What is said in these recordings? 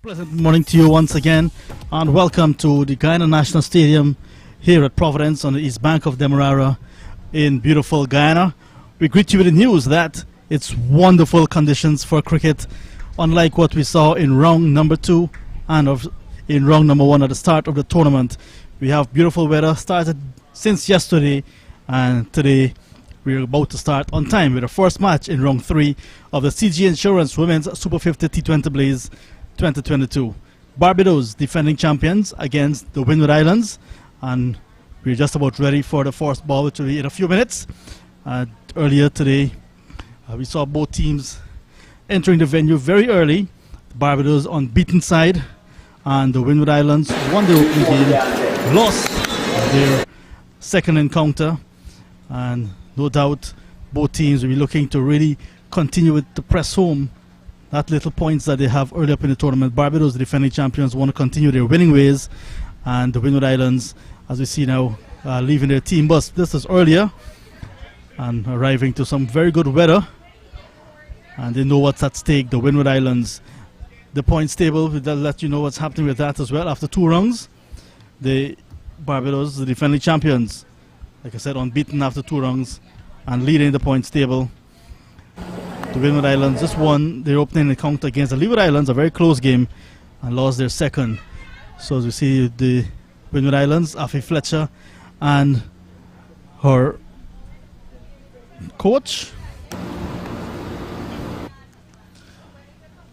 Pleasant morning to you once again, and welcome to the Guyana National Stadium here at Providence on the east bank of Demerara in beautiful Guyana. We greet you with the news that it's wonderful conditions for cricket, unlike what we saw in round number 2 and in round number 1 at the start of the tournament. We have beautiful weather, started since yesterday, and today we're about to start on time with the first match in round 3 of the CG Insurance Women's Super 50 T20 Blaze 2022. Barbados defending champions against the Windward Islands, and we're just about ready for the first ball, which will be in a few minutes. Earlier today we saw both teams entering the venue very early. Barbados on beaten side, and the Windward Islands won their opening game, lost their second encounter, and no doubt both teams will be looking to really continue with the press home that little points that they have early up in the tournament. Barbados, the defending champions, want to continue their winning ways, and the Windward Islands, as we see now, leaving their team bus. This is earlier and arriving to some very good weather, and they know what's at stake. The Windward Islands, the points table, will let you know what's happening with that as well. After 2 rounds, the Barbados, the defending champions, like I said, unbeaten after 2 rounds and leading the points table. The Windward Islands just won their opening encounter against the Leeward Islands, a very close game, and lost their second. So as we see, the Windward Islands, Afi Fletcher and her coach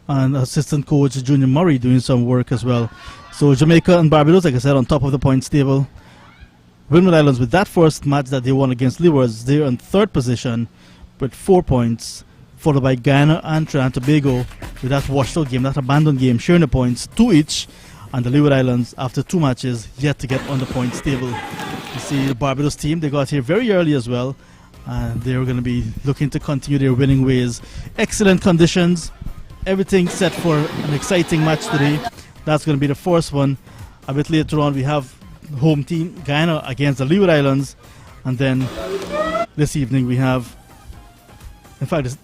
and assistant coach Junior Murray doing some work as well. So Jamaica and Barbados, like I said, on top of the points table. Windward Islands, with that first match that they won against Leewards, they're in 3rd position with 4 points, followed by Guyana and Trinidad and Tobago with that washed out game, that abandoned game, sharing the points, 2 each. And the Leeward Islands, after 2 matches, yet to get on the points table. You see the Barbados team, they got here very early as well, and they're going to be looking to continue their winning ways. Excellent conditions, everything set for an exciting match today. That's going to be the first one. A bit later on, we have home team Guyana against the Leeward Islands, and then this evening we have, in fact,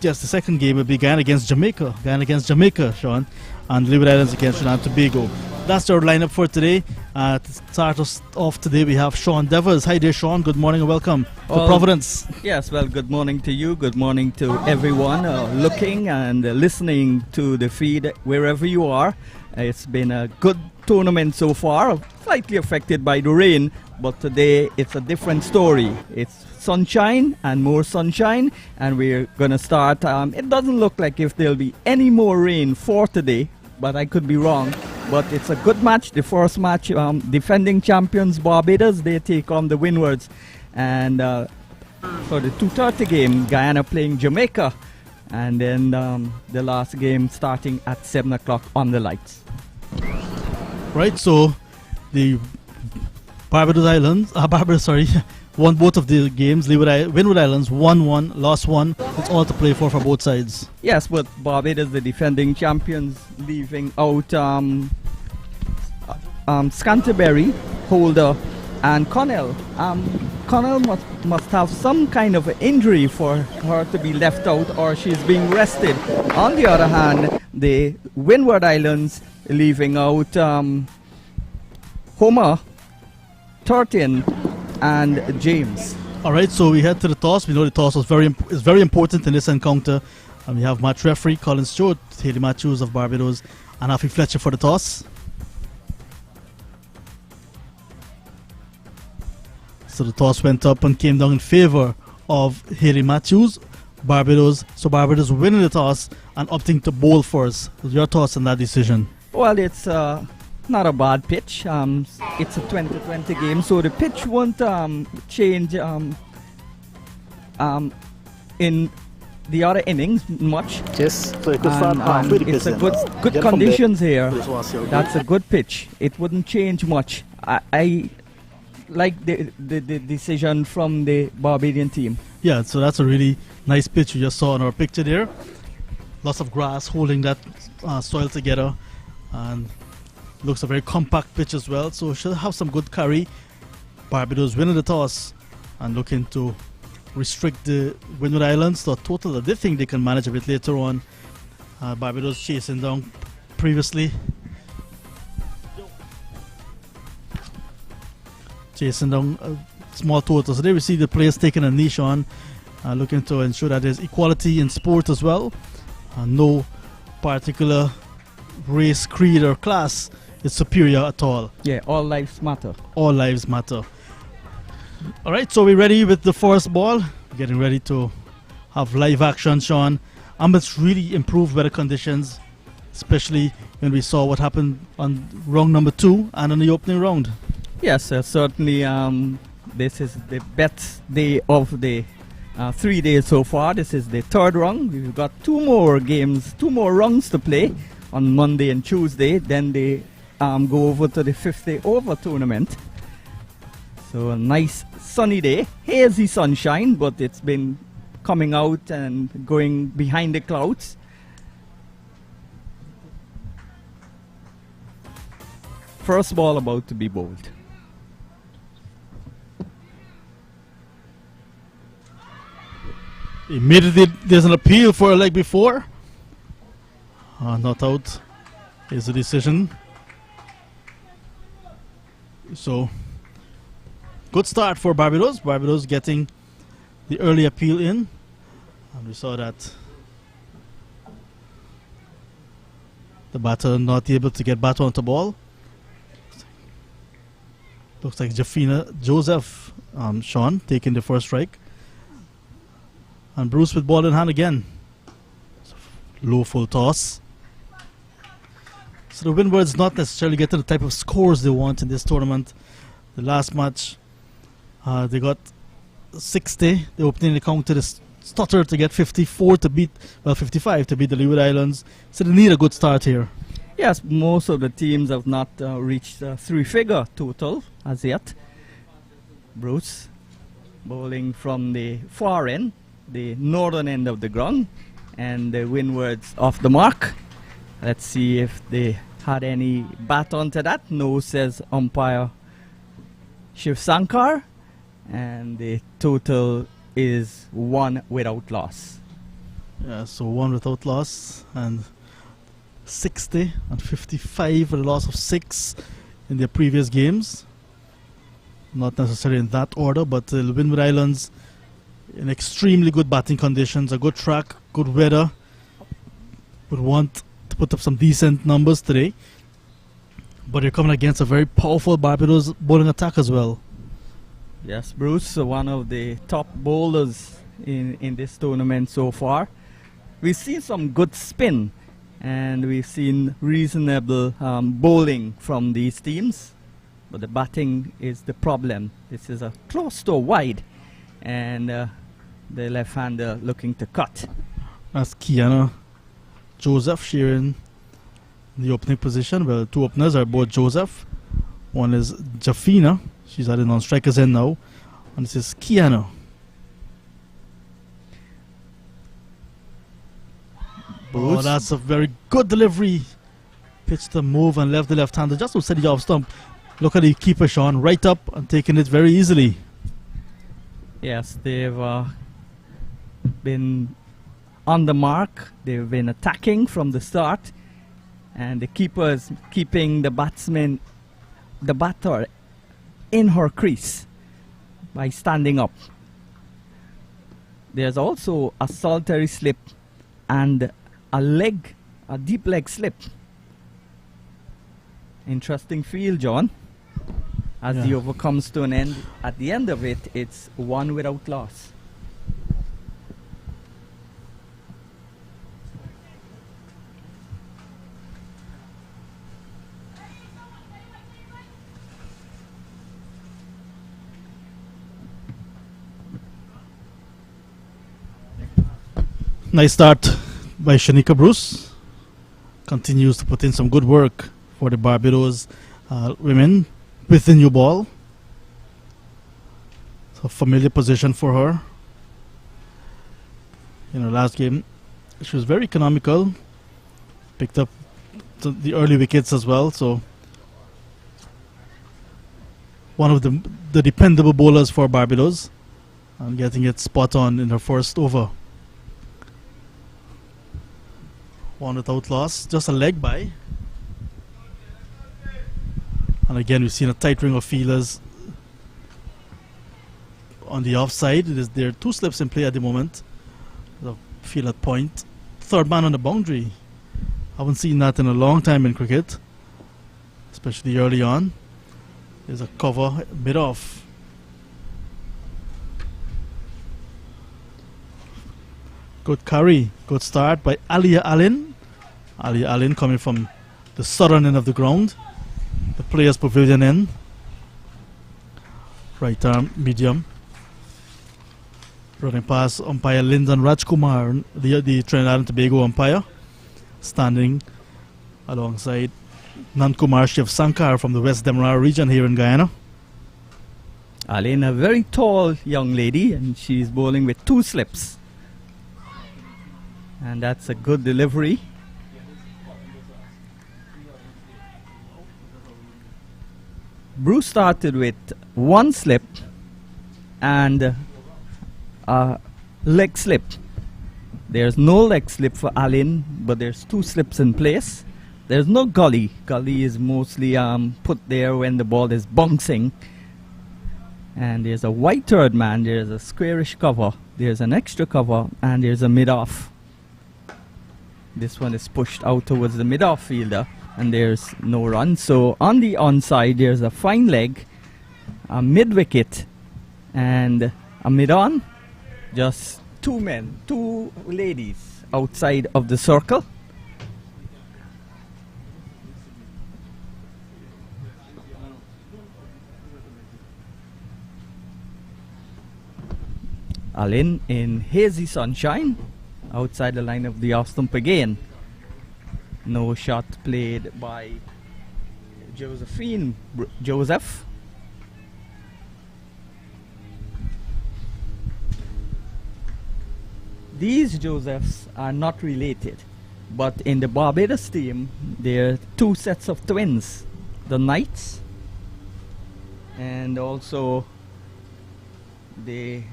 just the second game will be Guyana against Jamaica. Guyana against Jamaica, Sean, and Leeward Islands against Trinidad and Tobago. That's our lineup for today. To start us off today, we have Sean Devers. Hi there, Sean. Good morning and welcome to Providence. Yes, well, good morning to you. Good morning to everyone looking and listening to the feed wherever you are. It's been a good tournament so far, slightly affected by the rain, but today it's a different story. It's sunshine and more sunshine, and we're gonna start. It doesn't look like if there'll be any more rain for today, but I could be wrong. But it's a good match. The first match, defending champions Barbados, they take on the Windwards, and for the 2:30 game, Guyana playing Jamaica, and then the last game starting at 7 o'clock on the lights. Right, so the Barbados Islands, won both of the games. Windward Islands won 1, lost 1. It's all to play for both sides. Yes, but Barbados, the defending champions, leaving out Scanterbury, Holder, and Connell. Connell must have some kind of injury for her to be left out, or she's being rested. On the other hand, the Windward Islands leaving out Homer, Turton, and James. Alright, so we head to the toss. We know the toss is very important in this encounter. And we have match referee Colin Stewart, Haley Matthews of Barbados, and Afi Fletcher for the toss. So the toss went up and came down in favor of Haley Matthews, Barbados. So Barbados winning the toss and opting to bowl first. Your thoughts on that decision? Well, it's not a bad pitch. It's a 2020 game, so the pitch won't change in the other innings much. Yes, so it could start halfway the it's a good conditions here. That's a good pitch. It wouldn't change much. I like the decision from the Barbadian team. Yeah, so that's a really nice pitch you just saw in our picture there. Lots of grass holding that soil together, and looks a very compact pitch as well, so she'll have some good carry. Barbados winning the toss and looking to restrict the Windward Islands to a total that they think they can manage a bit later on. Barbados chasing down previously. Chasing down small totals. So there we see the players taking a niche on, looking to ensure that there's equality in sport as well. No particular race, creed or class is superior at all. Yeah, all lives matter. All lives matter. Alright, so we're ready with the first ball. Getting ready to have live action, Sean. Amidst really improved weather conditions, especially when we saw what happened on round number 2 and on the opening round. Yes, certainly this is the best day of the 3 days so far. This is the third round. We've got 2 more games, 2 more rounds to play on Monday and Tuesday. Then they go over to the 5th day over tournament. So a nice sunny day, hazy sunshine, but it's been coming out and going behind the clouds. First ball about to be bowled. Immediately there's an appeal for a leg before. Not out. Here's the decision. So, good start for Barbados. Barbados getting the early appeal in. And we saw that the batter not able to get bat onto ball. Looks like Joseph Sean taking the first strike. And Bruce with ball in hand again. Low full toss. So the Windwards not necessarily getting the type of scores they want in this tournament. The last match, they got 60. The opening account to the stutter to get 54 to beat, well, 55 to beat the Leeward Islands. So they need a good start here. Yes, most of the teams have not reached a 3-figure total as yet. Bruce bowling from the far end, the northern end of the ground, and the Windwards off the mark. Let's see if they had any bat onto that. No, says umpire Shiv Sankar, and the total is 1 without loss. Yeah, so 1 without loss, and 60 and 55 for the loss of 6 in their previous games. Not necessarily in that order, but the Windward Islands in extremely good batting conditions, a good track, good weather. Would want to put up some decent numbers today. But you're coming against a very powerful Barbados bowling attack as well. Yes, Bruce, one of the top bowlers in this tournament so far. We've seen some good spin, and we've seen reasonable bowling from these teams. But the batting is the problem. This is a close to wide, and the left-hander looking to cut. That's Kiana Joseph sharing the opening position. Well, 2 openers are both Joseph. One is Jafina. She's at the non-strikers end now. And this is Kiana. Oh, that's a very good delivery. Pitched the move and left the left-hander just outside the off stump. Look at the keeper, Sean, right up and taking it very easily. Yes, they've been on the mark. They've been attacking from the start, and the keeper is keeping the batsman, the batter, in her crease by standing up. There's also a solitary slip and a deep leg slip. Interesting field, John. As the over comes to an end, at the end of it, it's 1 without loss. Nice start by Shanika Bruce. Continues to put in some good work for the Barbados women with the new ball. It's a familiar position for her. In her last game, she was very economical. Picked up the early wickets as well. So one of the dependable bowlers for Barbados, and getting it spot on in her first over. 1 without loss, just a leg by. And again, we've seen a tight ring of fielders on the offside. There are 2 slips in play at the moment. The field at point. Third man on the boundary. Haven't seen that in a long time in cricket, especially early on. There's a cover mid-off. Good carry, good start by Aliyah Allen. Aliyah Allen coming from the southern end of the ground. The players' pavilion end. Right arm, medium. Running past umpire Lyndon Rajkumar, the Trinidad and Tobago umpire. Standing alongside Nankumar Shiv Sankar from the West Demerara region here in Guyana. Allen, a very tall young lady, and she's bowling with 2 slips. And that's a good delivery. Bruce started with 1 slip and a leg slip. There's no leg slip for Allen, but there's 2 slips in place. There's no gully. Gully is mostly put there when the ball is bouncing. And there's a white third man, there's a squarish cover, there's an extra cover, and there's a mid-off. This one is pushed out towards the mid-off fielder, and there's no run. So on the onside, there's a fine leg, a mid-wicket, and a mid-on. Just 2 men, 2 ladies outside of the circle. Allen in hazy sunshine outside the line of the off stump again. No shot played by Joseph. These Josephs are not related, but in the Barbados team there are 2 sets of twins, the Knights, and also there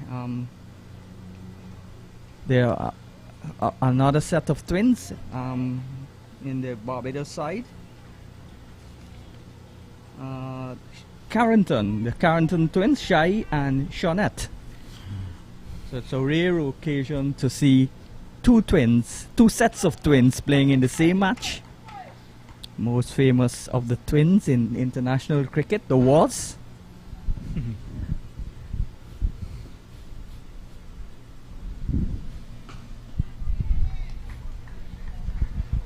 are another set of twins in the Barbados side. The Carrington twins, Shai and Shawnette. So it's a rare occasion to see 2 sets of twins playing in the same match. Most famous of the twins in international cricket, the Wards.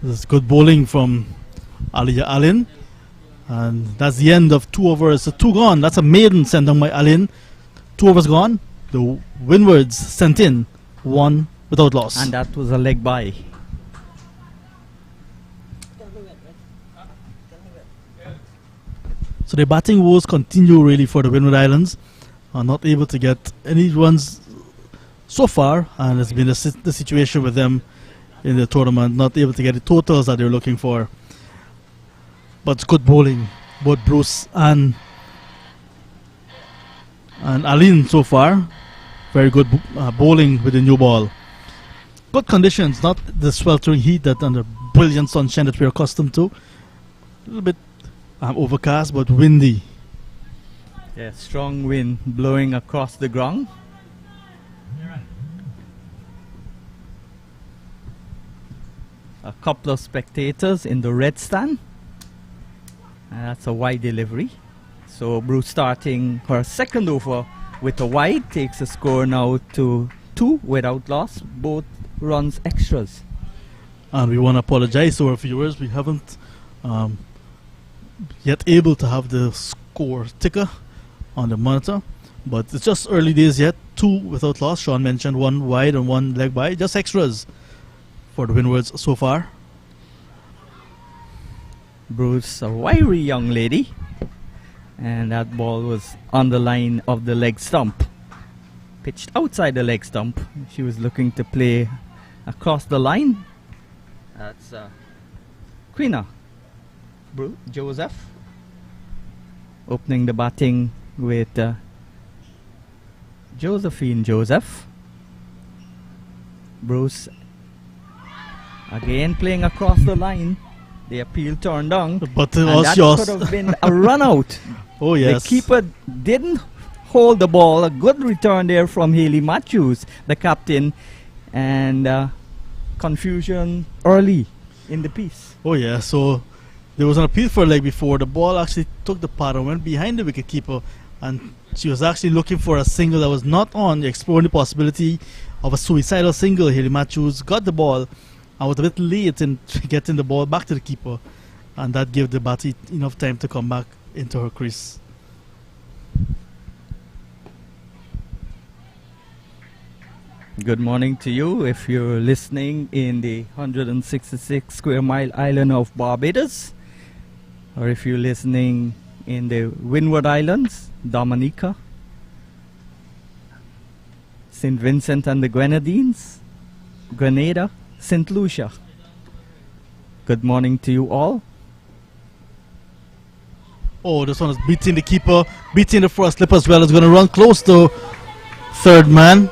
This is good bowling from Aliyah Allen. And that's the end of 2 overs. So 2 gone. That's a maiden sent down by Allen. 2 overs gone. The Windwards sent in 1 without loss. And that was a leg by. So the batting woes continue really for the Windward Islands. Are not able to get any runs so far. And it's been the situation with them in the tournament. Not able to get the totals that they're looking for. But it's good bowling. Both Bruce and Allen so far. Very good bowling with the new ball. Good conditions, not the sweltering heat that and the brilliant sunshine that we're accustomed to. A little bit overcast but windy. Yeah, strong wind blowing across the ground. A couple of spectators in the red stand. And that's a wide delivery. So Bruce starting her second over with a wide, takes the score now to 2 without loss, both runs extras. And we want to apologize to our viewers. We haven't yet able to have the score ticker on the monitor, but it's just early days yet. 2 without loss. Sean mentioned 1 wide and 1 leg by, just extras for the Windwards so far. Bruce, a wiry young lady, and that ball was on the line of the leg stump, pitched outside the leg stump. She was looking to play across the line. That's Quina Joseph opening the batting with Josephine Joseph. Bruce again playing across the line. The appeal turned down. But it And was that yours. could have been a run out. Oh, yes. The keeper didn't hold the ball. A good return there from Haley Matthews, the captain, and confusion early in the piece. Oh, yeah. So there was an appeal for a leg before. The ball actually took the pad and went behind the wicketkeeper. And she was actually looking for a single that was not on, exploring the possibility of a suicidal single. Haley Matthews got the ball and was a bit late in getting the ball back to the keeper. And that gave the batter enough time to come back into her crease. Good morning to you if you're listening in the 166 square mile island of Barbados, or if you're listening in the Windward Islands, Dominica, St. Vincent and the Grenadines, Grenada, St. Lucia. Good morning to you all. Oh, this one is beating the keeper, beating the first slip as well. It's going to run close to third man,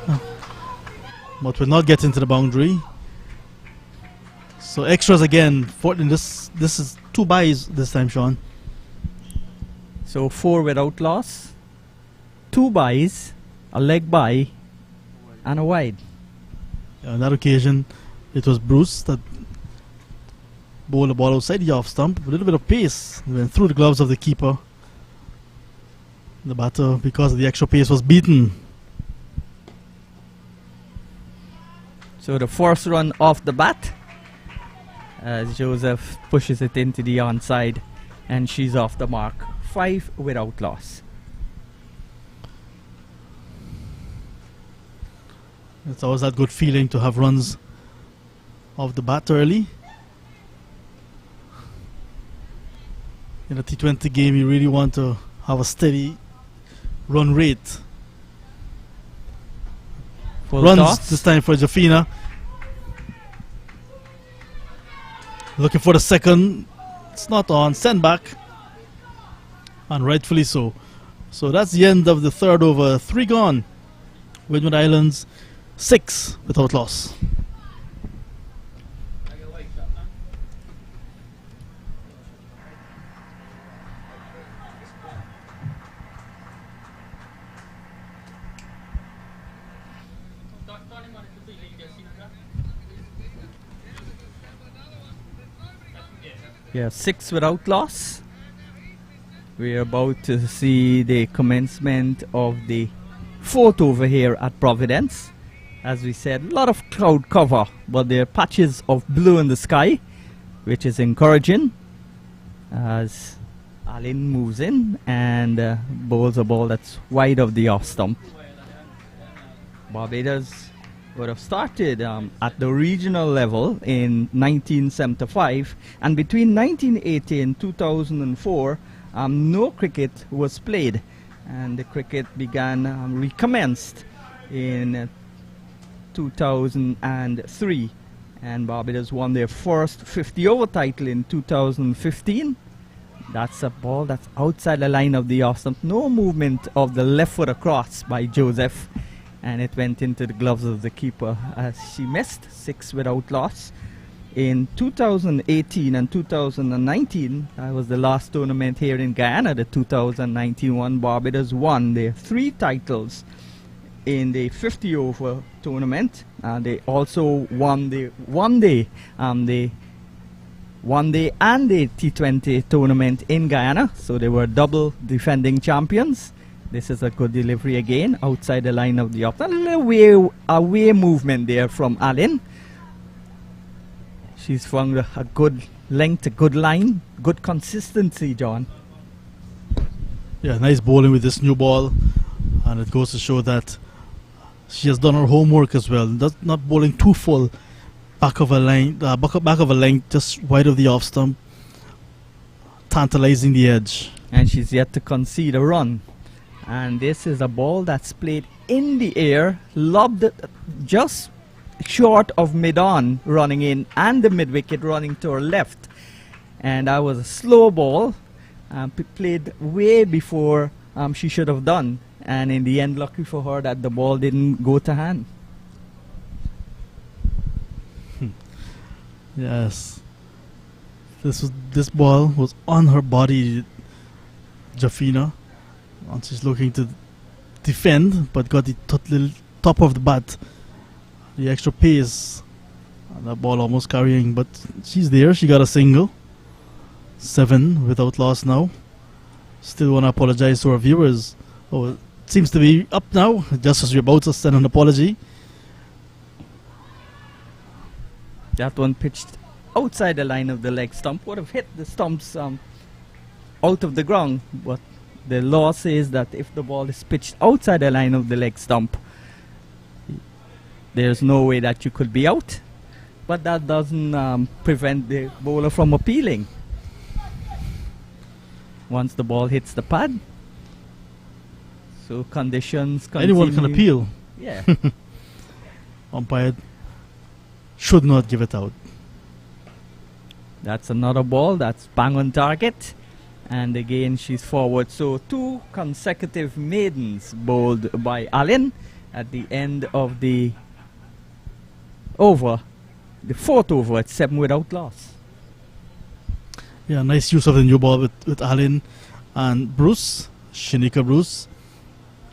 but we're not getting to the boundary. So extras again. This is 2 byes this time, Sean. So 4 without loss, 2 byes, a leg bye, and a wide. On that occasion, it was Bruce that bowled the ball outside the off stump with a little bit of pace. It went through the gloves of the keeper. The batter, because of the extra pace, was beaten. So the first run off the bat as Joseph pushes it into the onside, and she's off the mark. 5 without loss. It's always that good feeling to have runs off the bat early. In a T20 game, you really want to have a steady run rate. Full Runs toss. this time for Jafina. Looking for the second. It's not on. Send back. And rightfully so. So that's the end of the third over. 3 gone. Windward Islands 6 without loss. Yeah, 6 without loss. We're about to see the commencement of the 4th over here at Providence. As we said, a lot of cloud cover, but there are patches of blue in the sky, which is encouraging as Allen moves in and bowls a ball that's wide of the off stump. Barbados would have started at the regional level in 1975, and between 1980 and 2004 no cricket was played, and the cricket recommenced in 2003, and Barbados won their first 50 over title in 2015. That's a ball that's outside the line of the off stump. No movement of the left foot across by Joseph, and it went into the gloves of the keeper as she missed. 6 without loss. In 2018 and 2019, that was the last tournament here in Guyana, the 2019 one. Barbados won their 3 titles in the 50 over tournament, and they also won the one day and the T20 tournament in Guyana, so they were double defending champions. This is a good delivery again, outside the line of the off. A little away movement there from Allen. She's found a good length, a good line, good consistency, John. Yeah, nice bowling with this new ball, and it goes to show that she has done her homework as well. Not bowling too full, back of a length, just wide of the off stump, tantalizing the edge. And she's yet to concede a run. And this is a ball that's played in the air, lobbed just short of mid-on running in, and the mid-wicket running to her left. And that was a slow ball, played way before she should have done. And in the end, lucky for her that the ball didn't go to hand. Yes. This ball was on her body, Jafina, and she's looking to defend, but got the little top of the bat, the extra pace, and that ball almost carrying, but she's there. She got a single. 7 without loss now. Still want to apologize to our viewers. Oh, it seems to be up now, just as we're about to send an apology. That one pitched outside the line of the leg stump. Would have hit the stumps out of the ground, but the law says that if the ball is pitched outside the line of the leg stump, there's no way that you could be out. But that doesn't prevent the bowler from appealing. Once the ball hits the pad. So conditions continue. Anyone can appeal. Yeah. Umpire should not give it out. That's another ball. That's bang on target. And again, she's forward. So 2 consecutive maidens bowled by Allen at the end of the over. The 4th over at 7 without loss. Yeah, nice use of the new ball with Allen and Bruce, Shanika Bruce.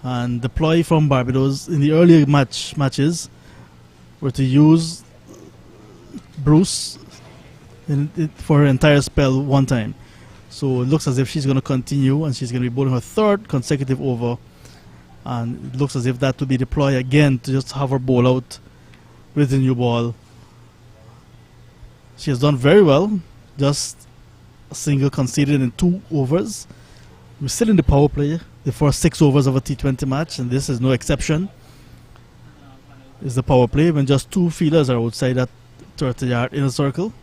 And the ploy from Barbados in the earlier matches were to use Bruce for her entire spell one time. So it looks as if she's going to continue, and she's going to be bowling her 3rd consecutive over. And it looks as if that would be the ploy again, to just have her bowl out with the new ball. She has done very well. Just a single conceded in 2 overs. We're still in the power play, the first 6 overs of a T20 match, and this is no exception. It's the power play when just 2 fielders are outside that 30-yard inner circle.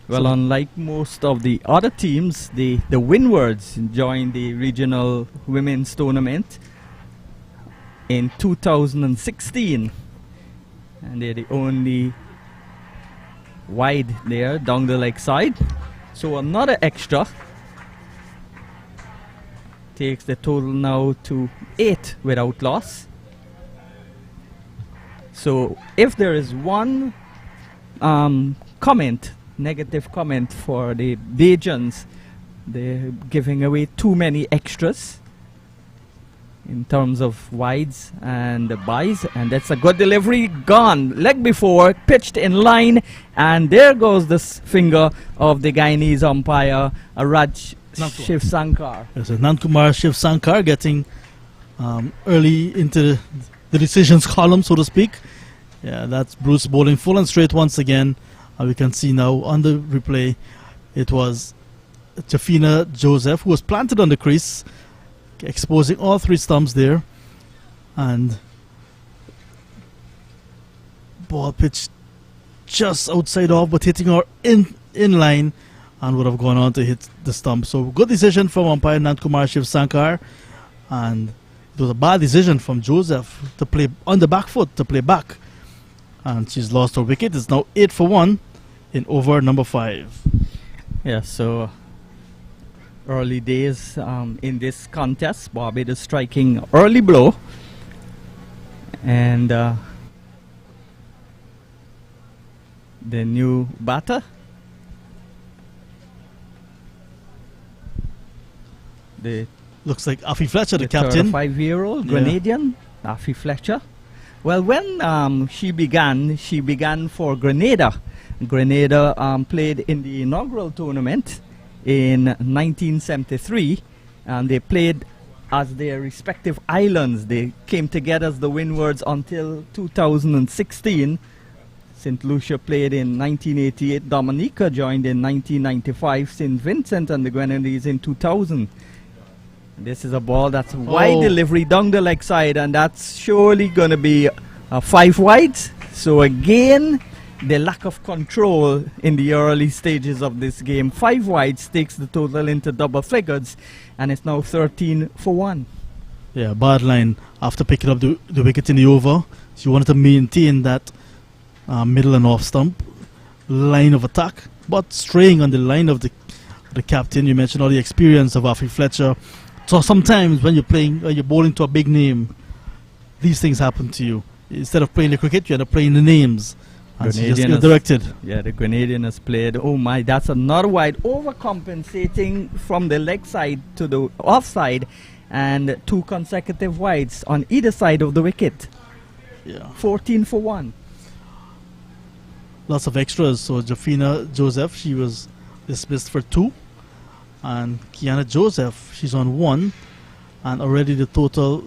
Well, unlike most of the other teams, the Windwards joined the regional women's tournament in 2016, and they're the only wide there down the leg side. So another extra takes the total now to 8 without loss. So if there is one negative comment for the Bajans, they're giving away too many extras in terms of wides and byes, and that's a good delivery. Gone leg before, pitched in line, and there goes the finger of the Guyanese umpire, Raj Shiv Sankar. Yes, Nankumar Shiv Sankar getting early into the decisions column, so to speak. Yeah, that's Bruce bowling full and straight once again. We can see now on the replay, it was Jafina Joseph who was planted on the crease, exposing all 3 stumps there, and ball pitched just outside off, but hitting her in line, and would have gone on to hit the stump. So good decision from umpire Nankumar Shiv Sankar, and it was a bad decision from Joseph to play on the back foot, to play back, and she's lost her wicket. It's now 8 for 1 in over number 5. Yeah, so early days in this contest. Barbados striking early blow, and the new batter, looks like Afi Fletcher, the captain, 35-year-old Grenadian, Afi Fletcher. Well, when she began for Grenada. Grenada played in the inaugural tournament in 1973, and they played as their respective islands. They came together as the Windwards until 2016. St. Lucia played in 1988. Dominica joined in 1995. St. Vincent and the Grenadines in 2000. This is a ball that's wide delivery down the leg side, and that's surely going to be 5 wides. So again, the lack of control in the early stages of this game. 5 wides takes the total into double figures, and it's now 13 for 1. Yeah, bad line after picking up the wicket in the over. She wanted to maintain that middle and off stump line of attack, but straying on the line of the captain. You mentioned all the experience of Afi Fletcher. So sometimes when you're bowling to a big name, these things happen to you. Instead of playing the cricket, you end up playing the names. And she just Grenadian has- directed. Yeah, the Grenadian has played. Oh my, that's another wide, overcompensating from the leg side to the offside, and 2 consecutive wides on either side of the wicket. Yeah. 14 for 1. Lots of extras. So Jafina Joseph, she was dismissed for 2. And Kiana Joseph, she's on 1. And already the total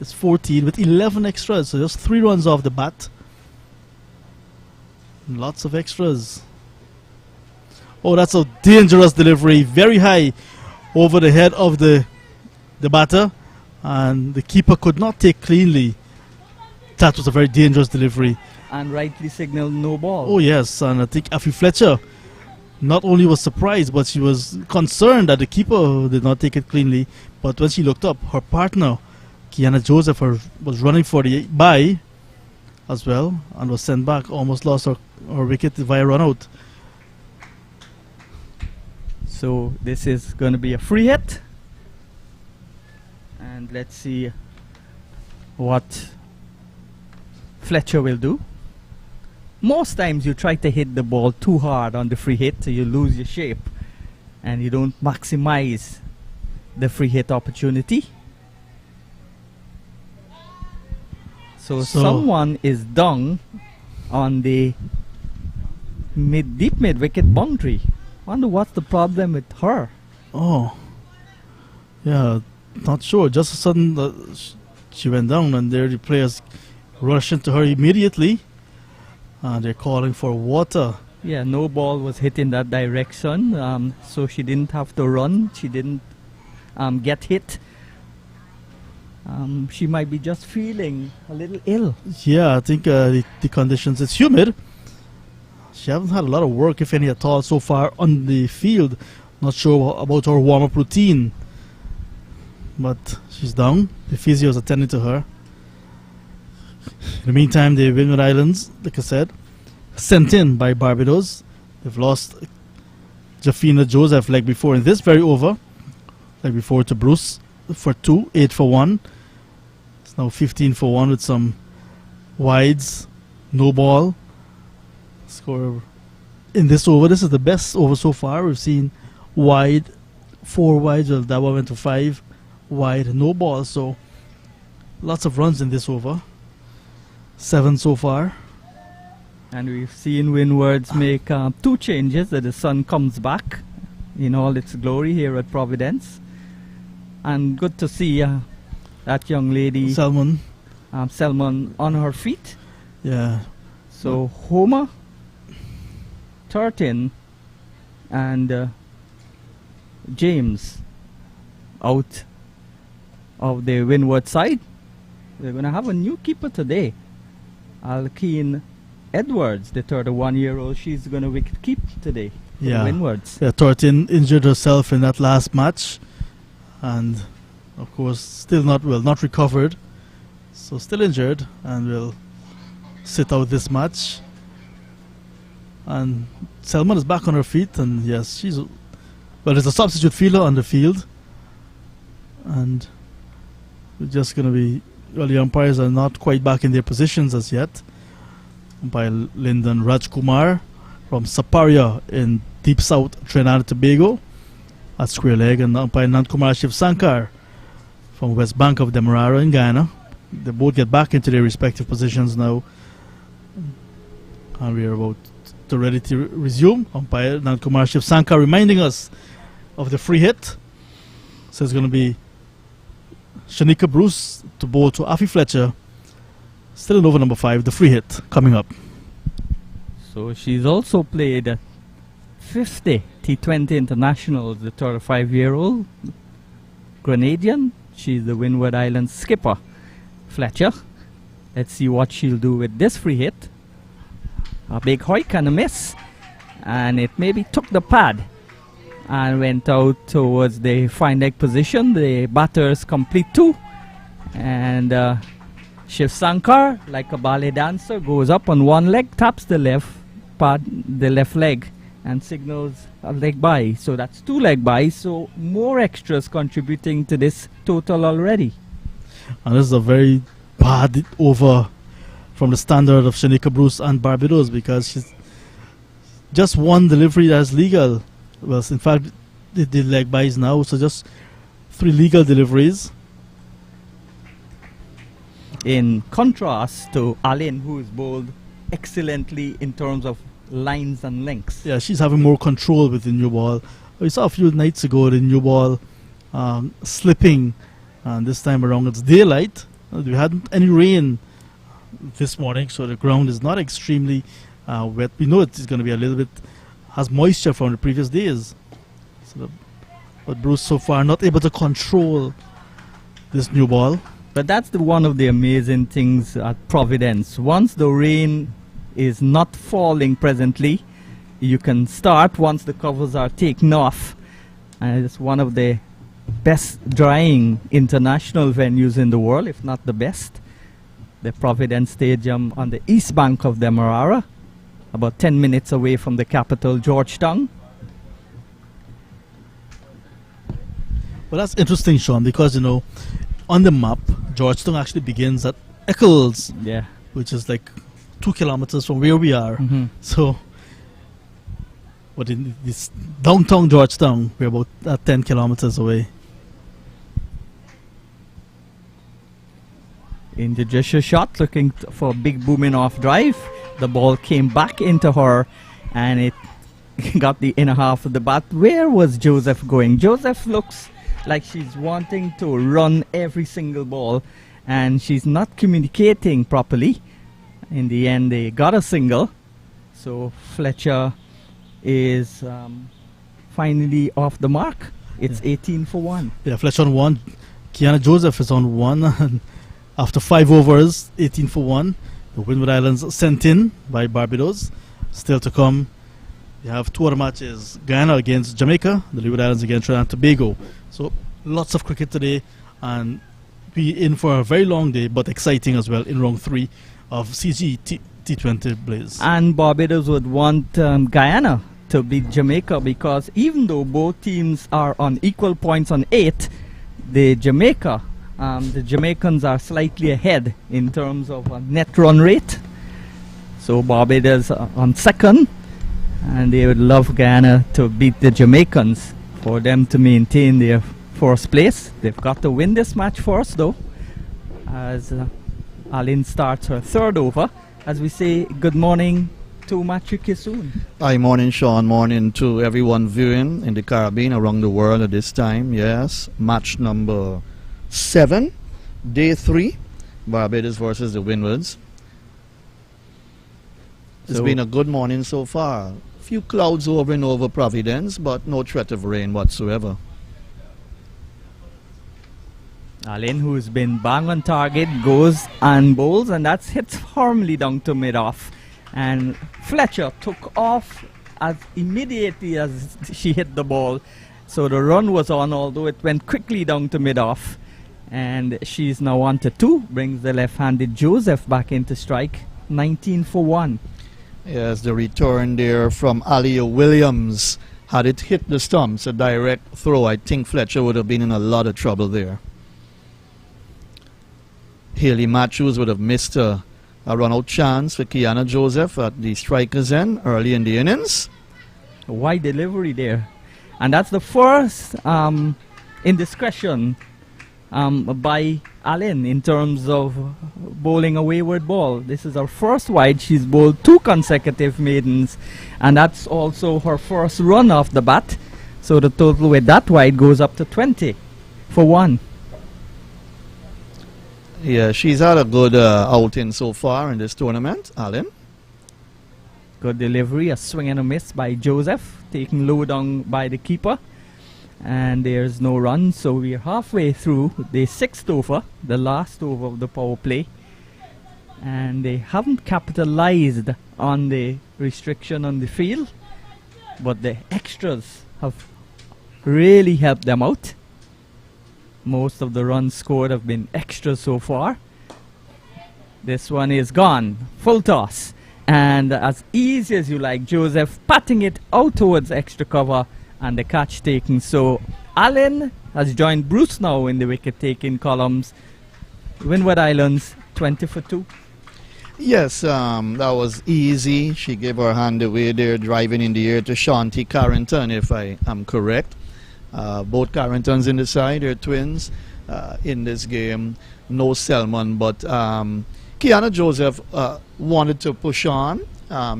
is 14 with 11 extras. So just 3 runs off the bat. Lots of extras. Oh, that's a dangerous delivery. Very high over the head of the batter. And the keeper could not take cleanly. That was a very dangerous delivery. And rightly signaled no ball. Oh, yes. And I think Afi Fletcher not only was surprised, but she was concerned that the keeper did not take it cleanly. But when she looked up, her partner, Kiana Joseph, was running for the bye as well and was sent back. Almost lost her wicket via run out. So this is going to be a free hit. And let's see what Fletcher will do. Most times you try to hit the ball too hard on the free hit, so you lose your shape and you don't maximize the free hit opportunity. So someone is down on the deep mid wicket boundary. Wonder what's the problem with her. Oh, yeah, not sure. Just a sudden, she went down, and there the players rushed into her immediately. They're calling for water. Yeah, no ball was hit in that direction, so she didn't have to run. She didn't get hit. She might be just feeling a little ill. Yeah, I think the conditions, it's humid. She hasn't had a lot of work, if any at all, so far on the field. Not sure about her warm-up routine. But she's down. The physio is attending to her. In the meantime, the Windward Islands, like I said, sent in by Barbados. They've lost Jafina Joseph leg before in this very over. Leg before to Bruce for 2, 8 for 1. It's now 15 for 1 with some wides, no ball. Score in this over. This is the best over so far. We've seen wide, 4 wides. Well, that one went to 5 wide, no ball. So lots of runs in this over. 7 so far. And we've seen Windwards make 2 changes that the sun comes back in all its glory here at Providence. And good to see that young lady, Selman. Selman, on her feet. Yeah. So Homer, Turton, and James out of the Windward side. We're going to have a new keeper today. Alkeen Edwards, the 31-year-old, she's going to wicket keep today for the Windwards. Yeah, Turton injured herself in that last match, and of course still not recovered, so still injured, and will sit out this match. And Selman is back on her feet, and yes, there's a substitute fielder on the field, and we're just going to be. Well, the umpires are not quite back in their positions as yet. Umpire Lyndon Rajkumar from Saparia in Deep South Trinidad and Tobago at square leg, and umpire Nandkumar Shiv Sankar from West Bank of Demerara in Guyana. They both get back into their respective positions now, and we are about to ready to resume. Umpire Nandkumar Shiv Sankar reminding us of the free hit. So it's going to be Shanika Bruce to bowl to Afi Fletcher. Still in over number 5, the free hit coming up. So she's also played 50 T20 internationals, the 35-year-old Grenadian. She's the Windward Islands skipper, Fletcher. Let's see what she'll do with this free hit. A big hoik and a miss, and it maybe took the pad and went out towards the fine leg position. The batters complete 2, and Shiv Sankar, like a ballet dancer, goes up on one leg, taps the left leg, and signals a leg bye. So that's 2 leg byes, so more extras contributing to this total already. And this is a very bad over from the standard of Shanika Bruce and Barbados, because she's just one delivery that's legal. Well, in fact, they did leg buys now, so just 3 legal deliveries. In contrast to Alin, who is bowled excellently in terms of lines and lengths. Yeah, she's having more control with the new ball. We saw a few nights ago the new ball slipping, and this time around it's daylight. We hadn't any rain this morning, so the ground is not extremely wet. We know it's going to be a little bit, has moisture from the previous days. So but Bruce so far not able to control this new ball. But that's one of the amazing things at Providence. Once the rain is not falling presently, you can start once the covers are taken off. And it's one of the best drying international venues in the world, if not the best. The Providence Stadium on the east bank of Demerara, about 10 minutes away from the capital, Georgetown. Well, that's interesting, Sean, because, you know, on the map, Georgetown actually begins at Eccles, Yeah. which is like 2 kilometers from where we are. So, but in this downtown Georgetown, we're about 10 kilometers away. Injudicious shot, looking for a big booming off drive. The ball came back into her, and it got the inner half of the bat. Where was Joseph going? Joseph looks like she's wanting to run every single ball, and she's not communicating properly. In the end, they got a single. So Fletcher is finally off the mark. It's 18 for 1. Yeah, Fletcher on 1. Kiana Joseph is on 1. And after 5 overs, 18 for 1. The Windward Islands sent in by Barbados. Still to come, you have 2 other matches. Guyana against Jamaica, the Leeward Islands against Trinidad and Tobago. So lots of cricket today, and we in for a very long day, but exciting as well in round 3 of CG T20 Blaze. And Barbados would want Guyana to beat Jamaica, because even though both teams are on equal points on 8, the Jamaicans are slightly ahead in terms of net run rate. So Barbados on 2nd, and they would love Guyana to beat the Jamaicans for them to maintain their 1st place. They've got to win this match first, though, as Alin starts her 3rd over. As we say, good morning to Matthew Kisoon. Hi, morning, Sean. Morning to everyone viewing in the Caribbean, around the world at this time. Yes, match number 7, day 3, Barbados versus the Windwards. It's been a good morning so far. Few clouds hovering over Providence, but no threat of rain whatsoever. Alin, who's been bang on target, goes and bowls, and that's hit firmly down to mid-off. And Fletcher took off as immediately as she hit the ball. So the run was on, although it went quickly down to mid-off. And she's now on to 2, brings the left-handed Joseph back into strike, 19 for 1. Yes, the return there from Alia Williams. Had it hit the stumps, a direct throw, I think Fletcher would have been in a lot of trouble there. Haley Matthews would have missed a run-out chance for Kiana Joseph at the striker's end early in the innings. A wide delivery there. And that's the first indiscretion by Alin in terms of bowling a wayward ball. This is her first wide. She's bowled 2 consecutive maidens, and that's also her first run off the bat. So the total with that wide goes up to 20 for 1. Yeah, she's had a good outing so far in this tournament, Alin. Good delivery, a swing and a miss by Joseph, taken low down by the keeper. And there's no run, so we're halfway through the 6th over, the last over of the power play. And they haven't capitalized on the restriction on the field, but the extras have really helped them out. Most of the runs scored have been extras so far. This one is gone, full toss. And as easy as you like, Joseph patting it out towards extra cover, and the catch taken. So Alin has joined Bruce now in the wicket taking columns. Windward Islands 20 for 2. Yes, that was easy. She gave her hand away there, driving in the air to Shanti Carrington, if I am correct. Both Carringtons in the side, they're twins in this game. No Selman, but Kiana Joseph wanted to push on.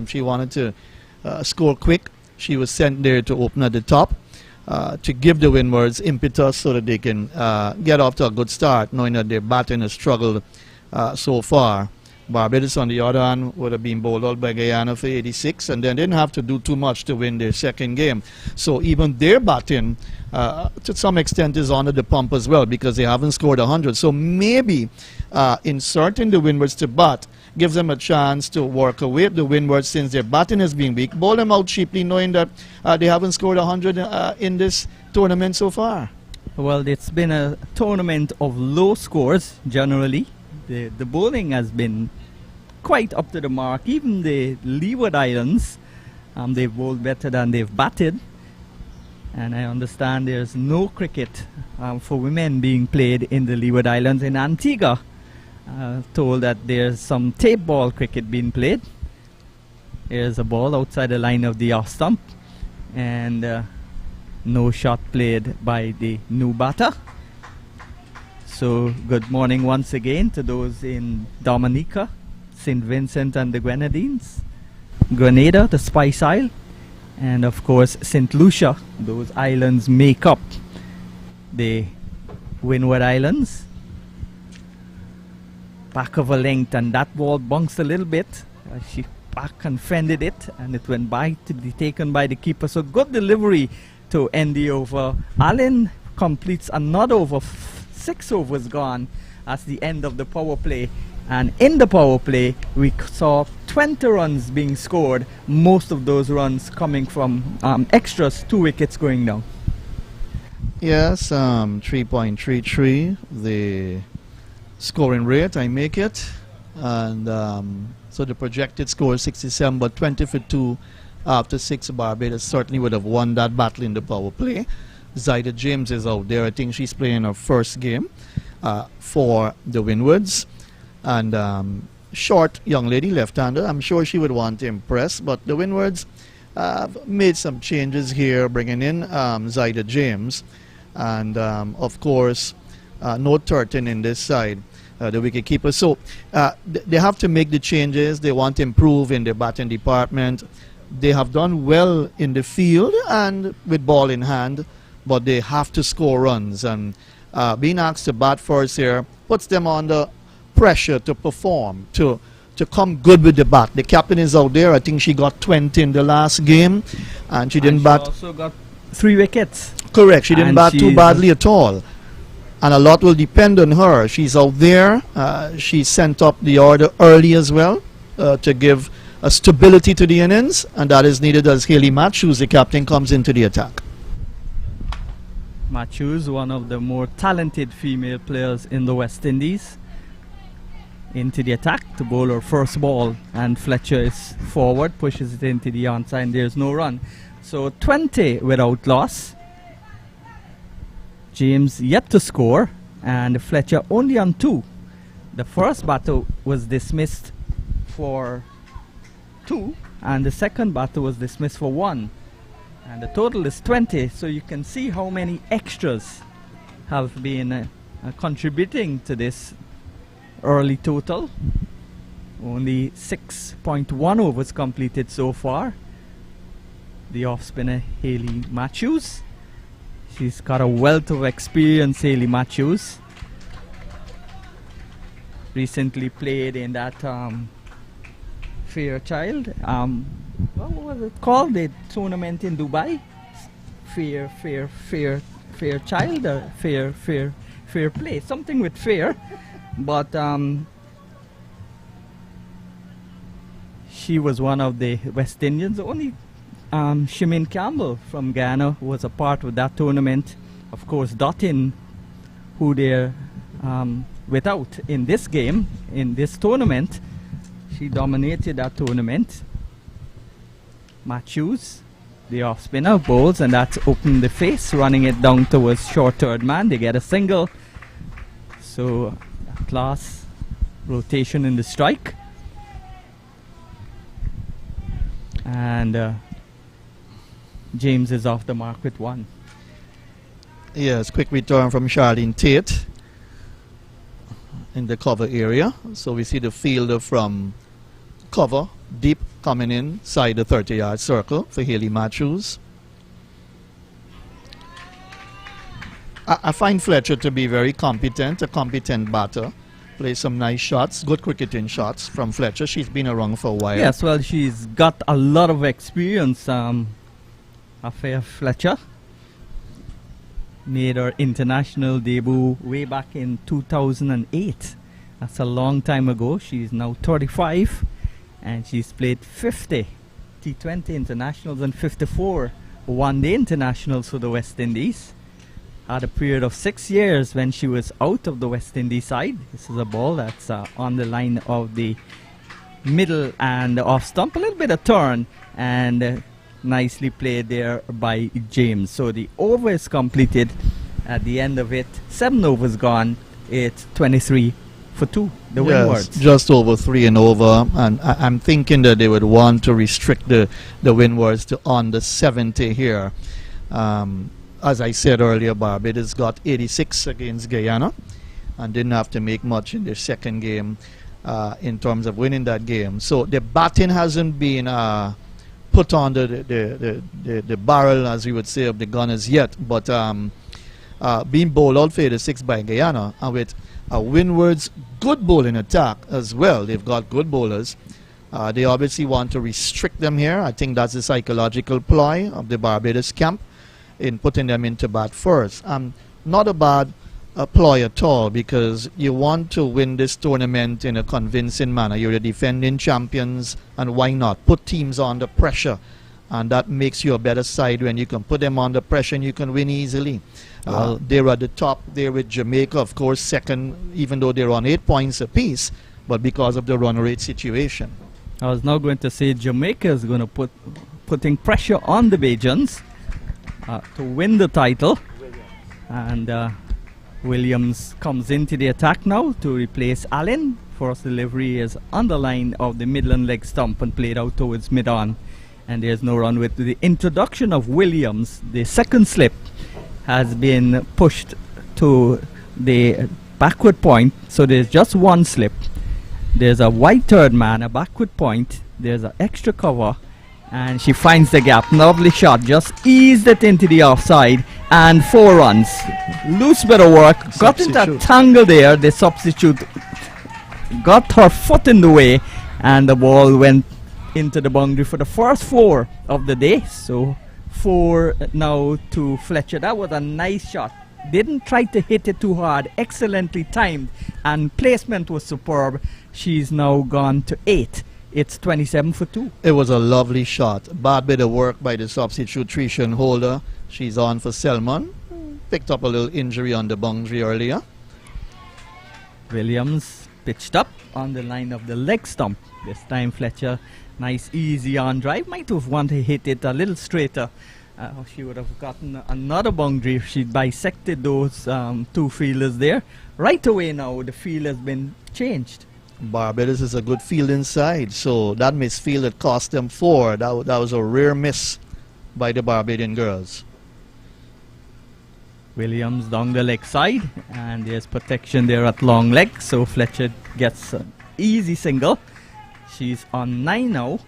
She wanted to score quick. She was sent there to open at the top to give the Windwards impetus so that they can get off to a good start, knowing that their batting has struggled so far. Barbados, on the other hand, would have been bowled out by Guyana for 86 and then didn't have to do too much to win their second game. So even their batting, to some extent, is under the pump as well because they haven't scored 100. So maybe inserting the Windwards to bat gives them a chance to work away the Windwards since their batting is being weak. Bowl them out cheaply knowing that they haven't scored 100 in this tournament so far. Well, it's been a tournament of low scores generally. The bowling has been quite up to the mark. Even the Leeward Islands, they've bowled better than they've batted. And I understand there's no cricket for women being played in the Leeward Islands. In Antigua, told that there's some tape ball cricket being played. Here's a ball outside the line of the off stump. And no shot played by the new batter. So good morning once again to those in Dominica, St. Vincent and the Grenadines, Grenada, the Spice Isle, and of course St. Lucia. Those islands make up the Windward Islands. Back of a length, and that ball bounced a little bit. She back and fended it, and it went by to be taken by the keeper. So good delivery to end the over. Allen completes another over. 6 overs gone as the end of the power play, and in the power play we saw 20 runs being scored, most of those runs coming from extras, 2 wickets going down. Yes, 3.33 the scoring rate, I make it, and so the projected score is 67, but 20 for 2 after 6. Barbados certainly would have won that battle in the power play. Zyda James is out there. I think she's playing her first game for the Windwards. And short young lady, left-hander. I'm sure she would want to impress. But the Windwards made some changes here, bringing in Zyda James. And, of course, no Turton in this side, the wicketkeeper. So they have to make the changes. They want to improve in their batting department. They have done well in the field and with ball in hand, but they have to score runs, and being asked to bat first here puts them under pressure to perform, to come good with the bat. The captain is out there. I think she got 20 in the last game, and she didn't bat. She also got 3 wickets. Correct. She didn't bat too badly at all, and a lot will depend on her. She's out there. She sent up the order early as well to give a stability to the innings, and that is needed as Hayley Matthews, the captain, comes into the attack. Matthews, one of the more talented female players in the West Indies, into the attack to bowl her first ball, and Fletcher is forward, pushes it into the onside, and there's no run. So 20 without loss. James yet to score, and Fletcher only on 2. The first batter was dismissed for 2, and the second batter was dismissed for 1. And the total is 20, so you can see how many extras have been contributing to this early total. Only 6.1 overs completed so far. The off-spinner Hayley Matthews. She's got a wealth of experience, Hayley Matthews. Recently played in that Fairchild. What was it called? The tournament in Dubai? Fairchild or fair play, something with fair. But she was one of the West Indians. Only Shimin Campbell from Ghana was a part of that tournament. Of course, Dottin, who they're without in this game, in this tournament, she dominated that tournament. Matthews, the off spinner, bowls, and that's opened the face, running it down towards short third man. They get a single. So class rotation in the strike. And James is off the mark with 1. Yes, quick return from Charlene Tate in the cover area. So we see the fielder from cover, deep, coming inside the 30-yard circle for Haley Matthews. I find Fletcher to be very competent, a competent batter. Plays some nice shots, good cricketing shots from Fletcher. She's been around for a while. Yes, well, she's got a lot of experience. Affair Fletcher made her international debut way back in 2008. That's a long time ago. She's now 35 and she's played 50 T20 internationals and 54 one-day internationals for the West Indies. Had a period of 6 years when she was out of the West Indies side. This is a ball that's on the line of the middle and off stump. A little bit of turn and nicely played there by James. So the over is completed at the end of it. 7 overs gone. It's 23 for 2. The Windwards. Just over 3 and over. And I'm thinking that they would want to restrict the Windwards to under 70 here. As I said earlier, Barbados got 86 against Guyana and didn't have to make much in their second game in terms of winning that game. So the batting hasn't been put on the barrel, as we would say, of the gunners yet, but being bowled out for 86 by Guyana, and with Windwards good bowling attack as well. They've got good bowlers. They obviously want to restrict them here. I think that's the psychological ploy of the Barbados camp in putting them into bat first. Not a bad ploy at all, because you want to win this tournament in a convincing manner. You're the defending champions, and why not put teams under pressure? And that makes you a better side when you can put them under pressure and you can win easily. They're at the top there with Jamaica, of course, second, even though they're on 8 points apiece, but because of the run rate situation. I was now going to say Jamaica is going to putting pressure on the Bajuns to win the title. And Williams comes into the attack now to replace Allen. First delivery is on the line of the Midland leg stump and played out towards mid-on. And there's no run with the introduction of Williams. The second slip has been pushed to the backward point. So there's just one slip. There's a wide third man, a backward point. There's an extra cover. And she finds the gap. Lovely shot. Just eased it into the offside. And 4 runs. Loose bit of work. Got into a tangle there. The substitute got her foot in the way. And the ball went into the boundary for the first 4 of the day. So 4 now to Fletcher. That was a nice shot. Didn't try to hit it too hard. Excellently timed. And placement was superb. She's now gone to 8. It's 27 for 2. It was a lovely shot. Bad bit of work by the substitution holder. She's on for Selman. Picked up a little injury on the boundary earlier. Williams pitched up on the line of the leg stump. This time Fletcher, nice easy on drive. Might have wanted to hit it a little straighter. She would have gotten another boundary if she'd bisected those 2 fielders there. Right away now the field has been changed. Barbados is a good fielding side, so that misfield that cost them 4. That was a rare miss by the Barbadian girls. Williams down the leg side, and there's protection there at long leg, so Fletcher gets an easy single. She's on 9 now,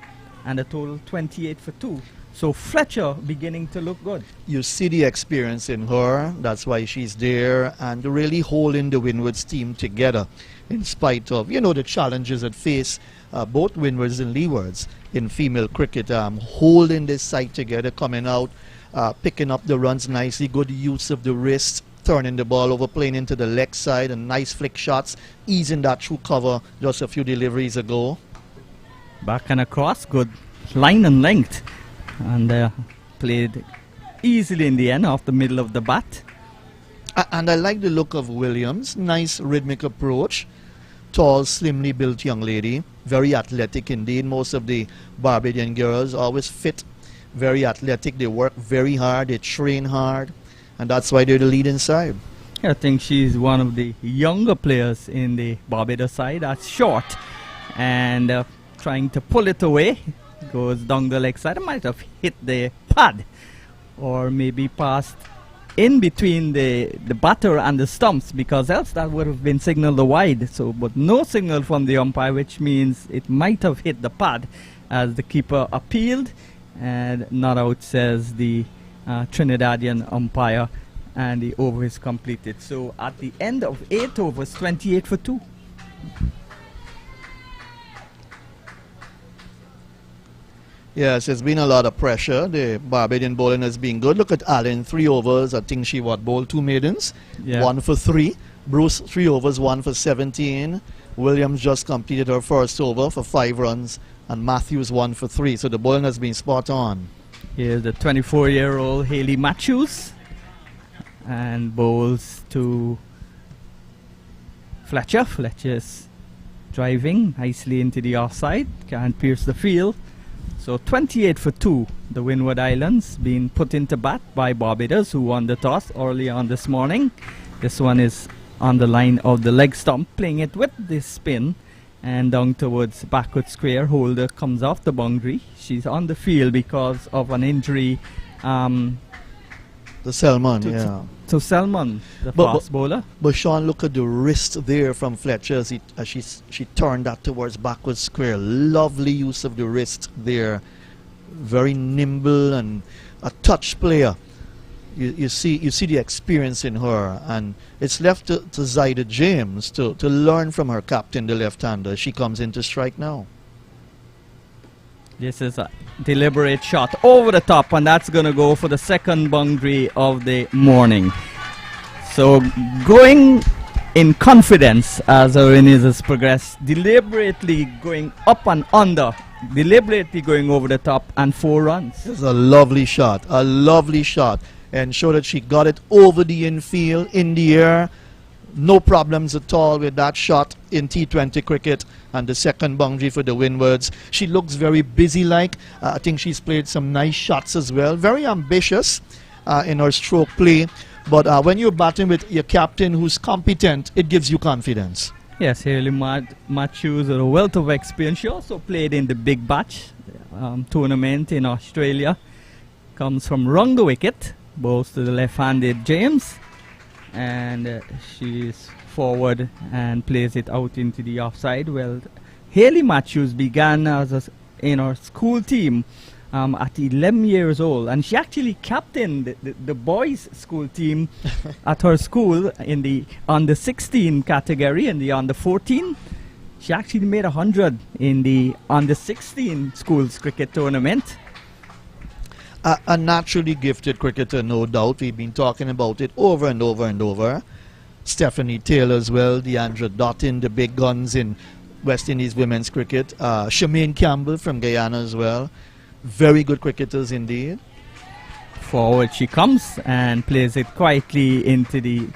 and a total 28 for 2. So Fletcher beginning to look good. You see the experience in her. That's why she's there and really holding the Windwards team together in spite of, the challenges that face both Windwards and Leewards in female cricket. Holding this side together, coming out, picking up the runs nicely, good use of the wrist, turning the ball over, playing into the leg side, and nice flick shots, easing that through cover just a few deliveries ago. Back and across, good line and length. And played easily in the end off the middle of the bat. And I like the look of Williams. Nice rhythmic approach. Tall, slimly built young lady. Very athletic indeed. Most of the Barbadian girls always fit, very athletic. They work very hard. They train hard. And that's why they're the leading side. I think she's one of the younger players in the Barbados side. That's short. And trying to pull it away. goes down the leg side. It might have hit the pad or maybe passed in between the batter and the stumps, because else that would have been signaled wide. So, but no signal from the umpire, which means it might have hit the pad, as the keeper appealed, and not out, says the Trinidadian umpire, and the over is completed. So at the end of 8 overs, 28 for 2. Yes, it's been a lot of pressure. The Barbadian bowling has been good. Look at Allen, 3 overs. I think she bowled 2 maidens, 1 for 3. Bruce, 3 overs, 1 for 17. Williams just completed her first over for 5 runs, and Matthews 1 for 3. So the bowling has been spot on. Here's the 24-year-old Haley Matthews, and bowls to Fletcher. Fletcher's driving nicely into the offside, can't pierce the field. So 28 for 2, the Windward Islands being put into bat by Barbados, who won the toss early on this morning. This one is on the line of the leg stump, playing it with the spin and down towards backward square. Holder comes off the boundary. She's on the field because of an injury. The Selman, So Selman, the fast bowler. But Sean, look at the wrist there from Fletcher as she turned that towards backward square. Lovely use of the wrist there. Very nimble and a touch player. You see the experience in her, and it's left to Zaida James to learn from her captain, the left-hander. She comes in to strike now. This is a deliberate shot over the top, and that's going to go for the second boundary of the morning. So going in confidence as our innings has progressed, deliberately going up and under, deliberately going over the top, and 4 runs. It's a lovely shot, and show that she got it over the infield, in the air. No problems at all with that shot in T20 cricket, and the second boundary for the Windwards. She looks very busy-like. I think she's played some nice shots as well. Very ambitious in her stroke play. But when you're batting with your captain who's competent, it gives you confidence. Yes, Haley Matthews with a wealth of experience. She also played in the Big Batch tournament in Australia. Comes from round the wicket, bowls to the left-handed James, and she's forward and plays it out into the offside. Well, Haley Matthews began in her school team at 11 years old, and she actually captained the boys' school team at her school in the under 16 category and the under 14. She actually made 100 in the under 16 schools cricket tournament. A naturally gifted cricketer, no doubt. We've been talking about it over and over and over. Stephanie Taylor as well, Deandra Dottin, the big guns in West Indies women's cricket. Shemaine Campbell from Guyana as well. Very good cricketers indeed. Forward she comes and plays it quietly into the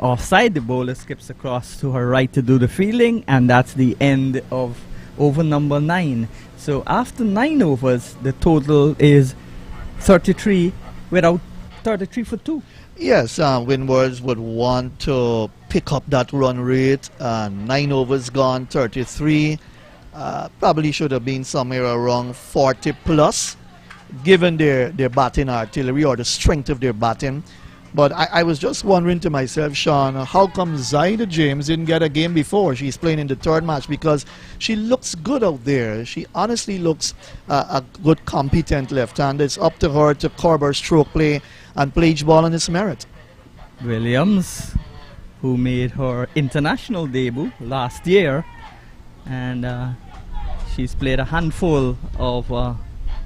offside. The bowler skips across to her right to do the fielding, and that's the end of over number 9. So after 9 overs, the total is 33 without 33 for 2. Yes, Windwards would want to pick up that run rate. 9 overs gone, 33. Probably should have been somewhere around 40 plus, given their batting artillery or the strength of their batting. But I was just wondering to myself, Sean, how come Zaida James didn't get a game before? She's playing in the 3rd match, because she looks good out there. She honestly looks a good, competent left-hander. It's up to her to curb her stroke play and play each ball on its merit. Williams, who made her international debut last year, and she's played a handful of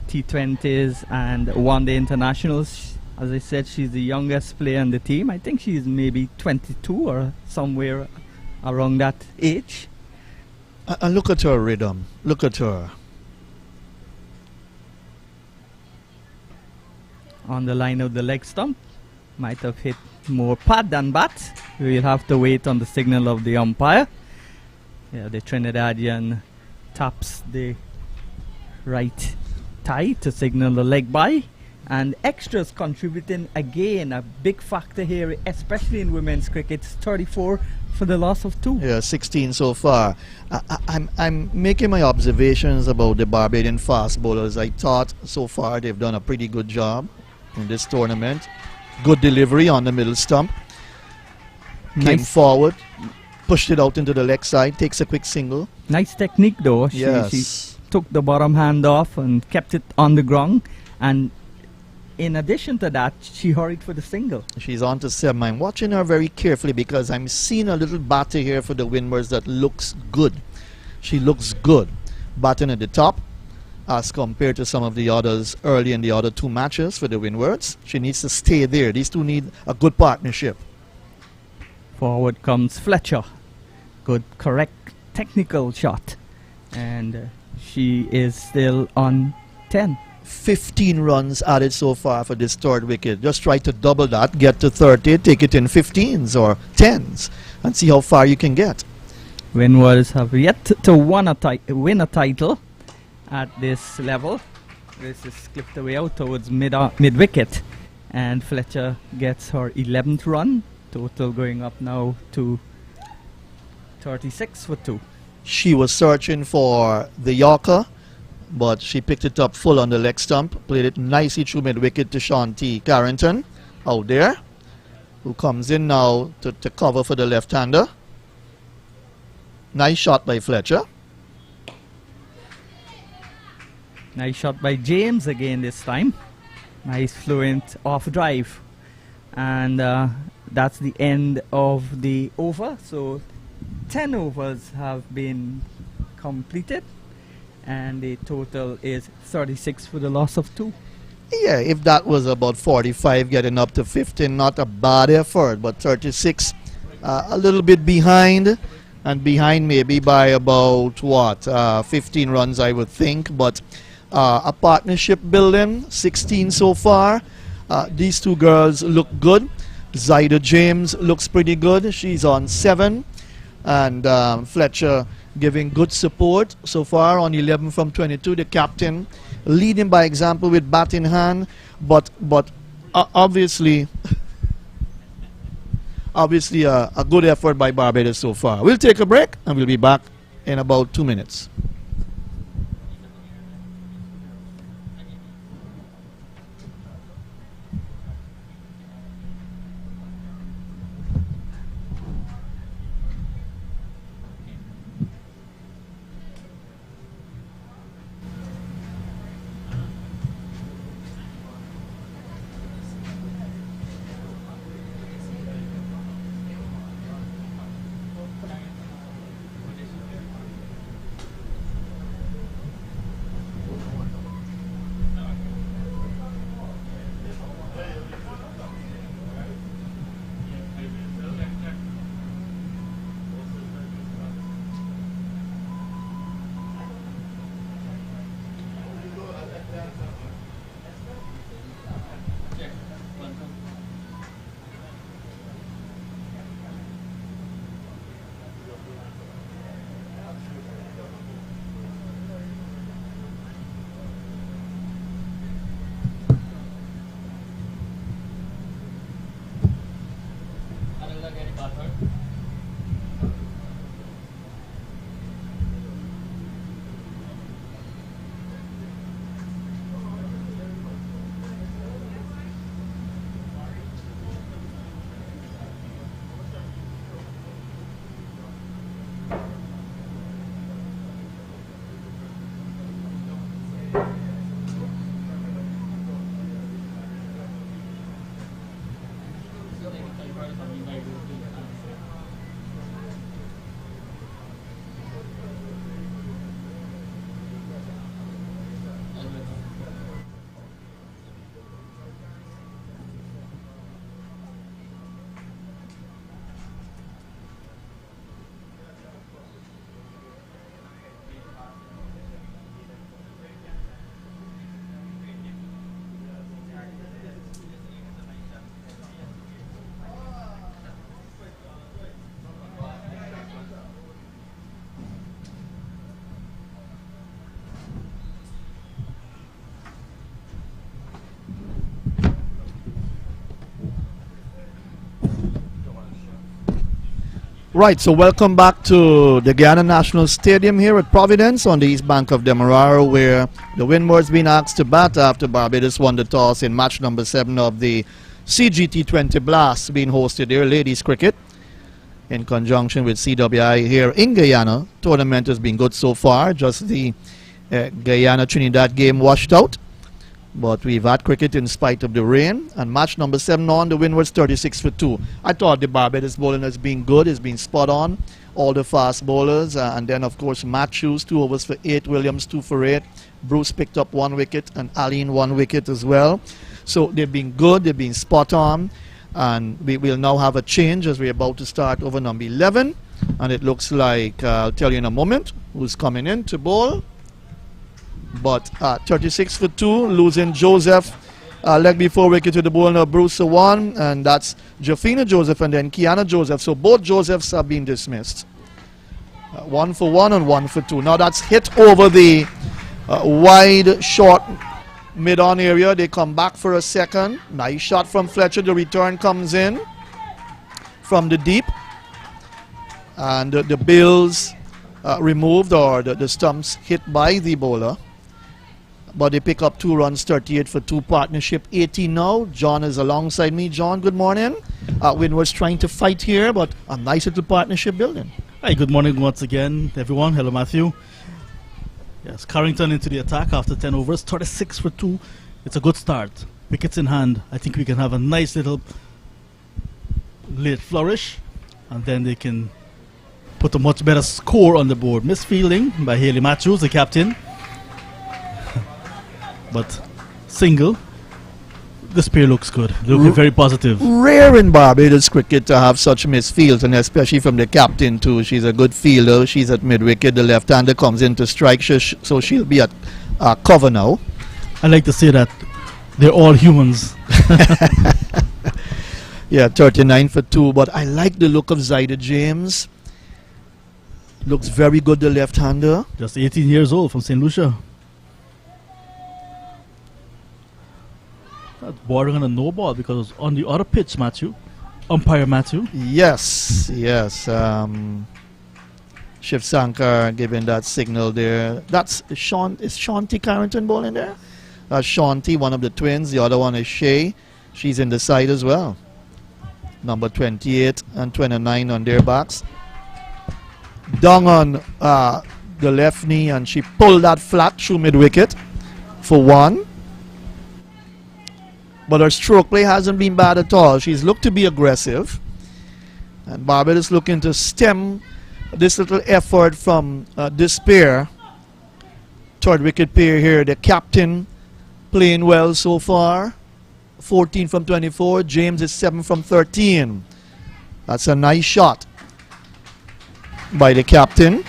T20s and one-day internationals. As I said, she's the youngest player on the team. I think she's maybe 22 or somewhere around that age. And look at her rhythm. Look at her. On the line of the leg stump. Might have hit more pad than bat. We'll have to wait on the signal of the umpire. Yeah, the Trinidadian taps the right thigh to signal the leg by. And extras contributing again, a big factor here, especially in women's cricket. 34 for the loss of 2. Yeah, 16 so far. I'm making my observations about the Barbadian fast bowlers. I thought so far they've done a pretty good job in this tournament. Good delivery on the middle stump. Came Nice. forward, pushed it out into the leg side, takes a quick single. Nice technique though. She Yes. took the bottom hand off and kept it on the ground, and in addition to that, she hurried for the single. She's on to 7. I'm watching her very carefully because I'm seeing a little batter here for the Windwards that looks good. She looks good. Batting at the top as compared to some of the others early in the other 2 matches for the Windwards. She needs to stay there. These two need a good partnership. Forward comes Fletcher. Good, correct, technical shot. And she is still on 10. 15 runs added so far for this third wicket. Just try to double that, get to 30, take it in 15s or 10s, and see how far you can get. Windwards have yet to win a title at this level. This is clipped away out towards mid wicket, and Fletcher gets her 11th run. Total going up now to 36 for 2. She was searching for the Yorker, but she picked it up full on the leg stump, played it nicely through mid-wicket to Shanti Carrington out there, who comes in now to cover for the left-hander. Nice shot by Fletcher. Nice shot by James again this time. Nice fluent off drive. And that's the end of the over. So 10 overs have been completed, and the total is 36 for the loss of 2. Yeah, if that was about 45 getting up to 15, not a bad effort, but 36 a little bit behind, and behind maybe by about 15 runs I would think, but a partnership building, 16 so far. These two girls look good. Zaida James looks pretty good. She's on 7, and Fletcher giving good support so far on 11 from 22. The captain leading by example with bat in hand, but obviously a good effort by Barbados so far. We'll take a break and we'll be back in about 2 minutes. Right, so welcome back to the Guyana National Stadium here at Providence on the east bank of Demerara, where the Windwards been asked to bat after Barbados won the toss in match number 7 of the T20 Blast being hosted here, ladies cricket, in conjunction with CWI here in Guyana. Tournament has been good so far, just the Guyana-Trinidad game washed out. But we've had cricket in spite of the rain. And match number 7 on, the Windwards 36 for 2. I thought the Barbados bowling has been good. It's been spot on. All the fast bowlers. And then, of course, Matthews, 2 overs for 8. Williams, 2 for 8. Bruce picked up 1 wicket. And Aline, 1 wicket as well. So they've been good. They've been spot on. And we will now have a change as we're about to start over number 11. And it looks like, I'll tell you in a moment, who's coming in to bowl. But 36 for 2, losing Joseph. Leg before wicket to the bowler, Bruce 1, and that's Jafina Joseph and then Kiana Joseph. So both Josephs have been dismissed. 1 for 1 and 1 for 2. Now that's hit over the wide, short, mid-on area. They come back for a second. Nice shot from Fletcher. The return comes in from the deep. And the bills removed, or the stumps hit by the bowler. But they pick up 2 runs, 38 for 2, partnership 18 now. John is alongside me. John, good morning. Windwards trying to fight here, but a nice little partnership building. Hi, good morning once again, everyone. Hello, Matthew. Yes, Carrington into the attack after 10 overs, 36 for 2. It's a good start. Wickets in hand. I think we can have a nice little late flourish, and then they can put a much better score on the board. Misfielding by Haley Matthews, the captain. But single, this pair looks good. Looking very positive. Rare in Barbados cricket to have such misfields, and especially from the captain too. She's a good fielder. She's at mid-wicket. The left-hander comes in to strike, so she'll be at cover now. I like to say that they're all humans. Yeah, 39 for 2. But I like the look of Zyda James. Looks very good, the left-hander. Just 18 years old from St. Lucia. That's bordering on a no ball because it was on the other pitch, Matthew. Umpire Matthew. Yes, yes. Shiv Sankar giving that signal there. That's Sean. Is Shanti Carrington bowling there? That's Shanti, one of the twins. The other one is Shay. She's in the side as well. Number 28 and 29 on their backs. Down on the left knee, and she pulled that flat through mid-wicket for 1. But her stroke play hasn't been bad at all. She's looked to be aggressive. And Barbados looking to stem this little effort from this pair. Third wicket pair here. The captain playing well so far. 14 from 24. James is 7 from 13. That's a nice shot by the captain.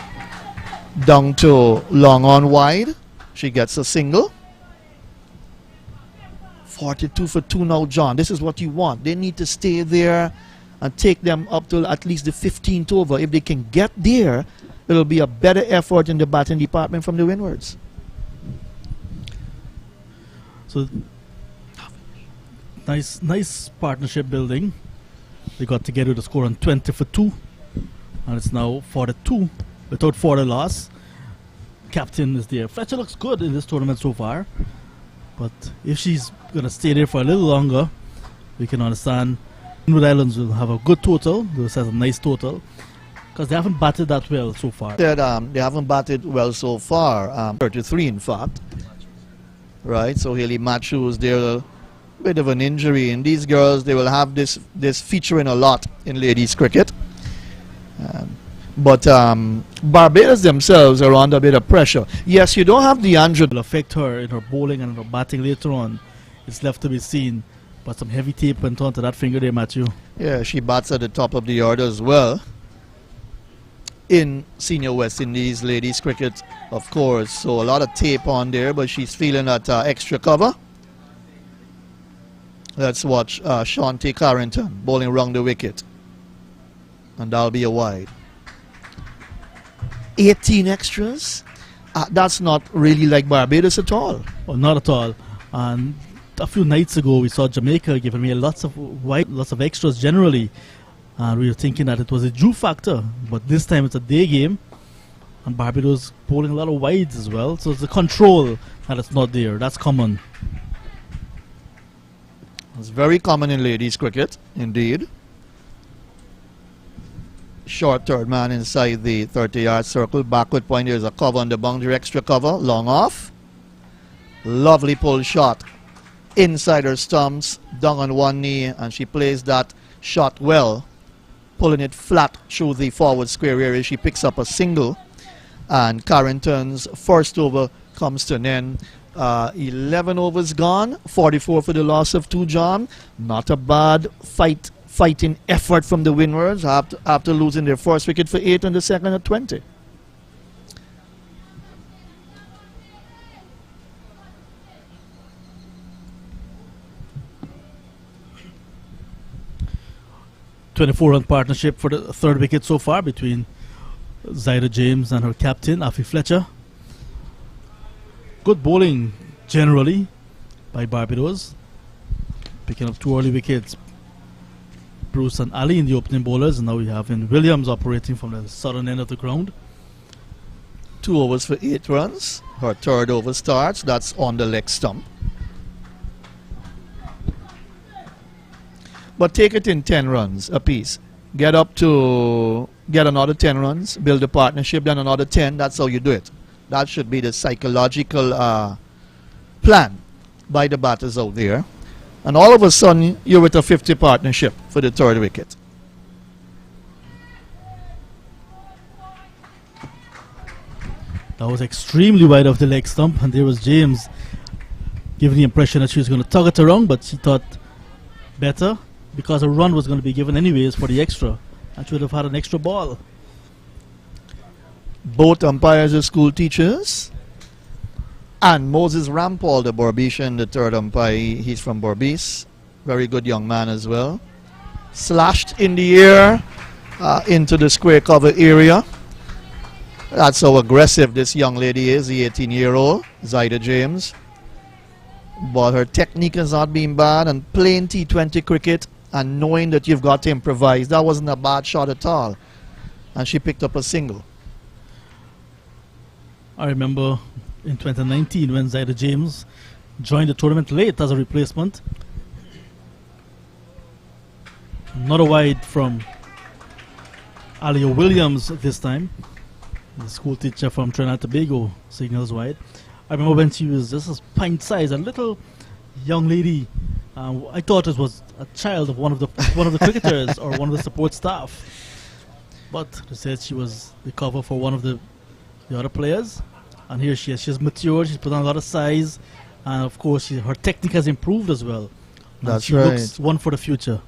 Down to long on wide. She gets a single. 42 for 2 now, John. This is what you want. They need to stay there and take them up to at least the 15th over. If they can get there, it'll be a better effort in the batting department from the Windwards. So, nice partnership building. They got together to score on 20 for 2. And it's now 42 without 40 loss. Captain is there. Fletcher looks good in this tournament so far. But if she's going to stay there for a little longer, we can understand Windward Islands will have a good total. This has a nice total because they haven't batted that well so far. They haven't batted well so far. 33 in fact. Right, so Haley Matthews, they're a bit of an injury. And these girls, they will have this featuring a lot in ladies cricket. But Barbados themselves are under a bit of pressure. Yes, you don't have DeAndre. Will affect her in her bowling and her batting later on. It's left to be seen. But some heavy tape went onto that finger there, Matthew. Yeah, she bats at the top of the order as well. In Senior West Indies ladies cricket, of course. So a lot of tape on there, but she's feeling that extra cover. Let's watch Shanti Carrington bowling around the wicket. And that'll be a wide. 18 extras. That's not really like Barbados at all. Oh, not at all. And a few nights ago, we saw Jamaica giving me lots of extras generally. And we were thinking that it was a dew factor, but this time it's a day game, and Barbados bowling a lot of wides as well. So it's the control that it's not there. That's common. It's very common in ladies cricket, indeed. Short third man inside the 30-yard circle. Backward point, there's a cover on the boundary, extra cover, long off. Lovely pull shot inside her stumps, down on one knee, and she plays that shot well, pulling it flat through the forward square area. She picks up a single, and Carrington's first over comes to an end. 11 overs gone, 44 for the loss of 2, John. Not a bad fighting effort from the Windwards after losing their first wicket for 8 and the second at 20. .24-run partnership for the third wicket so far between Zaida James and her captain, Afi Fletcher. Good bowling generally by Barbados, picking up 2 early wickets. Bruce and Ali in the opening bowlers, and now we have Williams operating from the southern end of the ground. 2 overs for 8 runs. Her third over starts. That's on the leg stump. But take it in 10 runs apiece. Get another 10 runs, build a partnership, then another 10. That's how you do it. That should be the psychological plan by the batters out there. And all of a sudden, you're with a 50 partnership for the third wicket. That was extremely wide off the leg stump, and there was James giving the impression that she was going to tug it around, but she thought better because a run was going to be given anyways for the extra, and she would have had an extra ball. Both umpires are school teachers. And Moses Rampal, the Barbadian, the third umpire, he's from Barbados. Very good young man as well. Slashed in the air into the square cover area. That's how aggressive this young lady is, the 18-year-old, Zaida James. But her technique has not been bad, and playing T20 cricket and knowing that you've got to improvise, that wasn't a bad shot at all. And she picked up a single. I remember in 2019 when Zaida James joined the tournament late as a replacement. Not a wide from Alia Williams this time. The school teacher from Trinidad and Tobago signals wide. I remember when she was just a pint size, a little young lady. I thought it was a child of one of the cricketers or one of the support staff. But they said she was the cover for one of the other players. And here she is. She's matured. She's put on a lot of size. And of course, her technique has improved as well. That's she right. looks one for the future.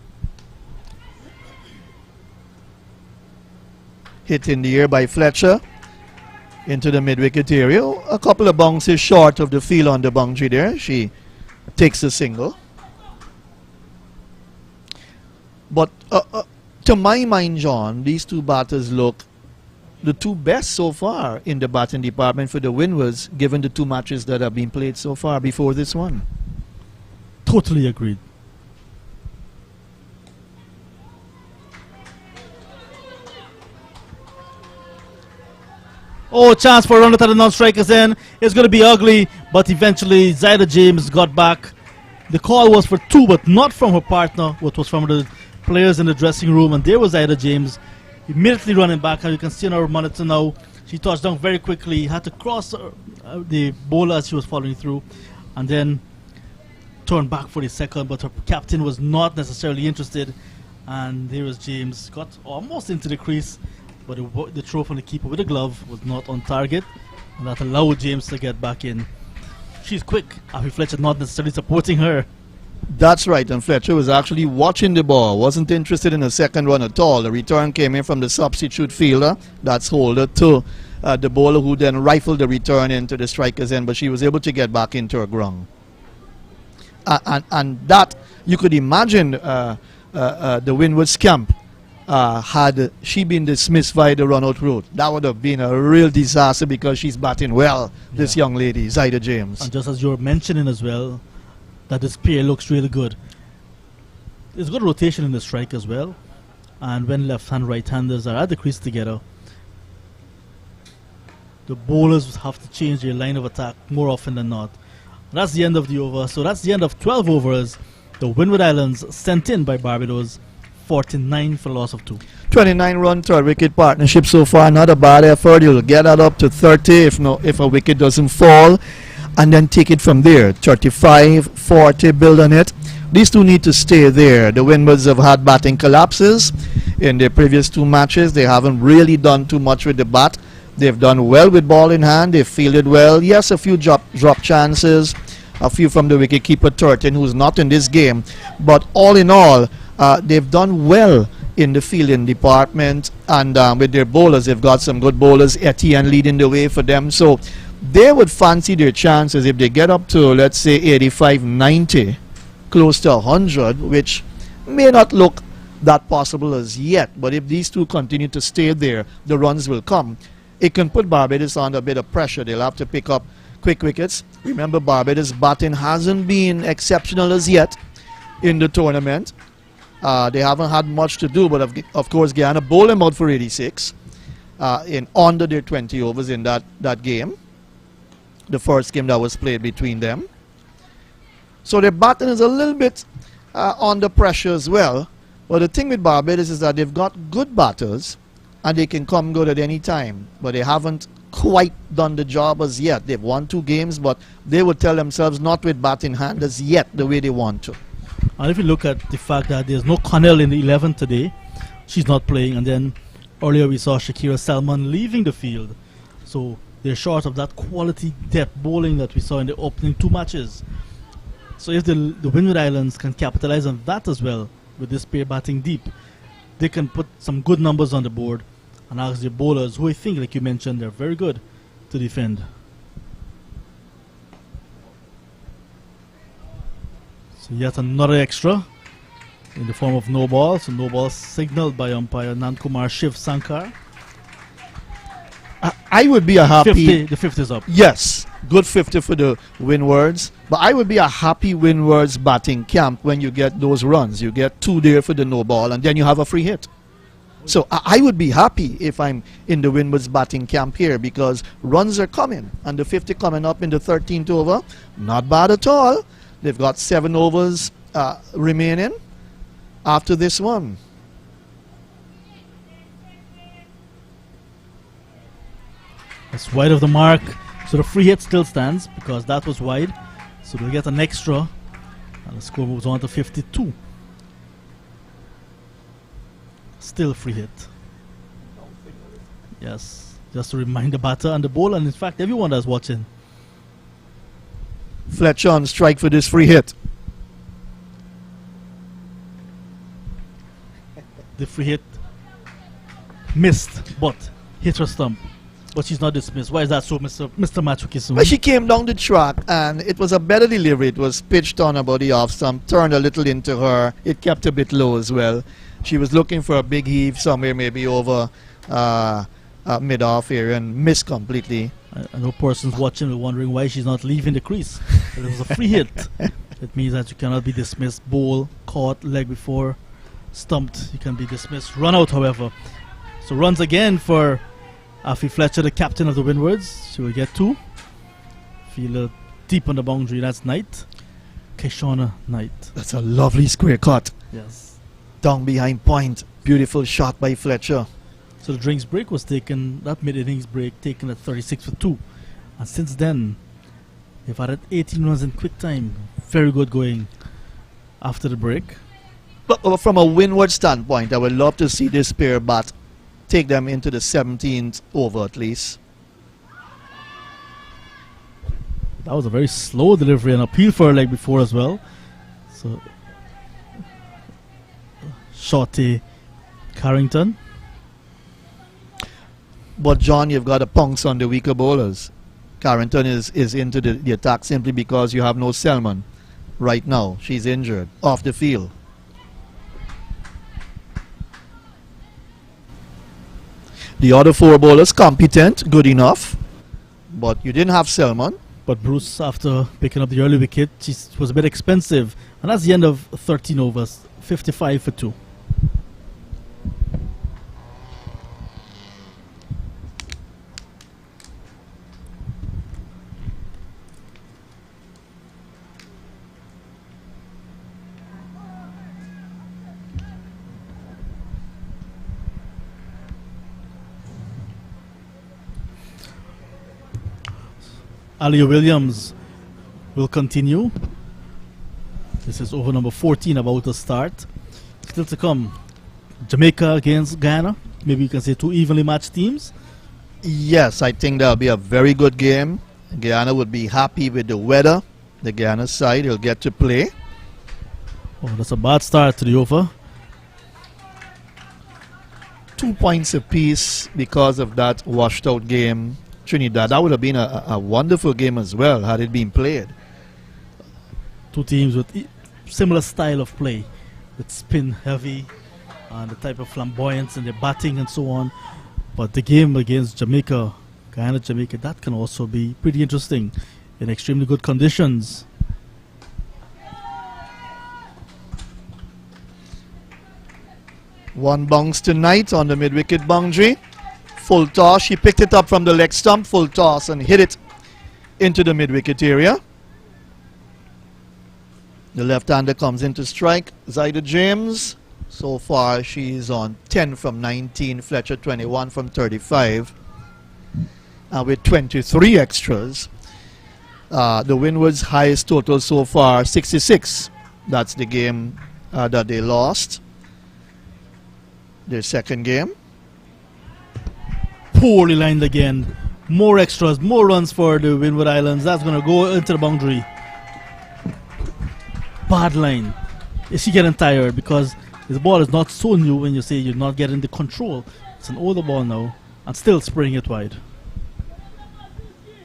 Hit in the air by Fletcher into the mid-wicket area. A couple of bounces short of the field on the boundary there. She takes a single. But to my mind, John, these two batters look the two best so far in the batting department for the Windwards, given the 2 matches that have been played so far before this one. Totally agreed. Oh, chance for a run at the non-strikers in. It's going to be ugly, but eventually Zaida James got back. The call was for 2, but not from her partner, which was from the players in the dressing room, and there was Zaida James immediately running back. And you can see on our monitor now, she touched down very quickly, had to cross the bowler as she was following through, and then turned back for the second, but her captain was not necessarily interested, and there was James, got almost into the crease, but the throw from the keeper with the glove was not on target, and that allowed James to get back in. She's quick. Afi Fletcher not necessarily supporting her. That's right, and Fletcher was actually watching the ball, wasn't interested in a second run at all. The return came in from the substitute fielder, that's Holder, to the bowler, who then rifled the return into the striker's end, but she was able to get back into her ground. And that, you could imagine the Windwards camp, had she been dismissed via the run-out route. That would have been a real disaster, because she's batting well, this young lady, Zaida James. And just as you're mentioning as well, that this pair looks really good. There's good rotation in the strike as well. And when left-hand, right-handers are at the crease together, the bowlers have to change their line of attack more often than not. That's the end of the over. So that's the end of 12 overs. The Windward Islands sent in by Barbados, 49 for loss of 2. 29-run third wicket partnership so far. Not a bad effort. You'll get that up to 30 if a wicket doesn't fall, and then take it from there. 35, 40, build on it. These two need to stay there. The Windwards have had batting collapses in their previous 2 matches. They haven't really done too much with the bat. They've done well with ball in hand. They've fielded well. Yes, a few drop chances, a few from the wicketkeeper Turton, who's not in this game. But all in all, they've done well in the fielding department. And with their bowlers, they've got some good bowlers. Etienne leading the way for them. So they would fancy their chances if they get up to, let's say, 85, 90, close to 100, which may not look that possible as yet. But if these two continue to stay there, the runs will come. It can put Barbados under a bit of pressure. They'll have to pick up quick wickets. Remember, Barbados' batting hasn't been exceptional as yet in the tournament. They haven't had much to do, but of course, Guyana bowled them out for 86 in under their 20 overs in that game, the first game that was played between them. So their batting is a little bit under pressure as well. But the thing with Barbados is that they've got good batters, and they can come good at any time. But they haven't quite done the job as yet. They've won 2 games, but they would tell themselves not with bat in hand as yet the way they want to. And if you look at the fact that there's no Connell in the 11 today, she's not playing. And then earlier we saw Shakira Salman leaving the field. So they're short of that quality depth bowling that we saw in the opening 2 matches. So if the Windward Islands can capitalize on that as well, with this pair batting deep, they can put some good numbers on the board and ask their bowlers, who I think, like you mentioned, they're very good, to defend. So yet another extra in the form of no ball. So no ball signaled by umpire Nankumar Shiv Sankar. I would be a happy... The 50 is up. Yes, good 50 for the Windwards. But I would be a happy Windwards batting camp when you get those runs. You get 2 there for the no ball, and then you have a free hit. So I would be happy if I'm in the Windwards batting camp here, because runs are coming. And the 50 coming up in the 13th over, not bad at all. They've got 7 overs remaining after this one. That's wide of the mark. So the free hit still stands because that was wide. So they'll get an extra. And the score moves on to 52. Still free hit. Yes. Just to remind the batter and the bowler, and in fact everyone that's watching. Fletcher on strike for this free hit. The free hit missed, but hit her stump. But she's not dismissed. Why is that so, Mr. Matsukisumi? Well, she came down the track and it was a better delivery. It was pitched on about the off stump, turned a little into her. It kept a bit low as well. She was looking for a big heave somewhere, maybe over mid-off area, and missed completely. I know persons watching are wondering why she's not leaving the crease. It was a free hit. It means that you cannot be dismissed. Bowl, caught, leg before, stumped. You can be dismissed. Run out, however. So runs again for Afi Fletcher, the captain of the Windwards. She will get 2. Feel deep on the boundary. That's Knight. Keshona Knight. That's a lovely square cut. Yes. Down behind point. Beautiful shot by Fletcher. So the drinks break was taken, that mid-innings break, taken at 36 for 2. And since then, they've added 18 runs in quick time. Very good going after the break. But from a Windward standpoint, I would love to see this pair bat take them into the 17th over at least. That was a very slow delivery and appeal for a leg before as well. So, Shorty Carrington. But John, you've got a pounce on the weaker bowlers. Carrington is into the attack simply because you have no Selman right now. She's injured, off the field. The other 4 bowlers competent, good enough. But you didn't have Selman. But Bruce, after picking up the early wicket, she was a bit expensive. And that's the end of 13 overs, 55 for 2. Alia Williams will continue. This is over number 14, about to start. Still to come, Jamaica against Guyana. Maybe you can say two evenly matched teams. Yes, I think that'll be a very good game. Guyana would be happy with the weather. The Guyana side will get to play. Oh, that's a bad start to the over. 2 points apiece because of that washed out game. Trinidad, that would have been a wonderful game as well had it been played. Two teams with similar style of play, with spin heavy and the type of flamboyance in their batting and so on. But the game against Jamaica, Guyana, Jamaica, that can also be pretty interesting in extremely good conditions. One bounce tonight on the mid-wicket boundary. Full toss. She picked it up from the leg stump. Full toss and hit it into the mid-wicket area. The left-hander comes in to strike. Zaida James. So far she's on 10 from 19. Fletcher 21 from 35. And with 23 extras. The Windwards' highest total so far, 66. That's the game that they lost. Their second game. Poorly lined again. More extras, more runs for the Windward Islands. That's going to go into the boundary. Bad line. Is she getting tired? Because this ball is not so new when you say you're not getting the control. It's an older ball now and still spraying it wide.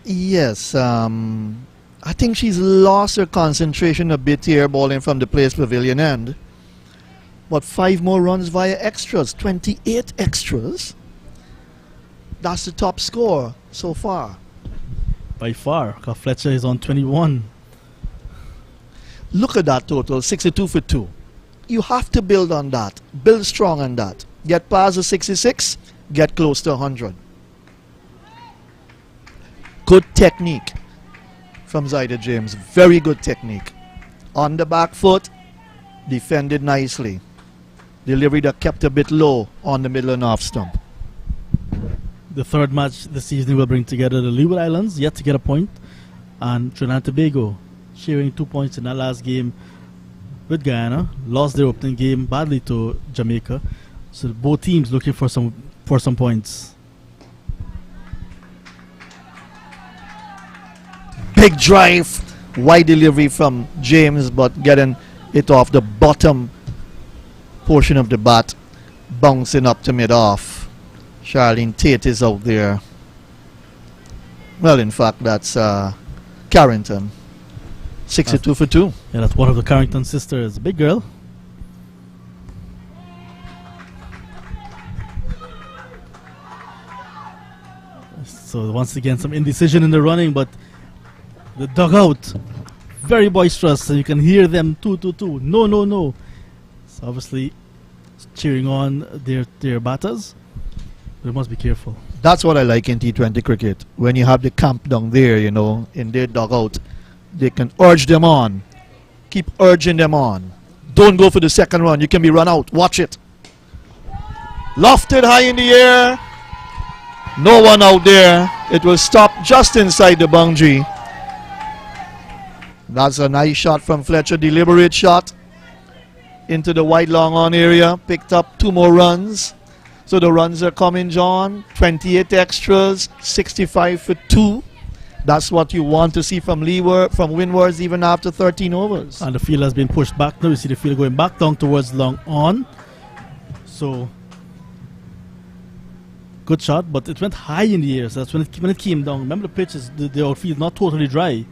Yes, I think she's lost her concentration a bit here, balling from the place pavilion end. But 5 more runs via extras, 28 extras. That's the top score so far. By far, because Fletcher is on 21. Look at that total, 62 for 2. You have to build on that, build strong on that. Get past the 66, get close to 100. Good technique from Zaida James, very good technique. On the back foot, defended nicely. Delivery that kept a bit low on the middle and off stump. The third match this evening will bring together the Leeward Islands, yet to get a point, and Trinidad and Tobago, sharing 2 points in that last game with Guyana. Lost their opening game badly to Jamaica, so both teams looking for some points. Big drive, wide delivery from James, but getting it off the bottom portion of the bat, bouncing up to mid-off. Charlene Tate is out there. Well, in fact, that's Carrington. 62 for 2. Yeah, that's one of the Carrington sisters. Big girl. So once again, some indecision in the running, but the dugout, very boisterous, and you can hear them 2-2-2. No, no, no. So obviously cheering on their batters. They must be careful. That's what I like in T20 cricket. When you have the camp down there, you know, in their dugout, they can urge them on. Keep urging them on. Don't go for the second run. You can be run out. Watch it. Lofted high in the air. No one out there. It will stop just inside the boundary. That's a nice shot from Fletcher. Deliberate shot into the wide long on area. Picked up 2 more runs. So the runs are coming, John. 28 extras, 65 for 2. That's what you want to see from Windwards even after 13 overs. And the field has been pushed back now. You see the field going back down towards long on. So good shot, but it went high in the air. So that's when it came down. Remember the pitch is the outfield not totally dry.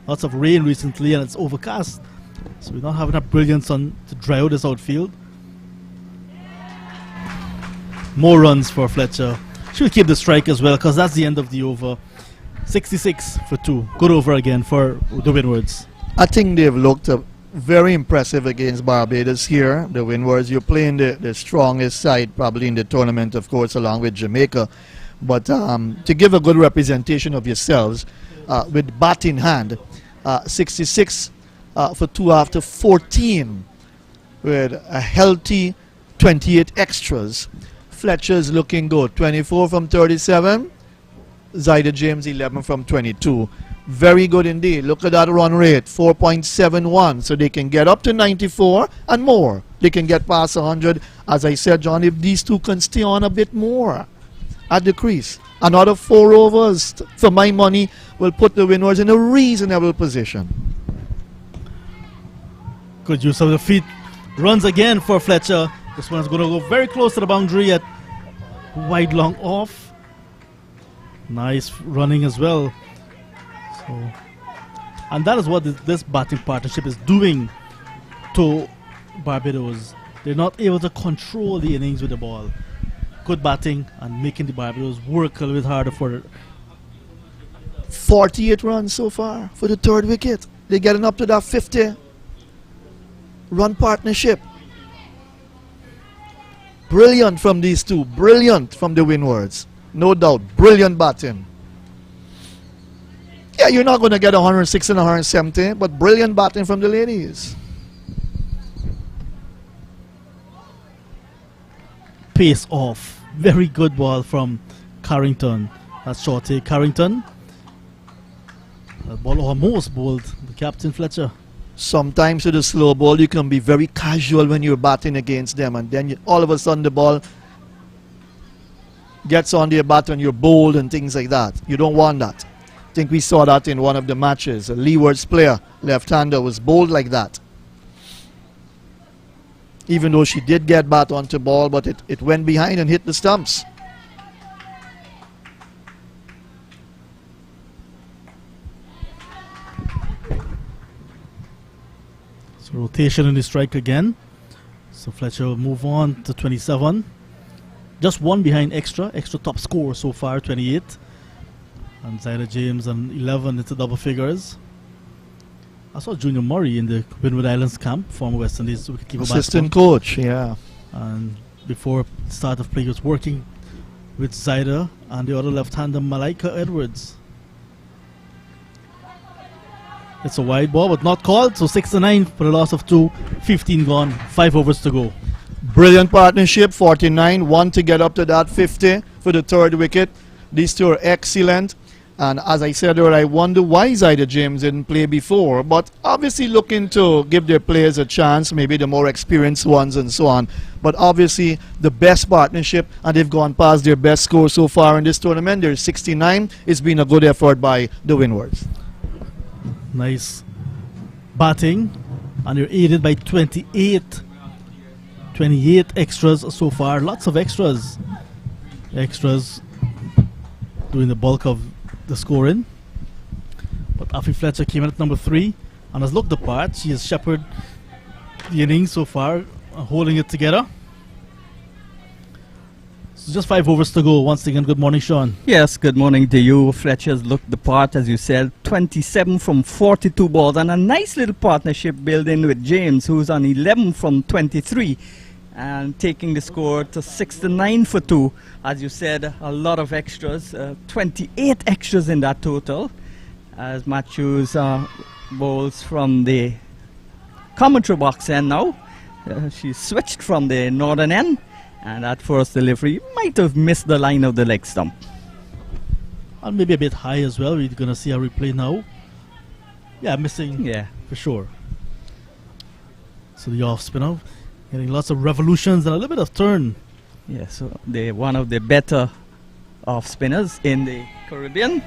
Lots of rain recently and it's overcast. So we're not having enough brilliance to dry out this outfield. More runs for Fletcher. She'll keep the strike as well because that's the end of the over. 66 for 2. Good over again for the Windwards. I think they've looked very impressive against Barbados here. The Windwards, you're playing the strongest side probably in the tournament, of course, along with Jamaica. But to give a good representation of yourselves, with bat in hand, 66 for 2 after 14 with a healthy 28 extras. Fletcher's looking good. 24 from 37. Zaida James 11 from 22. Very good indeed. Look at that run rate, 4.71. So they can get up to 94 and more. They can get past 100. As I said, John, if these two can stay on a bit more at the crease, another 4 overs, for my money, will put the Windwards in a reasonable position. Good use of the feet. Runs again for Fletcher. This one's going to go very close to the boundary at wide long off. Nice running as well. So, and that is what this batting partnership is doing to Barbados. They're not able to control the innings with the ball. Good batting and making the Barbados work a little bit harder for it. 48 runs so far for the third wicket. They're getting up to that 50 run partnership. Brilliant from these two. Brilliant from the Windwards. No doubt. Brilliant batting. Yeah, you're not going to get 160 and 170, but brilliant batting from the ladies. Pace off. Very good ball from Carrington. That's Shorty Carrington. That ball almost bowled the captain Fletcher. Sometimes with a slow ball, you can be very casual when you're batting against them, and then all of a sudden the ball gets on their bat and you're bowled and things like that. You don't want that. I think we saw that in one of the matches. A Leeward's player, left-hander, was bowled like that. Even though she did get bat onto ball, but it went behind and hit the stumps. So rotation in the strike again. So Fletcher will move on to 27. Just one behind extra top score so far, 28. And Zyda James and 11 into double figures. I saw Junior Murray in the Windward Islands camp, former West Indies wicketkeeper. Assistant coach, yeah. And before start of play, he was working with Zyda and the other left-hander, Malaika Edwards. It's a wide ball, but not called. So 6-9 for the loss of 2. 15 gone. 5 overs to go. Brilliant partnership. 49. One to get up to that 50 for the third wicket. These two are excellent. And as I said earlier, I wonder why Zyda James didn't play before. But obviously looking to give their players a chance, maybe the more experienced ones and so on. But obviously the best partnership, and they've gone past their best score so far in this tournament. There's 69. It's been a good effort by the Windwards. Nice batting. And you're aided by 28 extras so far. Lots of extras. Extras doing the bulk of the scoring. But Afi Fletcher came in at number 3 and has looked the part. She has shepherded the innings so far, holding it together. So just 5 overs to go. Once again, good morning, Sean. Yes, good morning to you. Fletcher's looked the part, as you said, 27 from 42 balls, and a nice little partnership building with James, who's on 11 from 23, and taking the score to 6-9 for 2. As you said, a lot of extras, 28 extras in that total, as Matthews bowls from the commentary box end now. She switched from the northern end, and that first delivery might have missed the line of the leg stump. And maybe a bit high as well. We're going to see a replay now. Yeah, missing. Yeah, for sure. So the off spinner getting lots of revolutions and a little bit of turn. Yeah, so they're one of the better off spinners in the Caribbean,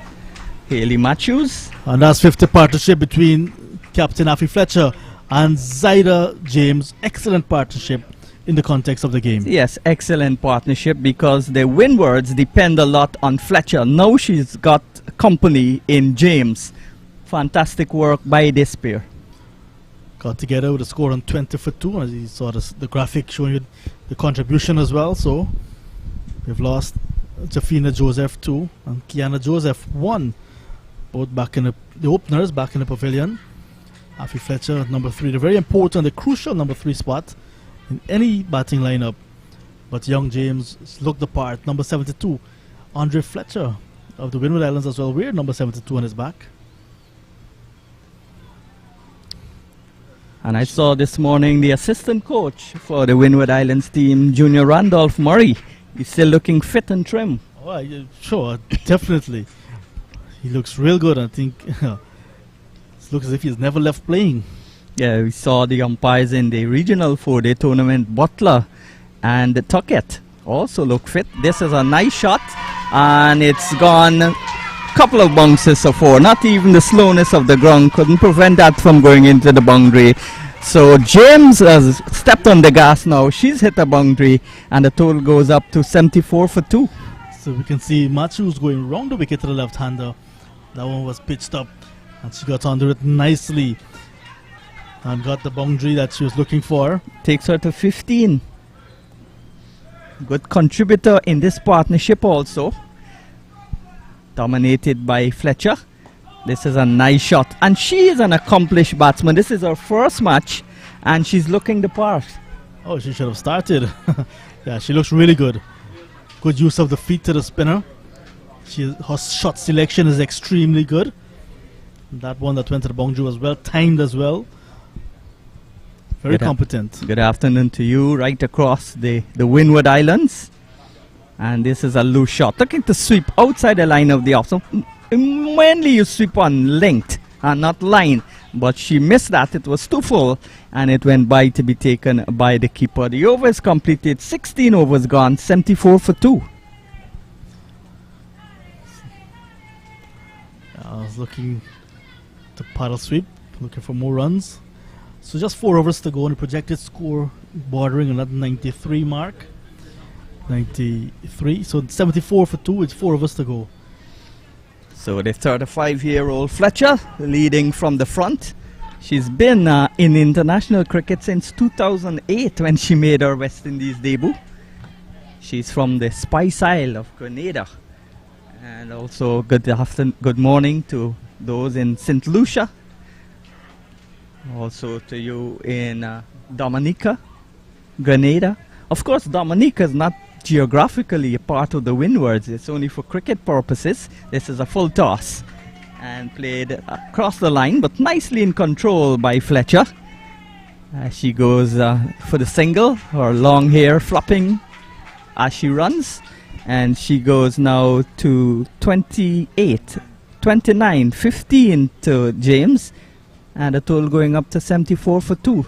Haley Matthews. And that's 50 partnership between Captain Afi Fletcher and Zyda James. Excellent partnership in the context of the game. Yes, excellent partnership, because the Windwards depend a lot on Fletcher. Now she's got company in James. Fantastic work by this pair. Got together with a score on 20 for 2, as you saw the graphic showing you the contribution as well. So we've lost Jafina Joseph 2 and Kiana Joseph 1, both back in the openers back in the pavilion. Afi Fletcher at number 3, the very important, the crucial number 3 spot in any batting lineup. But young James looked the part. Number 72, Andre Fletcher of the Windward Islands as well. Weird number 72 on his back. And I saw this morning the assistant coach for the Windward Islands team, Junior Randolph Murray. He's still looking fit and trim. Oh, sure, definitely. He looks real good. I think it looks as if he's never left playing. Yeah, we saw the umpires in the regional 4-day tournament, Butler and Tuckett, also look fit. This is a nice shot, and it's gone a couple of bounces so far. Not even the slowness of the ground couldn't prevent that from going into the boundary. So James has stepped on the gas now. She's hit the boundary, and the total goes up to 74 for 2. So we can see Matthews going round the wicket to the left-hander. That one was pitched up, and she got under it nicely and got the boundary that she was looking for. Takes her to 15. Good contributor in this partnership also. Dominated by Fletcher. This is a nice shot. And she is an accomplished batsman. This is her first match, and she's looking the part. Oh, she should have started. Yeah, she looks really good. Good use of the feet to the spinner. Her shot selection is extremely good. That one that went to the boundary was well timed as well. Very competent. Good afternoon to you, right across the Windward Islands. And this is a loose shot. Looking to sweep outside the line of the off. So mainly you sweep on length and not line. But she missed that. It was too full, and it went by to be taken by the keeper. The over is completed. 16 overs gone. 74 for 2. I was looking to paddle sweep, looking for more runs. So just 4 overs to go, and the projected score bordering on that 93 mark. 93, so 74 for 2, it's 4 overs to go. So the 35-year-old Fletcher leading from the front. She's been in international cricket since 2008 when she made her West Indies debut. She's from the Spice Isle of Grenada. And also good morning to those in St. Lucia. Also to you in Dominica, Grenada. Of course, Dominica is not geographically a part of the Windwards. It's only for cricket purposes. This is a full toss and played across the line, but nicely in control by Fletcher. She goes for the single, her long hair flopping as she runs, and she goes now to 28, 29, 15 to James, and the total going up to 74 for 2.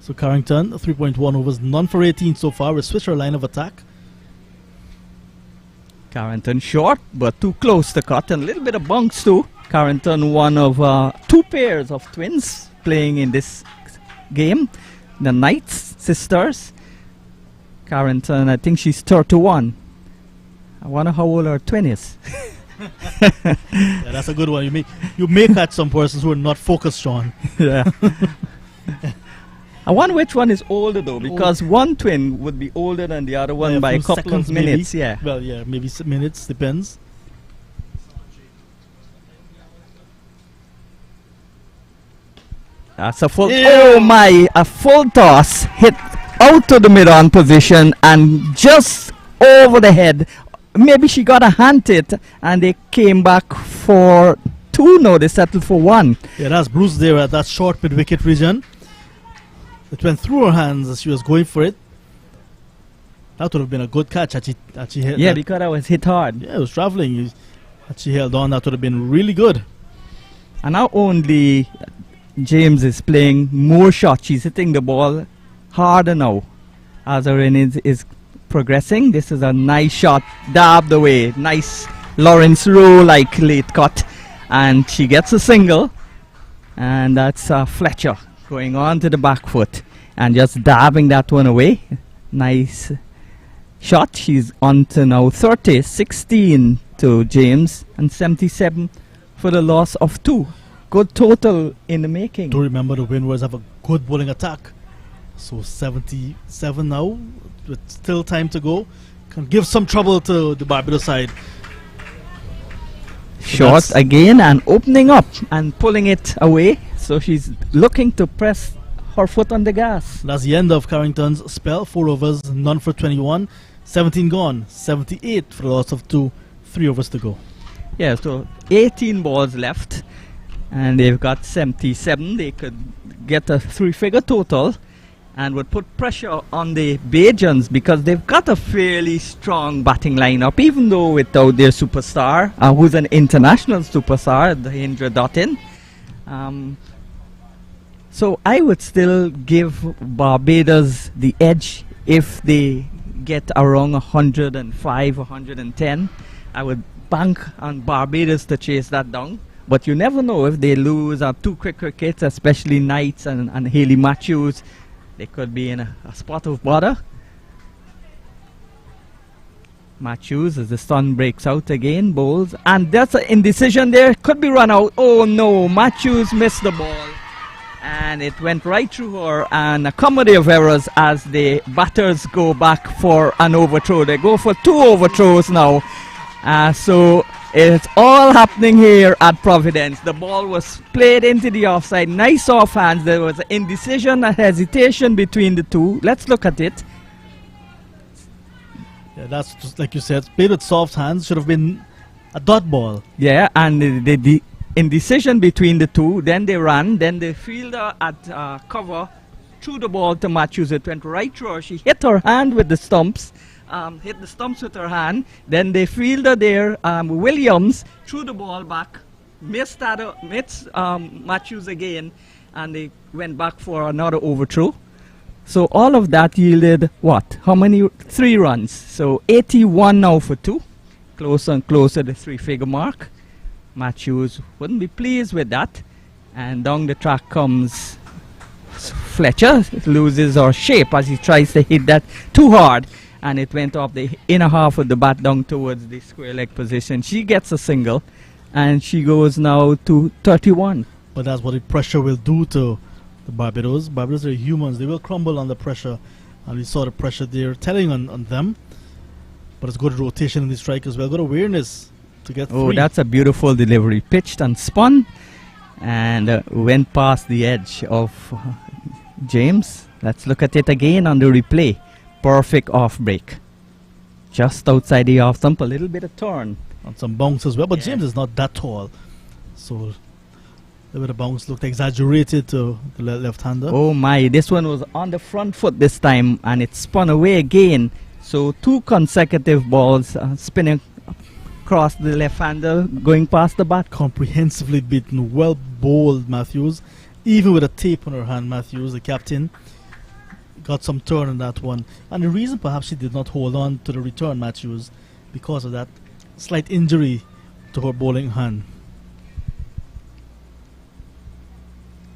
So Carrington, 3.1 overs, none for 18 so far. We switch our line of attack. Carrington short, but too close to cut, and a little bit of bounce too. Carrington, one of 2 pairs of twins playing in this game. The Knights sisters. Carrington, I think she's 31. I wonder how old her twin is. Yeah, that's a good one. You may catch some persons who are not focused, Sean. Yeah. I wonder which one is older though, because one twin would be older than the other one by a couple of minutes. Maybe. Yeah. Well, yeah, maybe minutes, depends. That's a full. Oh my! A full toss hit out to the mid-on position and just over the head. Maybe she got a hand hit, and they came back for 2. No, they settled for 1. Yeah, that's Bruce there at that short mid-wicket region. It went through her hands as she was going for it. That would have been a good catch had she hit. Yeah, because I was hit hard. Yeah, it was traveling. Had she held on, that would have been really good. And not only James is playing more shots, she's hitting the ball harder now as her innings is progressing. This is a nice shot, dabbed away. Nice Lawrence Rowe like late cut. And she gets a single. And that's Fletcher going on to the back foot and just dabbing that one away. Nice shot. She's on to now 30, 16 to James, and 77 for the loss of 2. Good total in the making. Do remember the Windwards have a good bowling attack. So 77 now, with still time to go. Can give some trouble to the Barbados side. Short again and opening up and pulling it away. So she's looking to press her foot on the gas. That's the end of Carrington's spell. 4 overs, none for 21. 17 gone. 78 for the loss of 2. 3 overs to go. Yeah, so 18 balls left. And they've got 77. They could get a 3-figure total. and would put pressure on the Bajans because they've got a fairly strong batting lineup, even though without their superstar, who's an international superstar, Dhendra Dottin. So I would still give Barbados the edge if they get around 105, 110. I would bank on Barbados to chase that down. But you never know if they lose 2 quick wickets, especially Knights and Haley Matthews. They could be in a spot of bother. Matthews, as the sun breaks out again, bowls. And that's an indecision there. Could be run out. Oh no, Matthews missed the ball. And it went right through her, and a comedy of errors as the batters go back for an overthrow. They go for 2 overthrows now. So it's all happening here at Providence. The ball was played into the offside. Nice off hands. There was an indecision, a hesitation between the two. Let's look at it. Yeah, that's just like you said. Played with soft hands. Should have been a dot ball. Yeah, and the indecision between the two. Then they ran. Then the fielder at cover threw the ball to Matthews. It went right through her. She hit her hand with the stumps. Hit the stumps with her hand. Then the fielder there, Williams, threw the ball back, missed Matthews again, and they went back for another overthrow. So all of that yielded what? How many? 3 runs. So 81 now for 2. Closer and closer to the 3-figure mark. Matthews wouldn't be pleased with that. And down the track comes Fletcher. It loses her shape as he tries to hit that too hard. And it went off the inner half of the bat down towards the square leg position. She gets a single, and she goes now to 31. But that's what the pressure will do to the Barbados. Barbados are humans. They will crumble under pressure. And we saw the pressure there telling on them. But it's good rotation in the strike as well. Good awareness to get 3. Oh, that's a beautiful delivery. Pitched and spun and went past the edge of James. Let's look at it again on the replay. Perfect off break. Just outside the off stump, a little bit of turn. On some bounce as well, but Yeah. James is not that tall. So a little bit of bounce looked exaggerated to the left-hander. Oh my, this one was on the front foot this time and it spun away again. So 2 consecutive balls spinning across the left-hander, going past the bat. Comprehensively beaten, well bowled Matthews. Even with a tape on her hand, Matthews, the captain, got some turn in that one. And the reason perhaps she did not hold on to the return, Matthews, because of that slight injury to her bowling hand.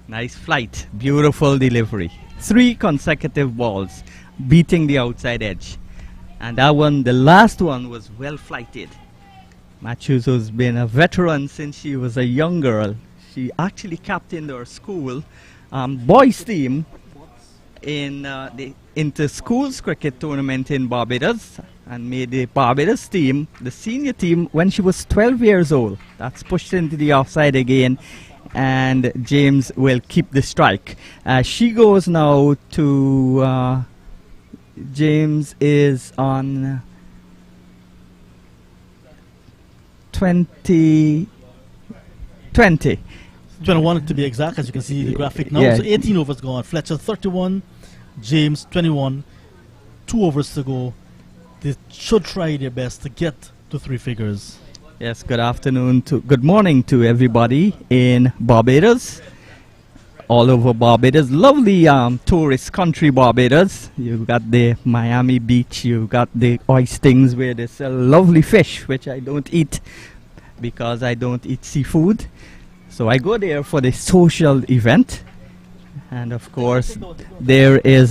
Nice flight, beautiful delivery. 3 consecutive balls beating the outside edge. And that one, the last one, was well flighted. Matthews has been a veteran since she was a young girl. She actually captained her school boys team in the inter-schools cricket tournament in Barbados, and made the Barbados team, the senior team, when she was 12 years old. That's pushed into the offside again, and James will keep the strike. She goes now to James is on 20. 21 to be exact, as you can see the graphic now. Yeah. So 18 overs gone. Fletcher 31, James 21, 2 overs to go. They should try their best to get to 3 figures. Yes, good morning to everybody in Barbados, all over Barbados. Lovely tourist country, Barbados. You've got the Miami Beach, you've got the oystings where they sell lovely fish, which I don't eat because I don't eat seafood. So I go there for the social event. And of course, there is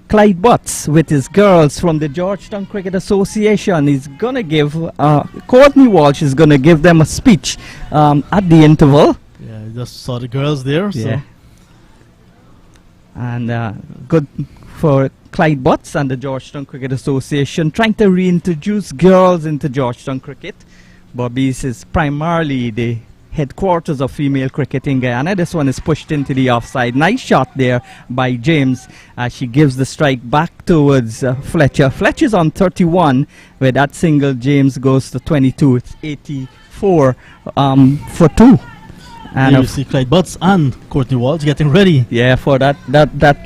Clyde Butts with his girls from the Georgetown Cricket Association. He's going to give, Courtney Walsh is going to give them a speech at the interval. Yeah, you just saw the girls there. Yeah. So. And good for Clyde Butts and the Georgetown Cricket Association, trying to reintroduce girls into Georgetown cricket. Barbados is primarily the headquarters of female cricket in Guyana. This one is pushed into the offside. Nice shot there by James. She gives the strike back towards Fletcher. Fletcher's on 31. With that single, James goes to 22. It's 84 for 2. And Here you see Clyde Butts and Courtney Walsh getting ready. yeah, for that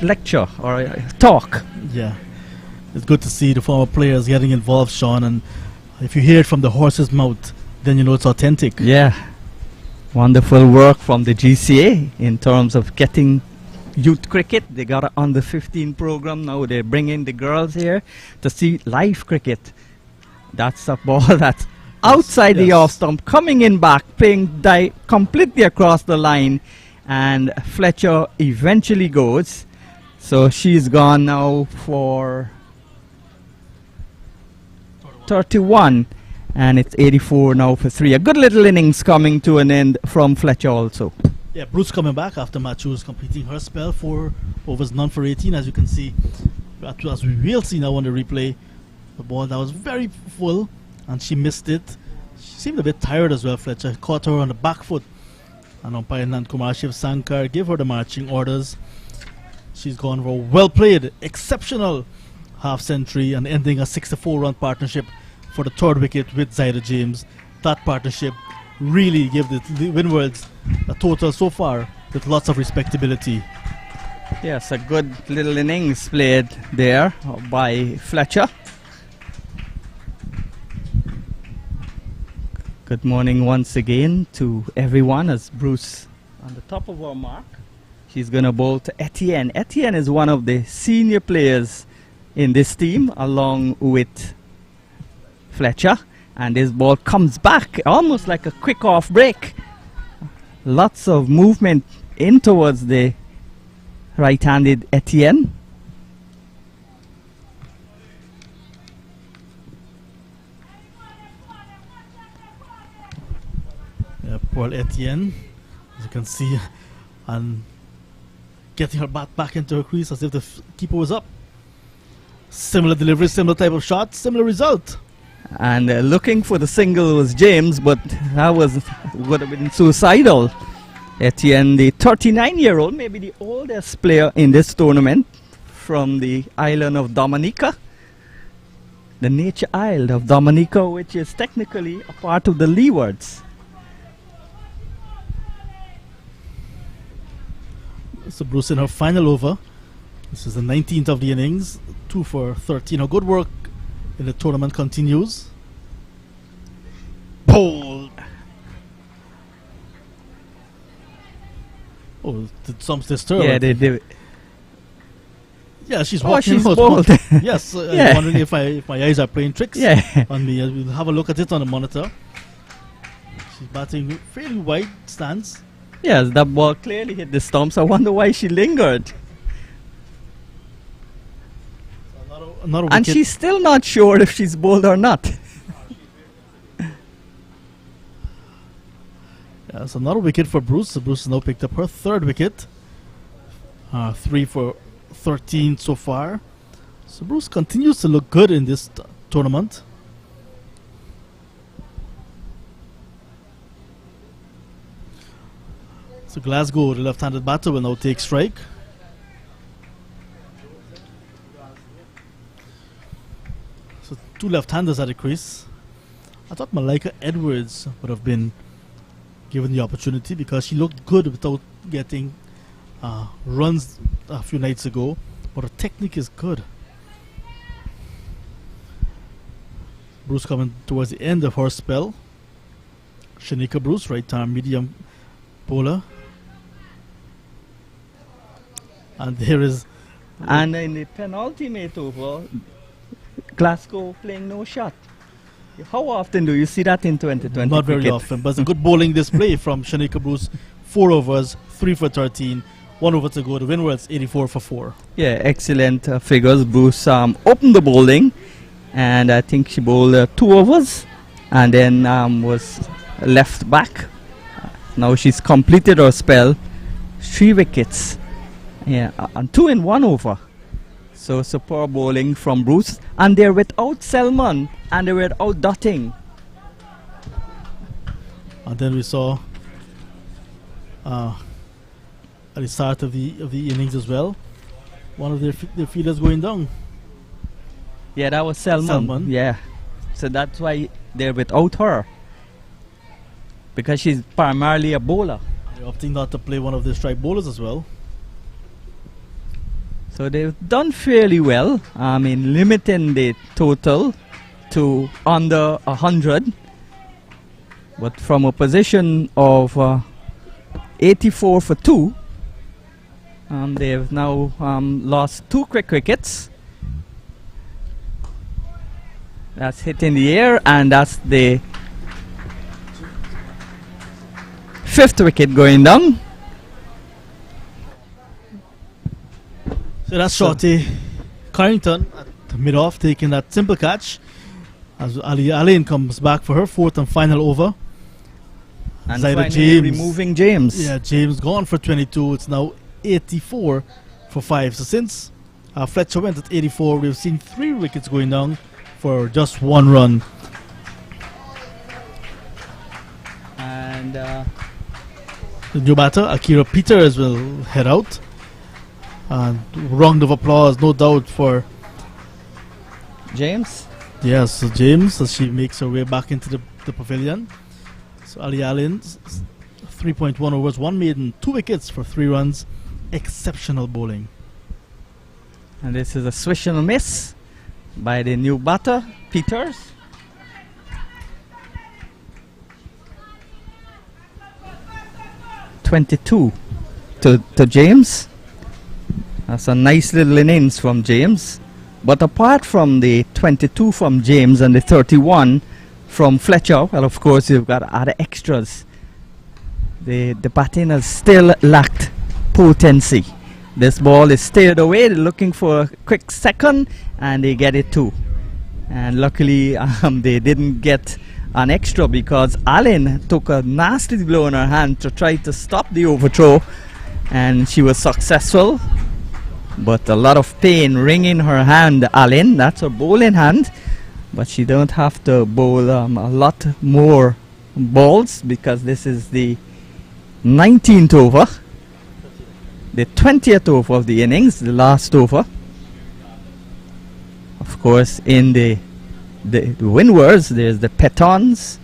lecture or talk. Yeah, it's good to see the former players getting involved, Sean. And if you hear it from the horse's mouth, then you know it's authentic. Yeah, wonderful work from the GCA in terms of getting youth cricket. They got an under 15 program now. They're bringing the girls here to see live cricket. That's a ball that's outside the off stump, coming in back, playing completely across the line, and Fletcher eventually goes. So she's gone now for 31, and it's 84 now for 3. A good little innings coming to an end from Fletcher also. Yeah, Bruce coming back after Matthews completing her spell, 4 overs, none for 18. As you can see, as we will see now on the replay, the ball that was very full and she missed it. She seemed a bit tired as well, Fletcher. Caught her on the back foot, and umpire Kumar Shiv Sankar gave her the marching orders. She's gone for a well played, exceptional half century and ending a 64-run partnership for the 3rd wicket with Zaida James. That partnership really gave the Windwards a total so far with lots of respectability. Yes, a good little innings played there by Fletcher. Good morning once again to everyone as Bruce on the top of our mark. She's going to bowl to Etienne. Etienne is one of the senior players in this team along with Fletcher. And this ball comes back almost like a quick off break. Lots of movement in towards the right-handed Etienne. Yeah, poor Etienne, as you can see, and getting her bat back into her crease as if the keeper was up. Similar delivery, similar type of shot, similar result. And looking for the single was James, but that would have been suicidal. Etienne, the 39-year-old, maybe the oldest player in this tournament, from the island of Dominica, the nature isle of Dominica, which is technically a part of the Leewards. So Bruce in her final over. This is the 19th of the innings, 2 for 13. Her good work in the tournament continues. Bold. Oh, did some disturb? Yeah, they Yeah, she's Oh, walking she's out. bold. Yes, Yeah. I'm wondering if my eyes are playing tricks Yeah. on me. We'll have a look at it on the monitor. She's batting fairly wide stance. Yes, that ball clearly hit the stumps. I wonder why she lingered. Another And wicket. she's still not sure if she's bowled or not. Yeah, so another wicket for Bruce. So Bruce has now picked up her 3rd wicket. 3 for 13 so far. So Bruce continues to look good in this tournament. So Glasgow, the left-handed batter, will now take strike. So 2 left-handers at the crease. I thought Malika Edwards would have been given the opportunity because she looked good without getting runs a few nights ago, but her technique is good. Bruce coming towards the end of her spell. Shanika Bruce, right arm medium bowler. And there is... And in the penultimate over, Glasgow playing no shot. How often do you see that in 2020 Not very cricket? often, but it's a good bowling display from Shanika Bruce. 4 overs, 3 for 13, 1 over to go. The Windwards 84 for 4. Yeah, excellent figures. Bruce opened the bowling, and I think she bowled 2 overs, and then was left back. Now she's completed her spell, 3 wickets, yeah, and 2 in 1 over. So superb bowling from Bruce, and they're without Selman and they're without Dotting. And then we saw at the start of the innings as well, one of their fielders going down. Yeah, that was Selman. Yeah, so that's why they're without her, because she's primarily a bowler. They're opting not to play one of their strike bowlers as well. So they've done fairly well in limiting the total to under 100. But from a position of 84 for 2, they've now lost 2 quick wickets. That's hit in the air, and that's the 5th wicket going down. So that's Shorty Carrington at the mid-off taking that simple catch as Ali Allen comes back for her 4th and final over. And Zaida finally James. removing James. Yeah, James gone for 22. It's now 84 for 5. So since Fletcher went at 84, we've seen 3 wickets going down for just 1 run. And The new batter, Akira Peters, will head out. And round of applause, no doubt, for James. yes, so James as she makes her way back into the pavilion. So Ali Allen's 3.1 overs, 1 maiden, 2 wickets for 3 runs. Exceptional bowling. And this is a swish and a miss by the new batter, Peters. .22 to James. That's a nice little innings from James. But apart from the 22 from James and the 31 from Fletcher, well, of course, you've got other extras. The batting has still lacked potency. This ball is steered away, they're looking for a quick second, and they get it too. And luckily, they didn't get an extra because Allen took a nasty blow in her hand to try to stop the overthrow, and she was successful. But a lot of pain ringing her hand, Allen. That's her bowling hand. But she don't have to bowl a lot more balls because this is the 19th over. The 20th over of the innings, the last over. Of course, in the Windwards, there's the Petons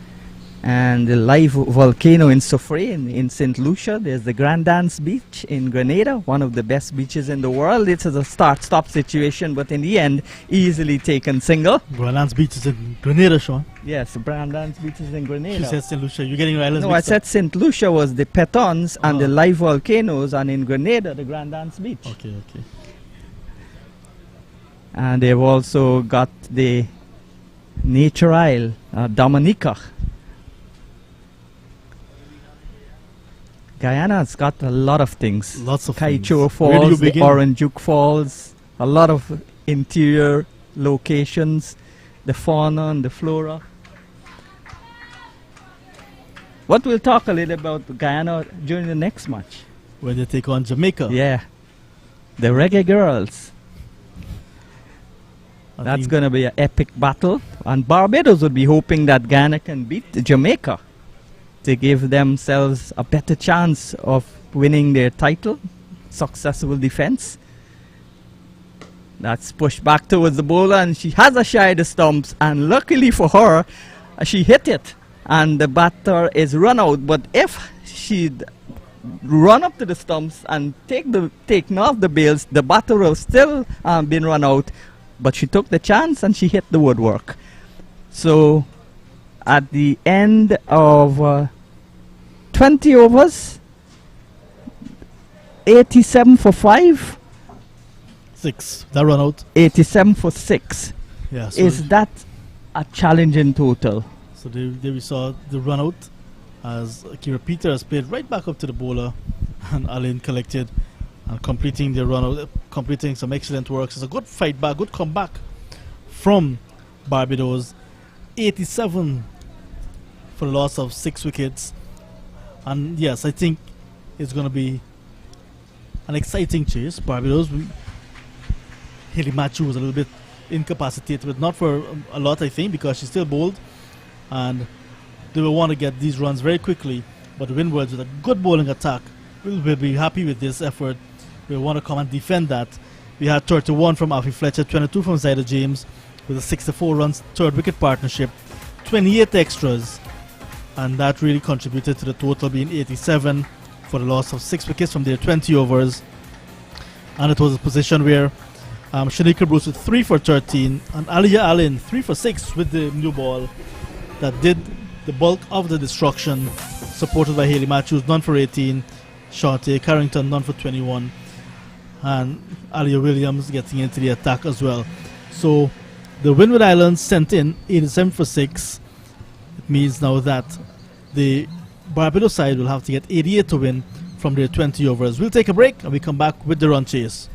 and the live volcano in Soufrière in St. Lucia. There's the Grand Dance Beach in Grenada, one of the best beaches in the world. It is a start-stop situation, but in the end, easily taken single. Grand Dance Beach is in Grenada, Sean. Yes, Grand Dance Beach is in Grenada. She said St. Lucia. You're getting your islands No, I mixed said St. Lucia was the Petons and the Oh. live volcanoes, and in Grenada, the Grand Dance Beach. up. Okay. And they've also got the Nature Isle, Dominica. Guyana's got a lot of things. Lots of Kaicho things. Where do you Falls, the begin? Oranjuk Falls, a lot of interior locations, the fauna and the flora. What we'll talk a little about Guyana during the next match. When they take on Jamaica. Yeah, the Reggae Girls. I That's think going to be an epic battle. And Barbados would be hoping that Guyana can beat Jamaica to give themselves a better chance of winning their title. Successful defense. That's pushed back towards the bowler, and she has a shy of the stumps, and luckily for her, she hit it, and the batter is run out. But if she'd run up to the stumps and taken off the bails, the batter will still been run out. But she took the chance and she hit the woodwork. So at the end of 20 overs, 87 for 5, 6. That run out. 87 for 6. Yeah. So Is that a challenging total? So there we saw the run out as Akira Peters played right back up to the bowler, and Allen collected and completing the run out, completing some excellent work. It's a good fight back, good comeback from Barbados. 87 for the loss of 6 wickets. And yes, I think it's going to be an exciting chase. Barbados, Haley Machu was a little bit incapacitated, but not for a lot, I think, because she still bowled. And they will want to get these runs very quickly. But the Windwards with a good bowling attack will be happy with this effort. We want to come and defend that. We had 31 from Alfie Fletcher, 22 from Zaida James, with a 64 runs third wicket partnership, 28 extras, and that really contributed to the total being 87 for the loss of 6 wickets from their 20 overs. And it was a position where Shanika Bruce with 3 for 13 and Aliyah Allen 3 for 6 with the new ball that did the bulk of the destruction, supported by Haley Matthews, none for 18, Shante Carrington, none for 21, and Aliyah Williams getting into the attack as well. So the Windward Islands sent in 87 for 6. It means now that the Barbados side will have to get 88 to win from their 20 overs. We'll take a break and we come back with the run chase.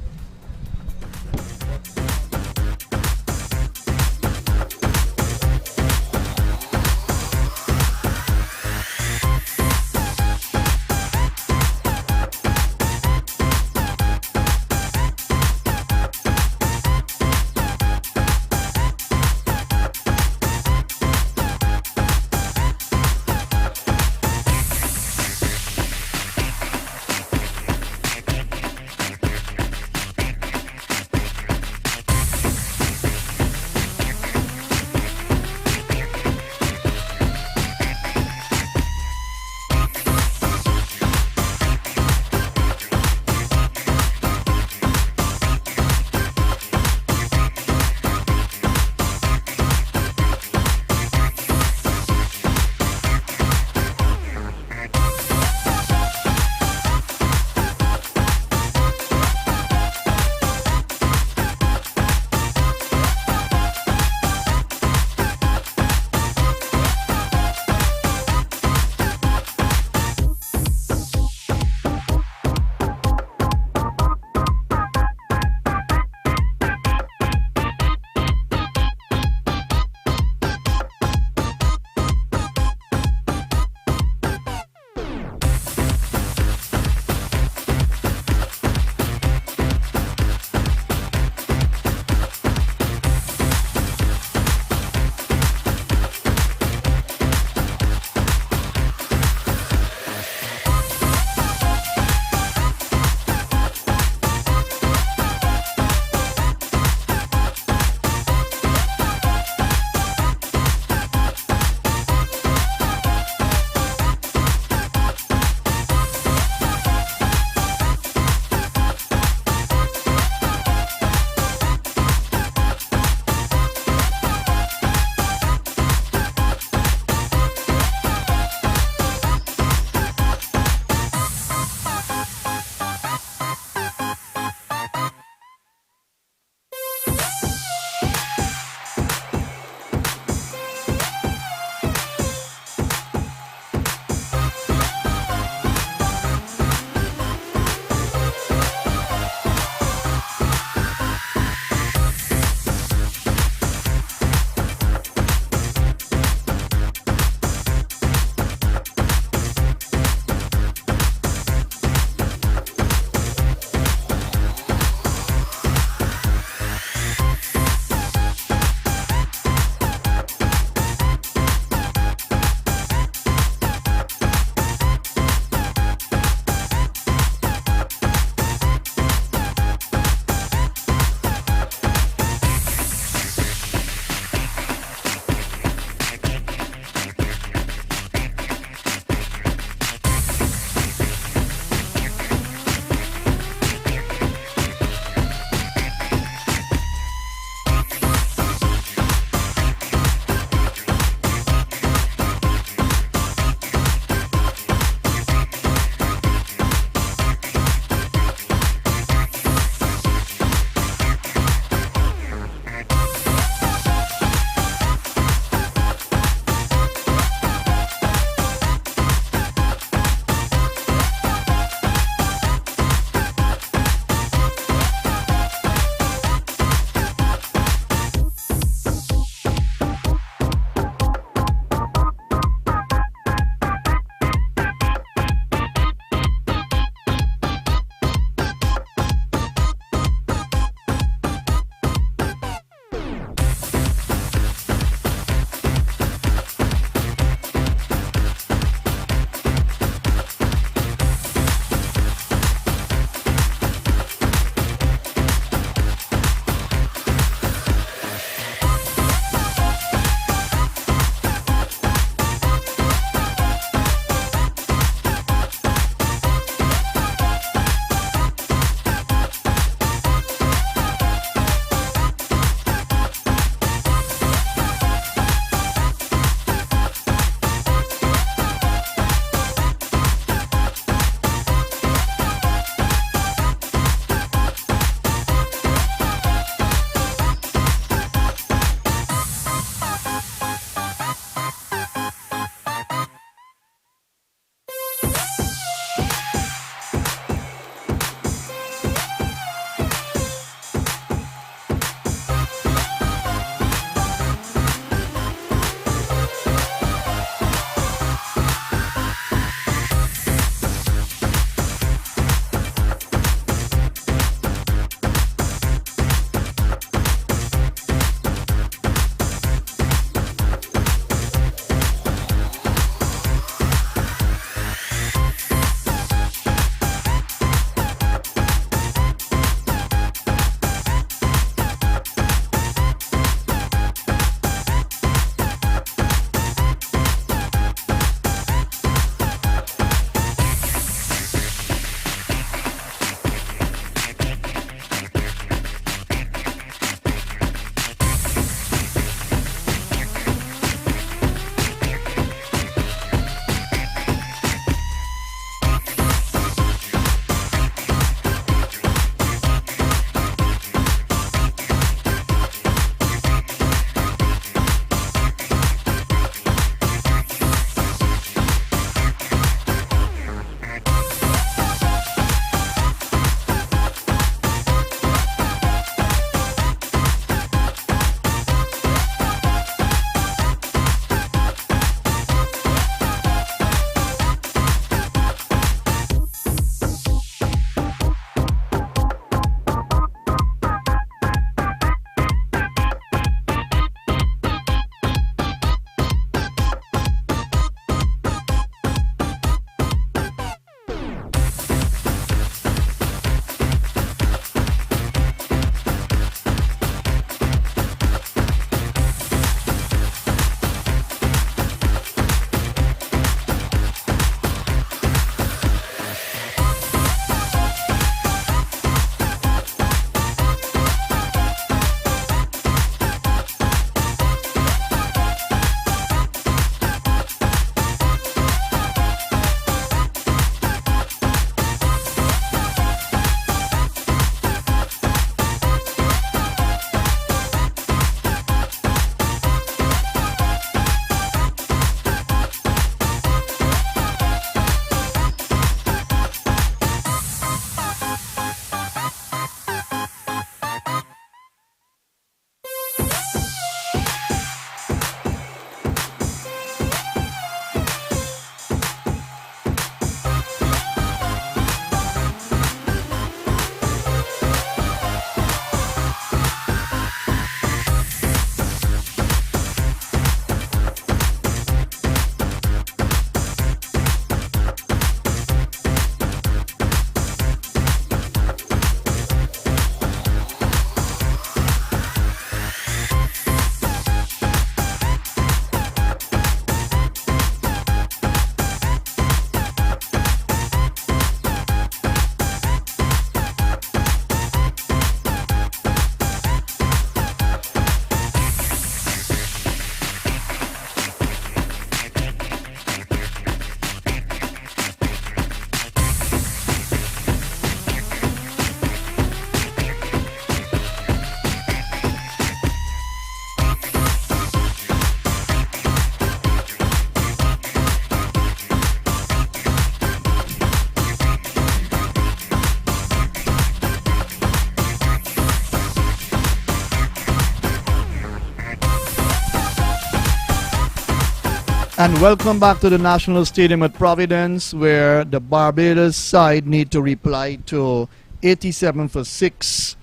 And welcome back to the National Stadium at Providence, where the Barbados side need to reply to 87 for 6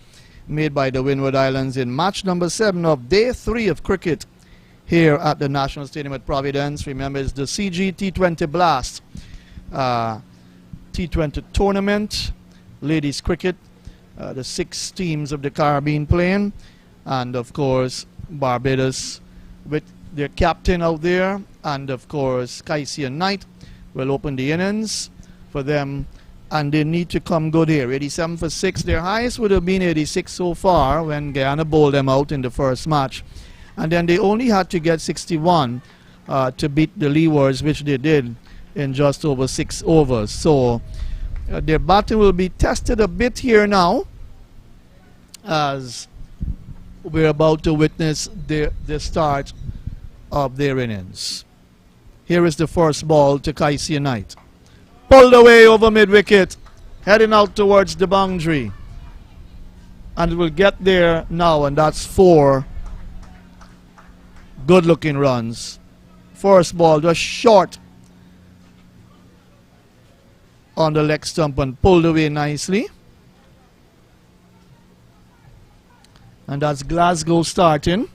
made by the Windward Islands in match number 7 of day 3 of cricket here at the National Stadium at Providence. Remember, it's the CG T20 Blast T20 tournament, ladies cricket, the 6 teams of the Caribbean playing, and of course Barbados with their captain out there, and of course Kaisia Knight will open the innings for them, and they need to come good here. 87 for 6. Their highest would have been 86 so far when Guyana bowled them out in the first match, and then they only had to get 61 to beat the Leewards, which they did in just over 6 overs. So their batting will be tested a bit here now, as we're about to witness the start of their innings. Here is the first ball to Kaisia Knight. Pulled away over mid-wicket, heading out towards the boundary. And it will get there now, and that's 4 good-looking runs. First ball just short on the leg stump and pulled away nicely. And that's Glasgow starting,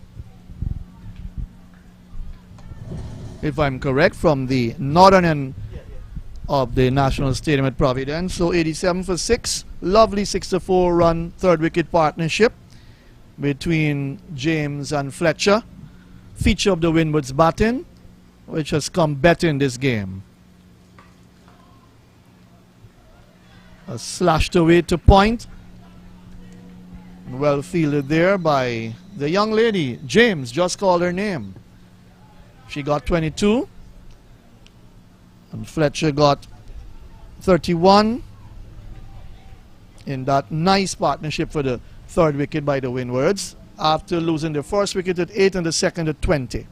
if I'm correct, from the northern end of the National Stadium at Providence. So 87 for 6. Lovely 6-4 run third wicket partnership between James and Fletcher. Feature of the Windwards batting, which has come better in this game. Slashed away to point. Well fielded there by the young lady. James just called her name. She got 22. And Fletcher got 31 in that nice partnership for the third wicket by the Windwards, after losing the first wicket at 8 and the second at 20.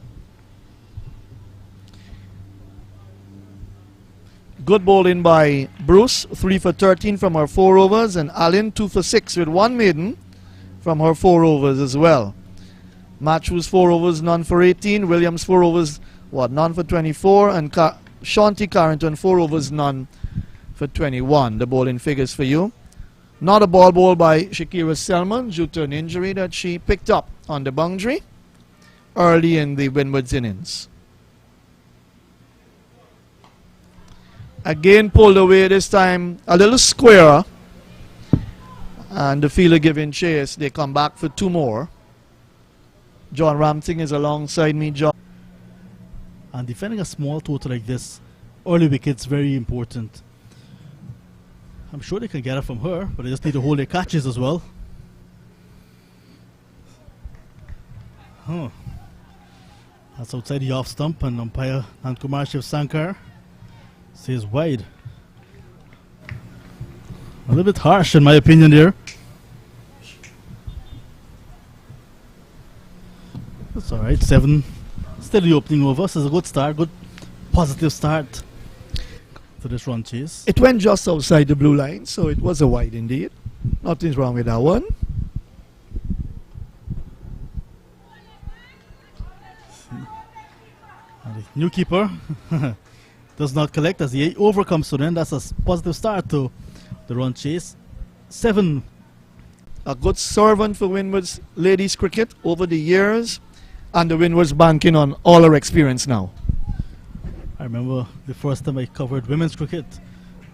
Good bowling by Bruce, 3 for 13 from her 4 overs, and Allen 2 for 6 with 1 maiden from her 4 overs as well. Matthews 4 overs, none for 18. Williams 4 overs, none for 24. And Shanti Carrington 4 overs, none for 21. The bowling figures for you. Not a ball bowled by Shakira Selman due to an injury that she picked up on the boundary early in the Windwards innings. Again pulled away, this time a little squarer, and the fielder giving chase. They come back for 2 more. John Ramsing is alongside me. John. And defending a small total like this, early wickets very important. I'm sure they can get it from her, but they just need to hold their catches as well. That's outside the off stump, and umpire Nankumar Shiv Sankar says wide. A little bit harsh in my opinion there. That's alright, 7. Still the opening over, so it's a good start, good positive start to this run chase. It went just outside the blue line, so it was a wide indeed. Nothing's wrong with that one. And the new keeper does not collect as the over comes to them. That's a positive start to the run chase. 7. A good servant for Windwards ladies cricket over the years, and the Windwards banking on all her experience now. I remember the first time I covered women's cricket,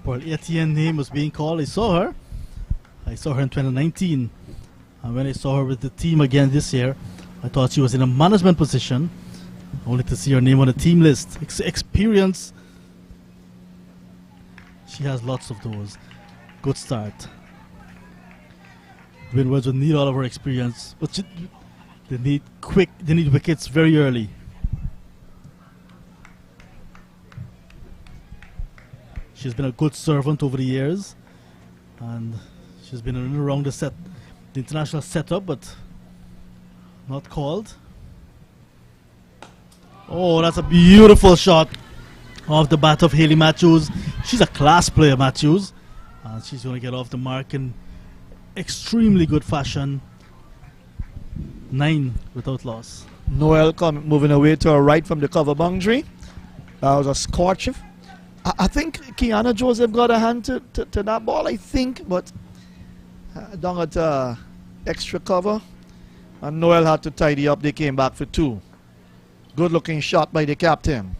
Pearl Etienne name was being called. I saw her in 2019, and when I saw her with the team again this year, I thought she was in a management position, only to see her name on the team list. Experience, she has lots of those. Good start. Windwards will need all of her experience, but they need wickets very early. She's been a good servant over the years, and she's been in and around the international setup, but not called. Oh, that's a beautiful shot off the bat of Hayley Matthews. She's a class player, Matthews, and she's going to get off the mark in extremely good fashion. 9 without loss. Noel moving away to her right from the cover boundary. That was a scorcher. I think Kiana Joseph got a hand to that ball, I think, but down at extra cover. And Noel had to tidy up. They came back for 2. Good looking shot by the captain.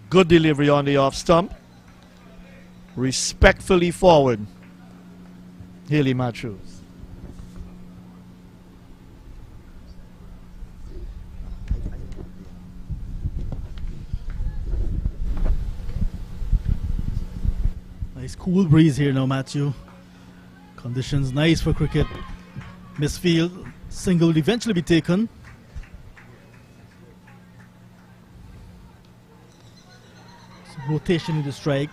Good delivery on the off stump. Respectfully forward. Haley Matthews. Nice cool breeze here now, Matthew. Conditions nice for cricket. Misfield. Single will eventually be taken. So rotation in the strike.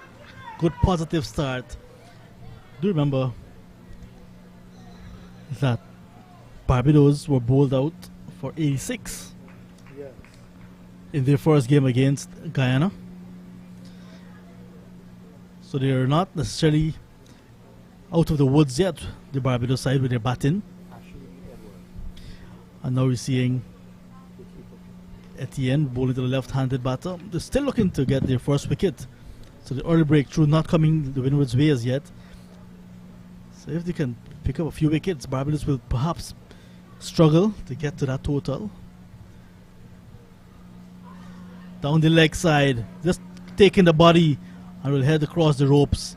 Good positive start. Do remember that Barbados were bowled out for 86 in their first game against Guyana. So they are not necessarily out of the woods yet, the Barbados side, with their batting. And now we're seeing Etienne bowling to the left-handed batter. They're still looking to get their first wicket. So the early breakthrough not coming the Windwards' way as yet. So if they can pick up a few wickets, Barbados will perhaps struggle to get to that total. Down the leg side, just taking the body and will head across the ropes.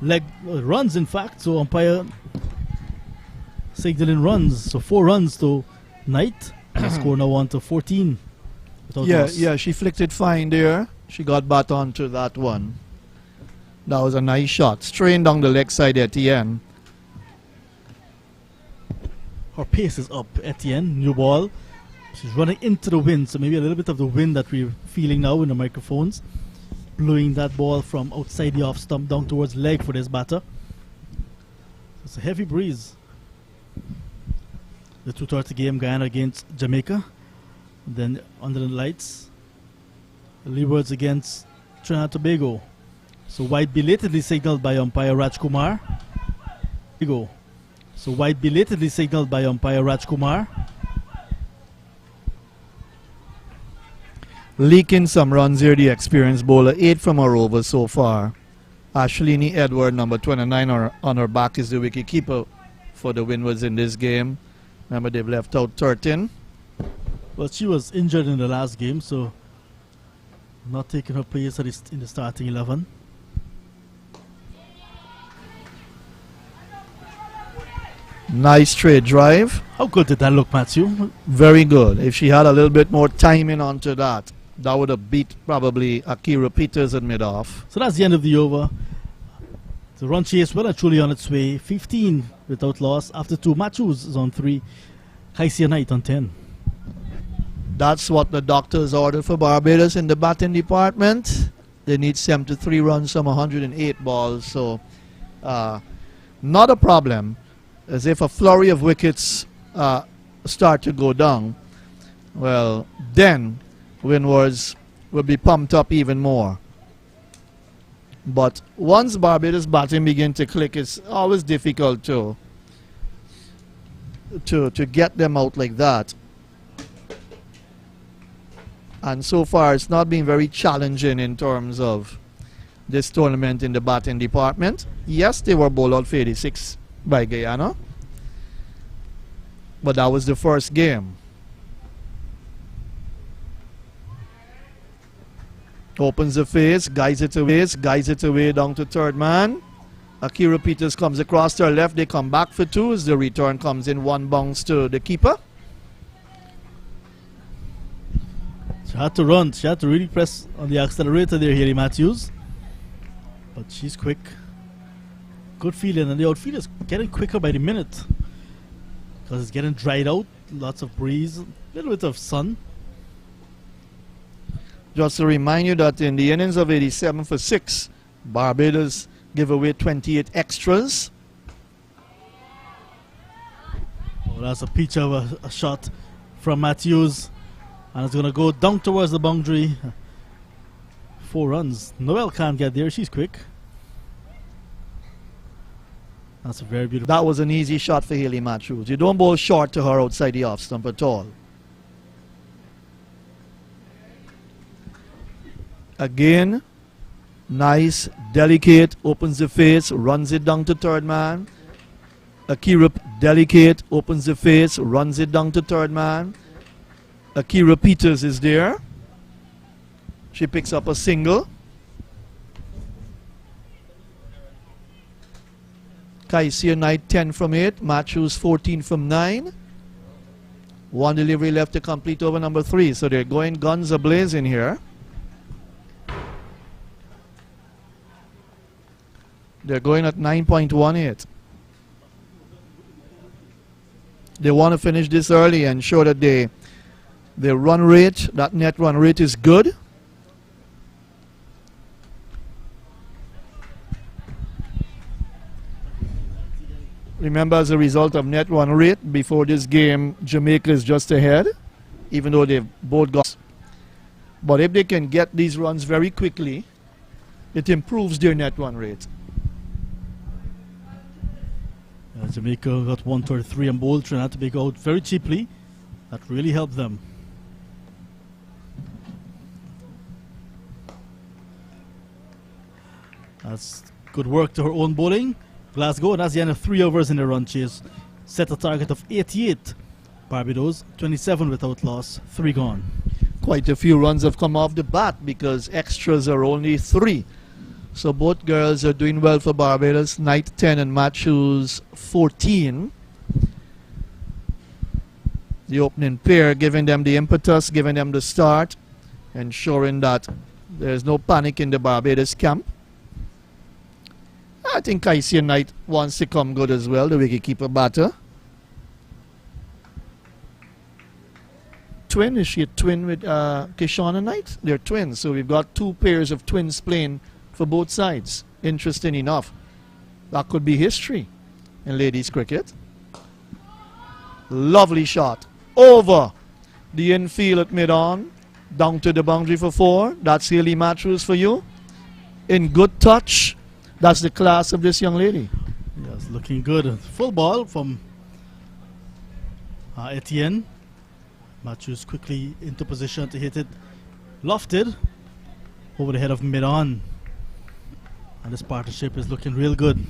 Leg runs, in fact, so umpire signaling runs. So 4 runs to Knight. The score now on to 14. Yeah, she flicked it fine there. She got back onto that one. That was a nice shot. Straight down the leg side, Etienne. Her pace is up, Etienne. New ball. She's running into the wind, so maybe a little bit of the wind that we're feeling now in the microphones. Blowing that ball from outside the off stump down towards leg for this batter. It's a heavy breeze. The 2:30 game, Guyana against Jamaica. Then under the lights, Windwards against Trinidad and Tobago. So wide belatedly signaled by umpire Rajkumar. So wide belatedly signaled by umpire Rajkumar. Leaking some runs here, the experienced bowler. 8 from her over so far. Ashlini Edward, number 29 on her back, is the wicket keeper for the Windwards in this game. Remember, they've left out 13. Well, she was injured in the last game, so not taking her place in the starting 11. Nice straight drive. How good did that look, Matthew? Very good. If she had a little bit more timing onto that, that would have beat probably Akira Peters at mid-off. So that's the end of the over. The run chase well and truly on its way. 15 without loss. After 2, Matthews is on 3. Kaisia Knight on 10. That's what the doctors ordered for Barbados in the batting department. They need 73 runs from 108 balls. So not a problem. As if a flurry of wickets start to go down, well, then Windwards will be pumped up even more. But once Barbados batting begin to click, it's always difficult to get them out like that. And so far, it's not been very challenging in terms of this tournament in the batting department. Yes, they were bowled out for 86 by Guyana, but that was the first game. Opens the face, guides it away down to third man. Akira Peters comes across to her left. They come back for 2 as the return comes in 1 bounce to the keeper. She had to run. She had to really press on the accelerator there, Haley Matthews. But she's quick. Good feeling, and the outfield is getting quicker by the minute because it's getting dried out. Lots of breeze, a little bit of sun. Just to remind you that in the innings of 87 for 6, Barbados give away 28 extras. Oh, that's a peach of a shot from Matthews, and it's going to go down towards the boundary. 4 runs. Noel can't get there. She's quick. That's a very beautiful. That was an easy shot for Haley Matthews. You don't bowl short to her outside the off stump at all. Again, nice, delicate, opens the face, runs it down to third man. Akira, delicate, opens the face, runs it down to third man. Akira Peters is there. She picks up a single. Kaisia Knight 10 from 8, Matthews 14 from 9. One delivery left to complete over number 3. So they're going guns a-blazing here. They're going at 9.18. They want to finish this early and show that their run rate, that net run rate is good. Remember, as a result of net run rate, before this game, Jamaica is just ahead, even though they've both got. But if they can get these runs very quickly, it improves their net run rate. Jamaica got 133 and bowled Trinidad to Tobago out very cheaply. That really helped them. That's good work to her own bowling. Glasgow, and that's the end of 3 overs in the run chase. Set a target of 88. Barbados, 27 without loss, 3 gone. Quite a few runs have come off the bat because extras are only 3. So both girls are doing well for Barbados. Knight 10 and Matthews 14. The opening pair giving them the impetus, giving them the start, ensuring that there's no panic in the Barbados camp. I think Kaisia Knight wants to come good as well, the wicketkeeper batter. Twin, is she a twin with Kishana Knight? They're twins, so we've got 2 pairs of twins playing for both sides. Interesting enough. That could be history in ladies cricket. Lovely shot. Over the infield at mid-on. Down to the boundary for 4. That's Haley Matthews for you. In good touch. That's the class of this young lady. Yes, looking good. Full ball from Etienne. Matthews quickly into position to hit it. Lofted over the head of mid-on. And this partnership is looking real good.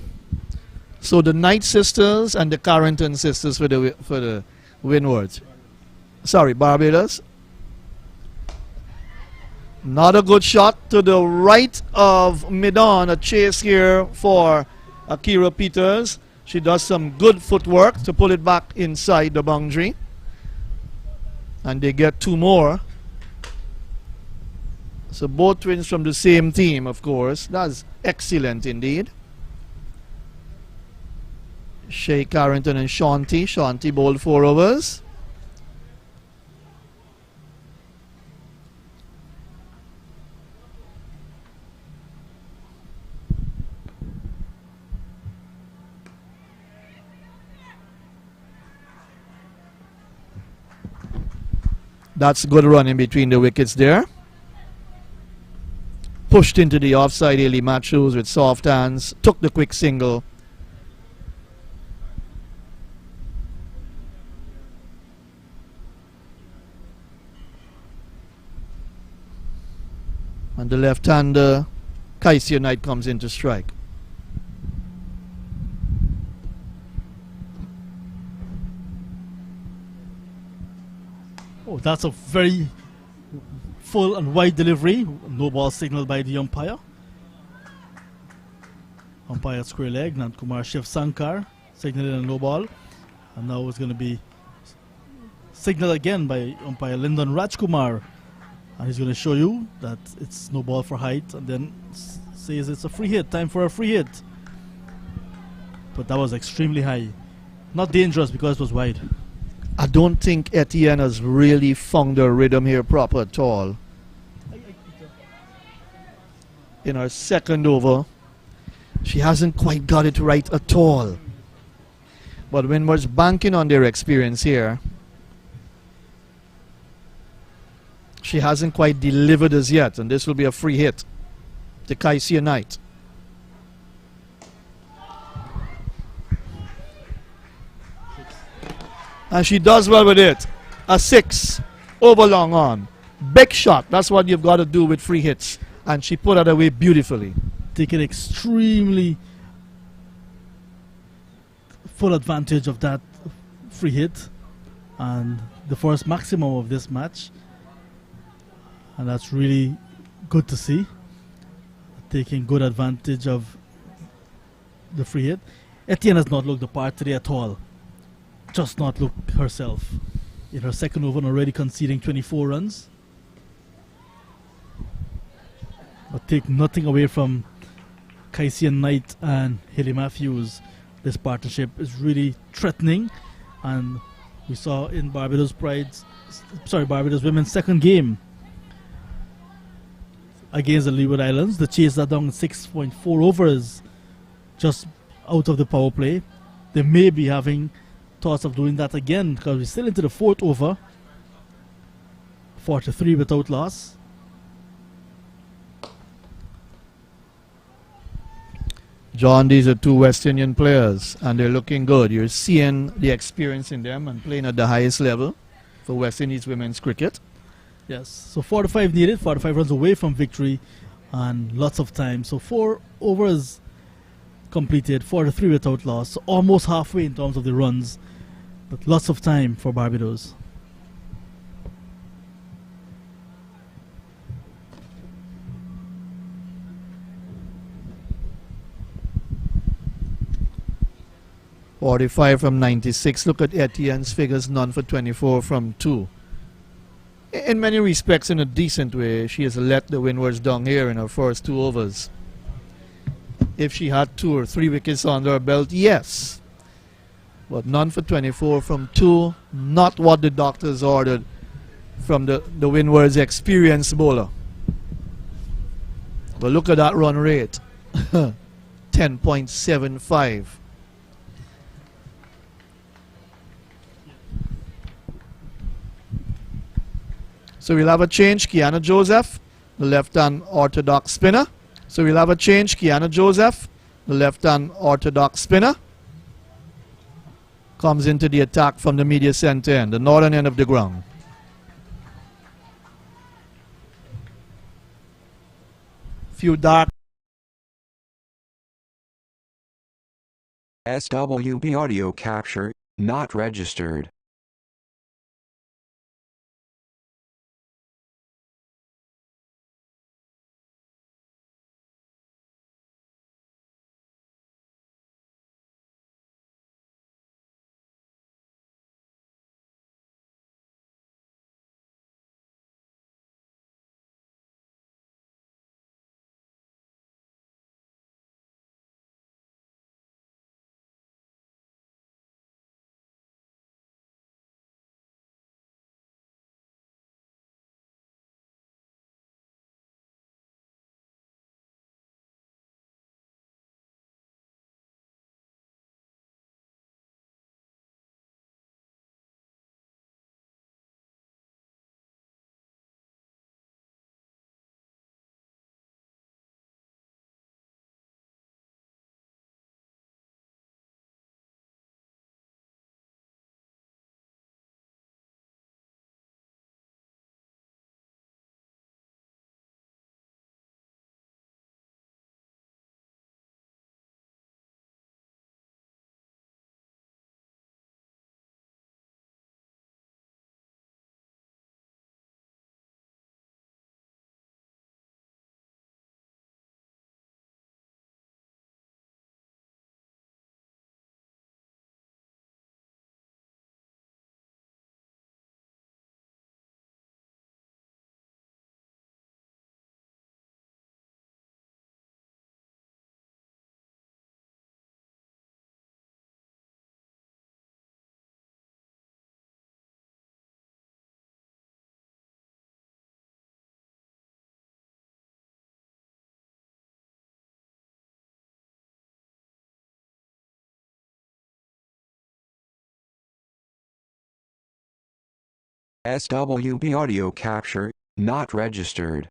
So the Knight sisters and the Carrington sisters for the Windwards. Sorry, Barbados. Not a good shot to the right of mid-on. A chase here for Akira Peters. She does some good footwork to pull it back inside the boundary. And they get 2 more. So both twins from the same team, of course. That's excellent indeed. Shay Carrington and Shanti. Shanti bowled 4 overs. That's good running between the wickets there. Pushed into the offside, Haley Matthews with soft hands. Took the quick single. And the left-hander, Kaisia Knight, comes in to strike. Oh, that's a very full and wide delivery. No ball signaled by the umpire. Umpire square leg. Nand Kumar Shiv Sankar signaling a no ball. And now it's going to be signaled again by umpire Lyndon Rajkumar. And he's going to show you that it's no ball for height. And then says it's a free hit. Time for a free hit. But that was extremely high. Not dangerous because it was wide. I don't think Etienne has really found her rhythm here proper at all. In her second over, she hasn't quite got it right at all. But Windwards banking on their experience here, she hasn't quite delivered as yet, and this will be a free hit to Kaisia Knight. And she does well with it. A 6 over long on. Big shot. That's what you've got to do with free hits. And she put it away beautifully. Taking extremely full advantage of that free hit. And the first maximum of this match. And that's really good to see. Taking good advantage of the free hit. Etienne has not looked the part today at all. Just not looked herself. In her second over and already conceding 24 runs. But take nothing away from Kaisian Knight and Haley Matthews. This partnership is really threatening. And we saw in Barbados Women's second game against the Leeward Islands. The Chase are down 6.4 overs just out of the power play. They may be having thoughts of doing that again because we're still into the fourth over. 43 without loss. John, these are two West Indian players and they're looking good. You're seeing the experience in them and playing at the highest level for West Indies women's cricket. Yes, so 45 needed, 45 runs away from victory and lots of time. So 4 overs completed, 43 without loss, so almost halfway in terms of the runs, but lots of time for Barbados. .45 from 96. Look at Etienne's figures, none for 24 from 2. In many respects, in a decent way, she has let the Windwards down here in her first 2 overs. If she had 2 or 3 wickets under her belt, yes. But none for 24 from 2, not what the doctors ordered from the Windwards experienced bowler. But look at that run rate. 10.75. So we'll have a change. Kiana Joseph, the left-hand orthodox spinner. So we'll have a change. Kiana Joseph, the left-hand orthodox spinner, comes into the attack from the media center end, the northern end of the ground. Few dark. SWB audio capture, not registered. SWB audio capture, not registered.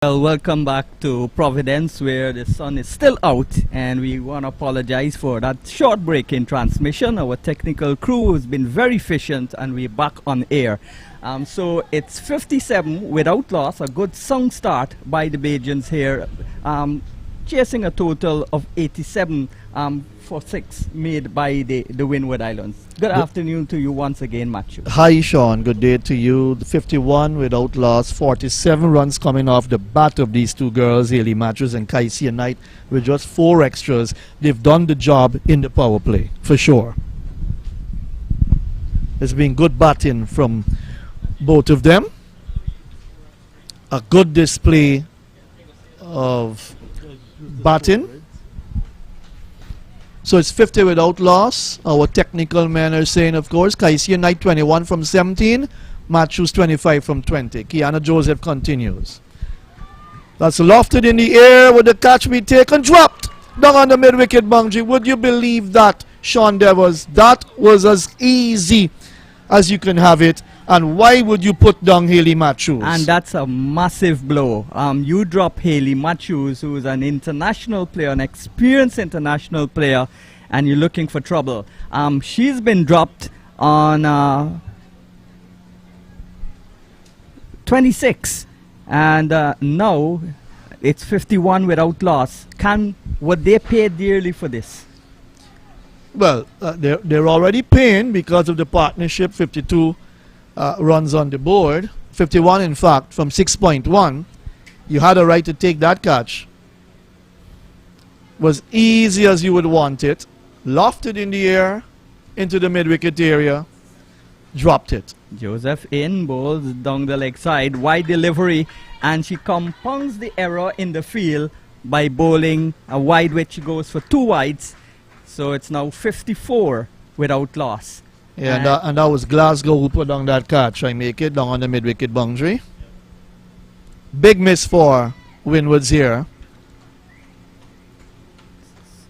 Well, welcome back to Providence, where the sun is still out, and we want to apologize for that short break in transmission. Our technical crew has been very efficient, and we're back on air. So it's 57 without loss, a good sound start by the Bajans here, chasing a total of 87 for 6 made by the Windward Islands. Good afternoon to you once again, Matthew. Hi, Sean. Good day to you. 51 without loss, 47 runs coming off the bat of these two girls, Haley Matthews and Kaisia Knight, with just 4 extras. They've done the job in the power play, for sure. There's been good batting from both of them. A good display of batting. So it's 50 without loss. Our technical men are saying, of course, Kaisia Knight 21 from 17, Matthews 25 from 20. Kiana Joseph continues. That's lofted in the air with the catch be taken, dropped down on the mid-wicket boundary. Would you believe that, Sean Devers? That was as easy as you can have it. And why would you put down Haley Matthews? And that's a massive blow. You drop Haley Matthews, who's an international player, an experienced international player, and you're looking for trouble. She's been dropped on 26, and now it's 51 without loss. Would they pay dearly for this? Well, they're already paying because of the partnership. 52 runs on the board, 51 in fact, from 6.1. You had a right to take that catch. Was easy as you would want it. Lofted in the air into the mid-wicket area, dropped it. Joseph in, bowls down the leg side, wide delivery, and she compounds the error in the field by bowling a wide, which goes for 2 wides. So it's now 54 without loss. Yeah, and that was Glasgow who put down that catch. I make it down on the mid-wicket boundary. Big miss for Windwards here.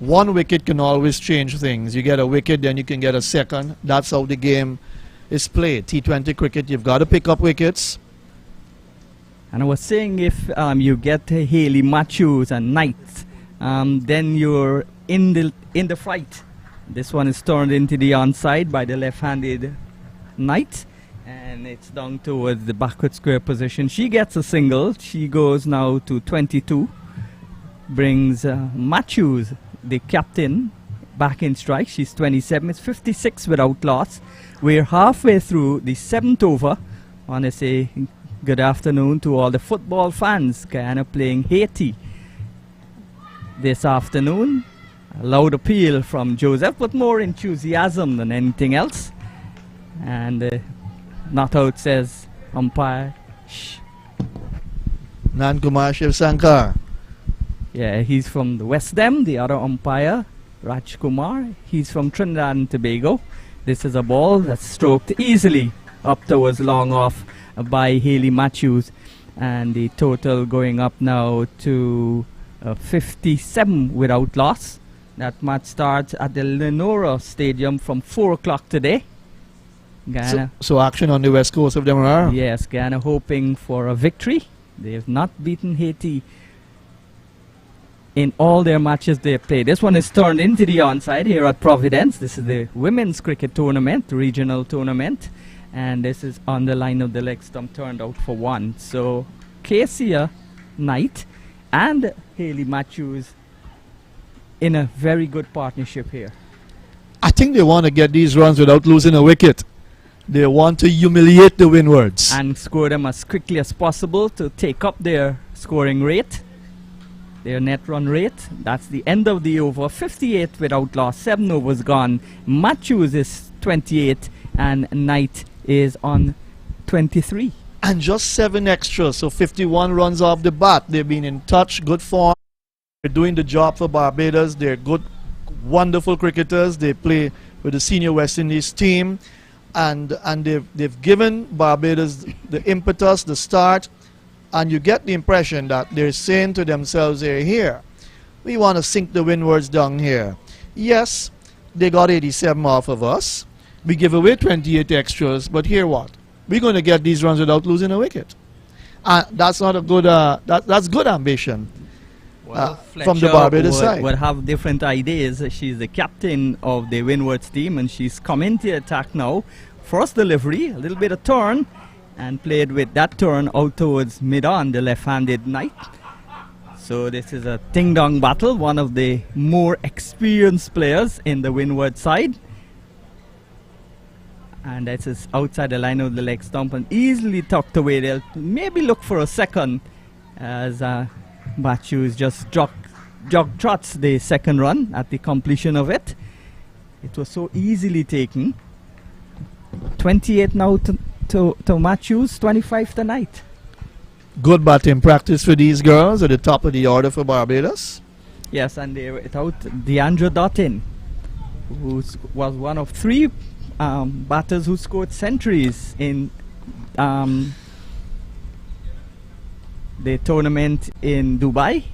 1 wicket can always change things. You get a wicket, then you can get a second. That's how the game is played. T20 cricket, you've got to pick up wickets. And I was saying, if you get Haley Matthews and Knight, then you're in the fight. This one is turned into the onside by the left-handed Knight, and it's down towards the backward square position. She gets a single. She goes now to 22. Brings Matthews, the captain, back in strike. She's 27. It's 56 without loss. We're halfway through the 7th over. I want to say good afternoon to all the football fans. Guyana playing Haiti this afternoon. A loud appeal from Joseph, but more enthusiasm than anything else. And not out says umpire. Shh. Nankumar Shiv Sankar. Yeah, he's from the West End. The other umpire, Raj Kumar, he's from Trinidad and Tobago. This is a ball that's stroked easily up towards long off by Haley Matthews. And the total going up now to 57 without loss. That match starts at the Lenora Stadium from 4 o'clock today. Guyana. So action on the west coast of Demerara. Yes, Guyana hoping for a victory. They have not beaten Haiti in all their matches they have played. This one is turned into the onside here at Providence. This is the women's cricket tournament, regional tournament. And this is on the line of the leg stump, turned out for 1. So Kaisia Knight and Haley Matthews in a very good partnership here. I think they want to get these runs without losing a wicket. They want to humiliate the Windwards. And score them as quickly as possible to take up their scoring rate, their net run rate. That's the end of the over. 58 without loss, 7 overs gone. Matthews is 28 and Knight is on 23. And just 7 extras, so 51 runs off the bat. They've been in touch, good form. They're doing the job for Barbados. They're good, wonderful cricketers. They play with the senior West Indies team. And they've given Barbados the impetus, the start. And you get the impression that they're saying to themselves, they're here. We want to sink the Windwards down here. Yes, they got 87 off of us. We give away 28 extras. But here what? We're going to get these runs without losing a wicket. That's not a good. That's good ambition. Well, From the Fletcher Barbados side. would have different ideas. She's the captain of the Windwards team, and she's come into attack now. First delivery, a little bit of turn, and played with that turn out towards mid-on, the left-handed knight. So this is a ding-dong battle, one of the more experienced players in the Windward side. And this is outside the line of the leg stump and easily tucked away. They'll maybe look for a second as Matthews just jog trots the second run at the completion of it. It was so easily taken. 28 now to Matthews, 25 tonight. Good batting practice for these girls at the top of the order for Barbados. Yes, and they without Deandra Dottin, who was one of three batters who scored centuries in the tournament in Dubai.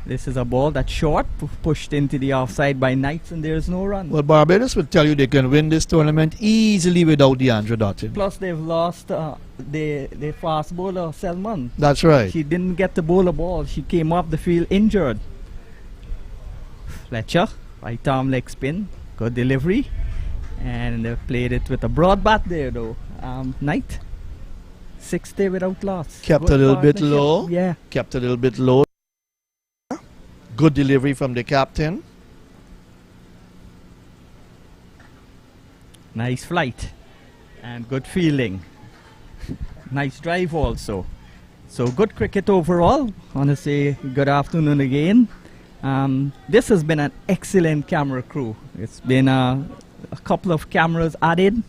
This is a ball that's short, pushed into the offside by Knights, and there's no run. Well, Barbados will tell you they can win this tournament easily without Deandra Dottin. Plus, they've lost the fast bowler, Selman. That's right. She didn't get to bowl a ball. She came off the field injured. Fletcher, right arm leg spin, good delivery. And they played it with a broad bat there, though. Knight, 60 without loss. Kept Good a little bit partnership. low. Yeah. Kept a little bit low. Good delivery from the captain. Nice flight and good fielding. Nice drive also. So good cricket overall. I want to say good afternoon again. This has been an excellent camera crew. It's been a couple of cameras added.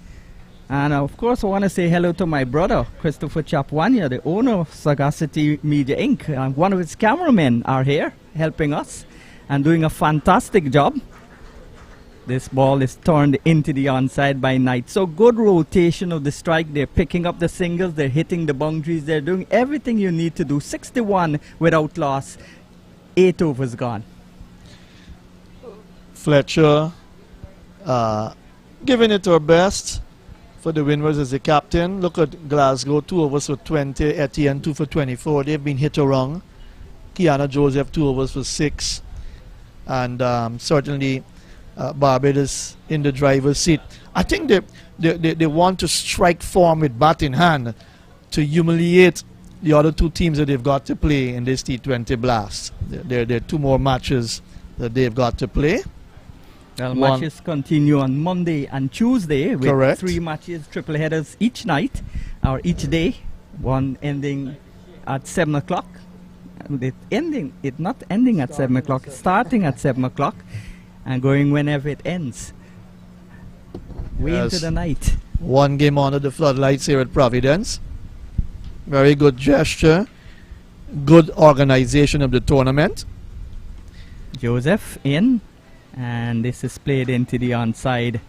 And of course I want to say hello to my brother, Christopher Chapwania, the owner of Sagacity Media Inc. One of its cameramen are here helping us and doing a fantastic job. This ball is turned into the onside by Knight. So good rotation of the strike. They're picking up the singles. They're hitting the boundaries. They're doing everything you need to do. 61 without loss. 8 overs gone. Fletcher giving it her best for the Windwards as the captain. Look at Glasgow, 2 overs for 20. Etienne, 2 for 24. They've been hit around. Kiana Joseph, 2 overs for 6. And certainly Barbados in the driver's seat. I think they want to strike form with bat in hand to humiliate the other two teams that they've got to play in this T20 blast. There are 2 more matches that they've got to play. Well, matches continue on Monday and Tuesday with Correct. 3 matches, triple headers each night or each day. One ending at 7 o'clock. It not ending at 7 o'clock, starting at 7 o'clock and going whenever it ends. Way Yes. into the night. 1 game under the floodlights here at Providence. Very good gesture. Good organization of the tournament. Joseph in, and this is played into the offside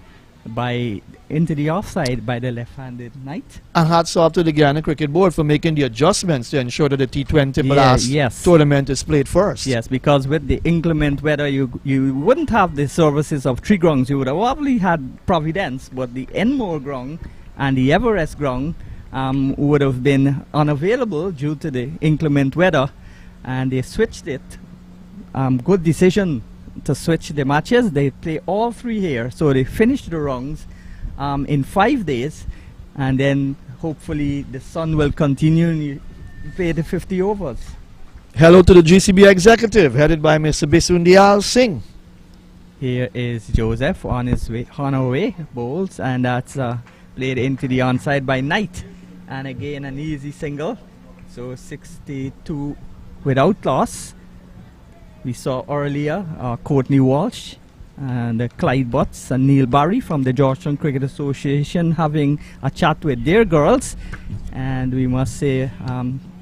by the left-handed Knight. And hats off to the Guyana Cricket Board for making the adjustments to ensure that the T20 blast yes. tournament is played first. Yes, because with the inclement weather, you wouldn't have the services of 3 grounds. You would have probably had Providence, but the Enmore ground and the Everest ground would have been unavailable due to the inclement weather, and they switched it. Good decision to switch the matches. They play all 3 here, so they finished the rounds in 5 days, and then hopefully the sun will continue and you play the 50 overs. Hello to the GCB executive headed by Mr. Bisundial Singh. Here is Joseph on our way, bowls, and that's played into the onside by Knight, and again an easy single. So 62 without loss. We saw earlier Courtney Walsh and Clyde Butts and Neil Barry from the Georgetown Cricket Association having a chat with their girls. And we must say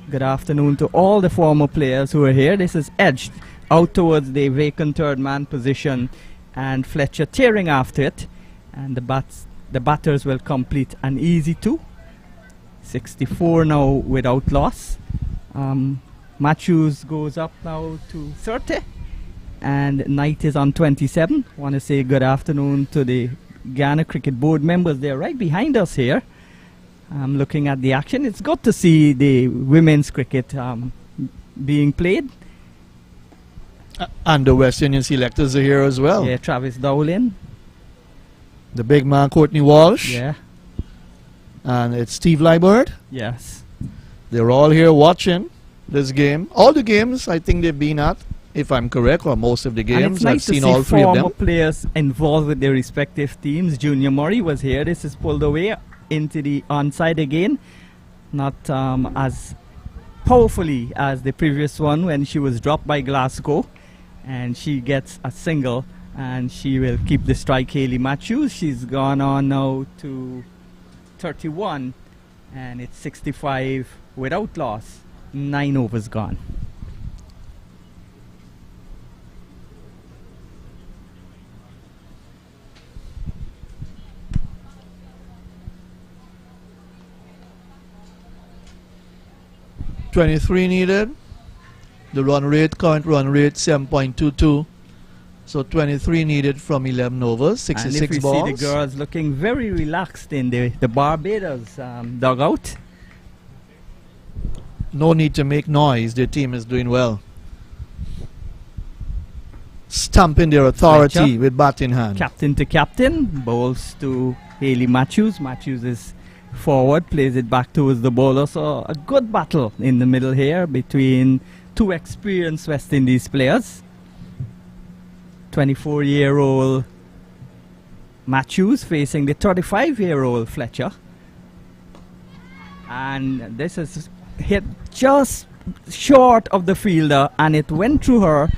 good afternoon to all the former players who are here. This is edged out towards the vacant third man position, and Fletcher tearing after it, and the batters will complete an easy 2. 64 now without loss. Matthews goes up now to 30, and Knight is on 27. Want to say good afternoon to the Guyana Cricket Board members. They're right behind us here. I'm looking at the action. It's good to see the women's cricket being played. And the West Indian selectors are here as well. Yeah, Travis Dowling. The big man, Courtney Walsh. Yeah. And it's Steve Liebert. Yes. They're all here watching this game. All the games I think they've been at, if I'm correct, or most of the And games. it's nice I've seen to see all three of former them. players involved with their respective teams. Junior Murray was here. This is pulled away into the onside again. Not as powerfully as the previous one when she was dropped by Glasgow. And she gets a single. And she will keep the strike, Hayley Matthews. She's gone on now to 31. And it's 65 without loss. 9 overs gone. .23 needed. The current run rate 7.22. So 23 needed from 11 overs, 66 and if we balls. see the girls looking very relaxed in the Barbados dugout. No need to make noise. Their team is doing well. Stamping their authority Fletcher. with bat in hand. Captain to captain, bowls to Hayley Matthews. Matthews is forward, plays it back towards the bowler. So a good battle in the middle here between two experienced West Indies players. 24-year-old Matthews facing the 35-year-old Fletcher. And this is hit just short of the fielder, and it went through her.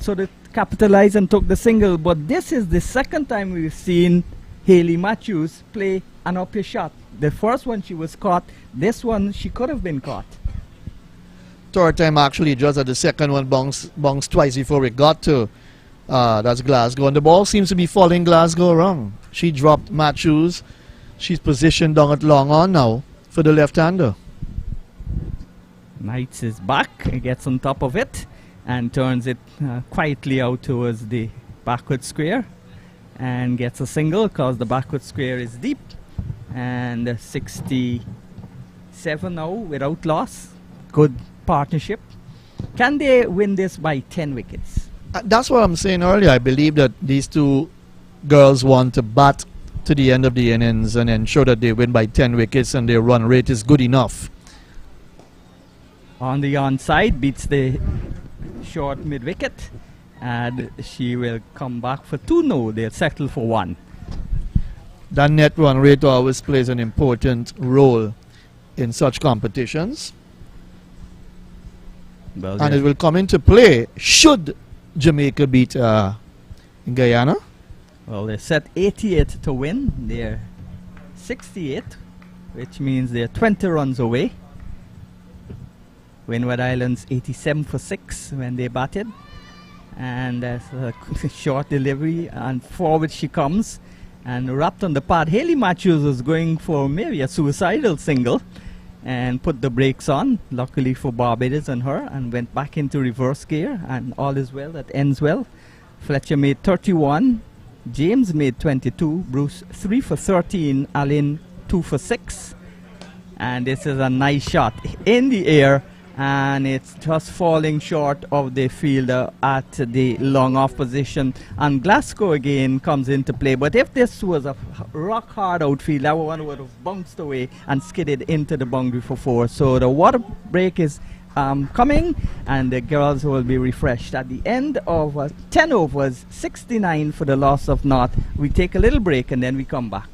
So they capitalized and took the single. But this is the second time we've seen Hayley Matthews play an up-your shot. The first one she was caught. This one she could have been caught. Third time actually, just at the second one bounced twice before it got to that's Glasgow. And the ball seems to be following Glasgow around. She dropped Matthews. She's positioned down at long on now for the left-hander. Knights is back, he gets on top of it and turns it quietly out towards the backward square and gets a single because the backward square is deep. And 67 now without loss. Good partnership. Can they win this by 10 wickets? That's what I'm saying earlier. I believe that these two girls want to bat to the end of the innings and ensure that they win by 10 wickets and their run rate is good enough. On the onside, beats the short mid-wicket, and she will come back for 2. No, they'll settle for 1. That net run rate always plays an important role in such competitions. Well, And it will come into play should Jamaica beat Guyana. Well, they're set 88 to win. They're 68, which means they're 20 runs away. Windward Islands 87 for 6 when they batted. And there's a short delivery, and forward she comes. And wrapped on the pad, Hayley Matthews was going for maybe a suicidal single and put the brakes on, luckily for Barbados and her, and went back into reverse gear, and all is well that ends well. Fletcher made 31, James made 22, Bruce 3 for 13, Allen 2 for 6. And this is a nice shot in the air, and it's just falling short of the fielder at the long off position. And Glasgow again comes into play. But if this was a rock hard outfield, that one would have bounced away and skidded into the boundary for 4. So the water break is coming, and the girls will be refreshed at the end of 10 overs, 69 for the loss of North. We take a little break and then we come back.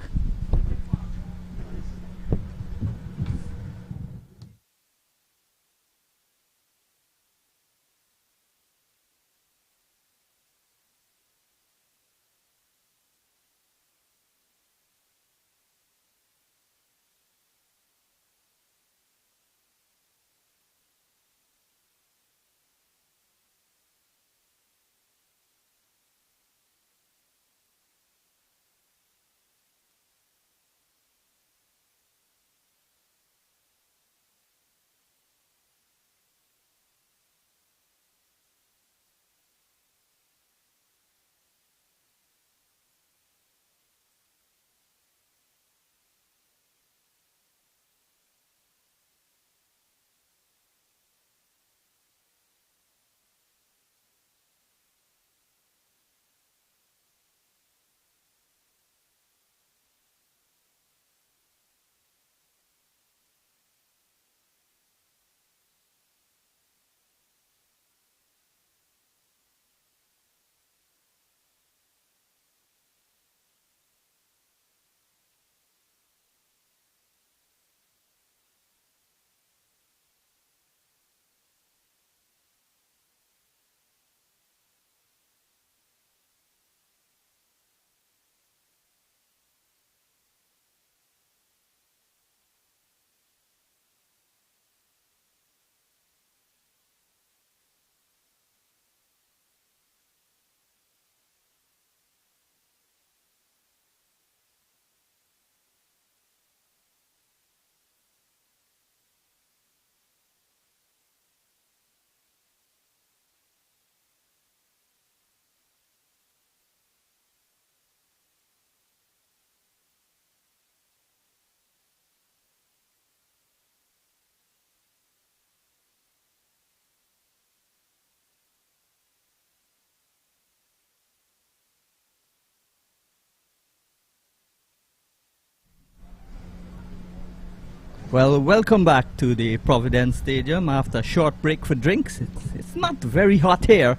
Well, welcome back to the Providence Stadium after a short break for drinks. It's not very hot here,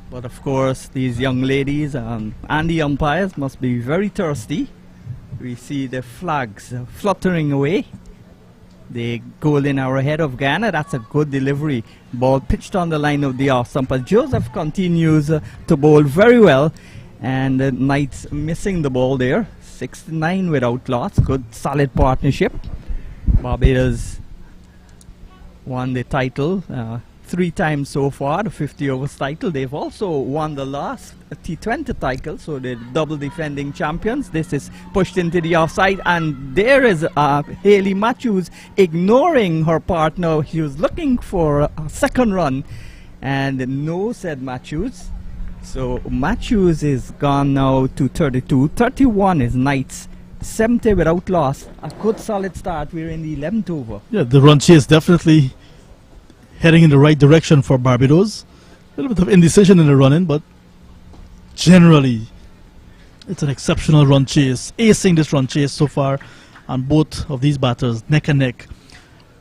but of course these young ladies and the umpires must be very thirsty. We see the flags fluttering away. The goal in our head of Ghana, that's a good delivery. Ball pitched on the line of the off stump. Joseph continues to bowl very well, and the Knights missing the ball there. 69 without loss. Good solid partnership. Barbados won the title 3 times so far, the 50 overs title. They've also won the last T20 title, so they're double defending champions. This is pushed into the offside, and there is Hayley Matthews ignoring her partner. She was looking for a second run, and no, said Matthews. So Matthews is gone now to 32. 31 is Knights. 70 without loss. A good solid start. We're in the 11th over. Yeah, the run chase definitely heading in the right direction for Barbados. A little bit of indecision in the running, but generally it's an exceptional run chase. Acing this run chase so far on both of these batters, neck and neck.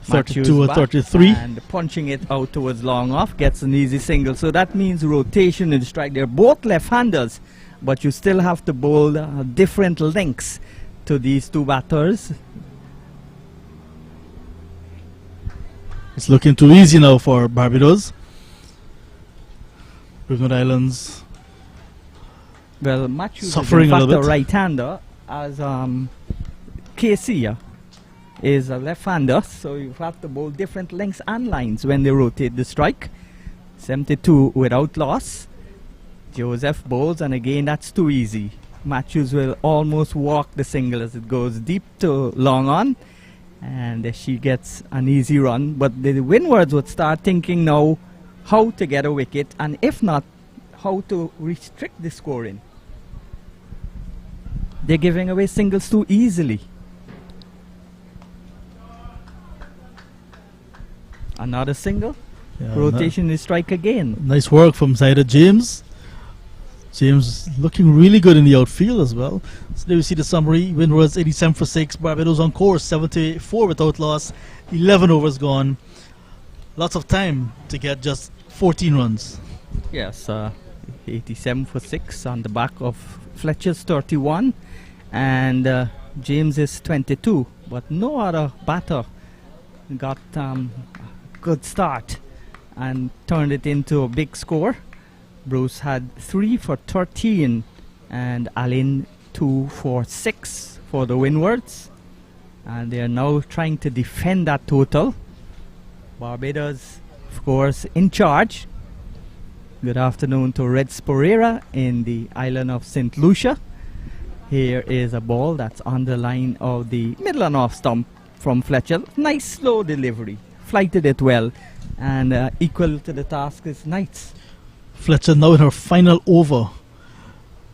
32 and 33. And punching it out towards long off gets an easy single. So that means rotation in the strike. They're both left-handers, but you still have to bowl different lengths to these two batters. It's looking too easy now for Barbados. British Islands. Well, Matthews Suffering is a in little fact bit. a right-hander, as Casey is a left-hander, so you have to bowl different lengths and lines when they rotate the strike. 72 without loss. Joseph bowls, and again that's too easy. Matthews will almost walk the single as it goes deep to long on, and she gets an easy run. But the Windwards would start thinking now how to get a wicket, and if not, how to restrict the scoring. They're giving away singles too easily. Another single. Yeah, Rotation is strike again. nice work from Zaida James. James looking really good in the outfield as well. So there we see the summary. Windwards 87 for 6. Barbados on course 74 without loss. 11 overs gone. Lots of time to get just 14 runs. Yes, 87 for 6 on the back of Fletcher's 31, and James is 22. But no other batter got a good start and turned it into a big score. Bruce had 3 for 13, and Allen 2 for 6 for the Windwards, and they are now trying to defend that total. Barbados, of course, in charge. Good afternoon to Red Sporera in the island of St. Lucia. Here is a ball that's on the line of the middle and off stump from Fletcher. Nice slow delivery, flighted it well, and equal to the task is Knights. Fletcher now in her final over.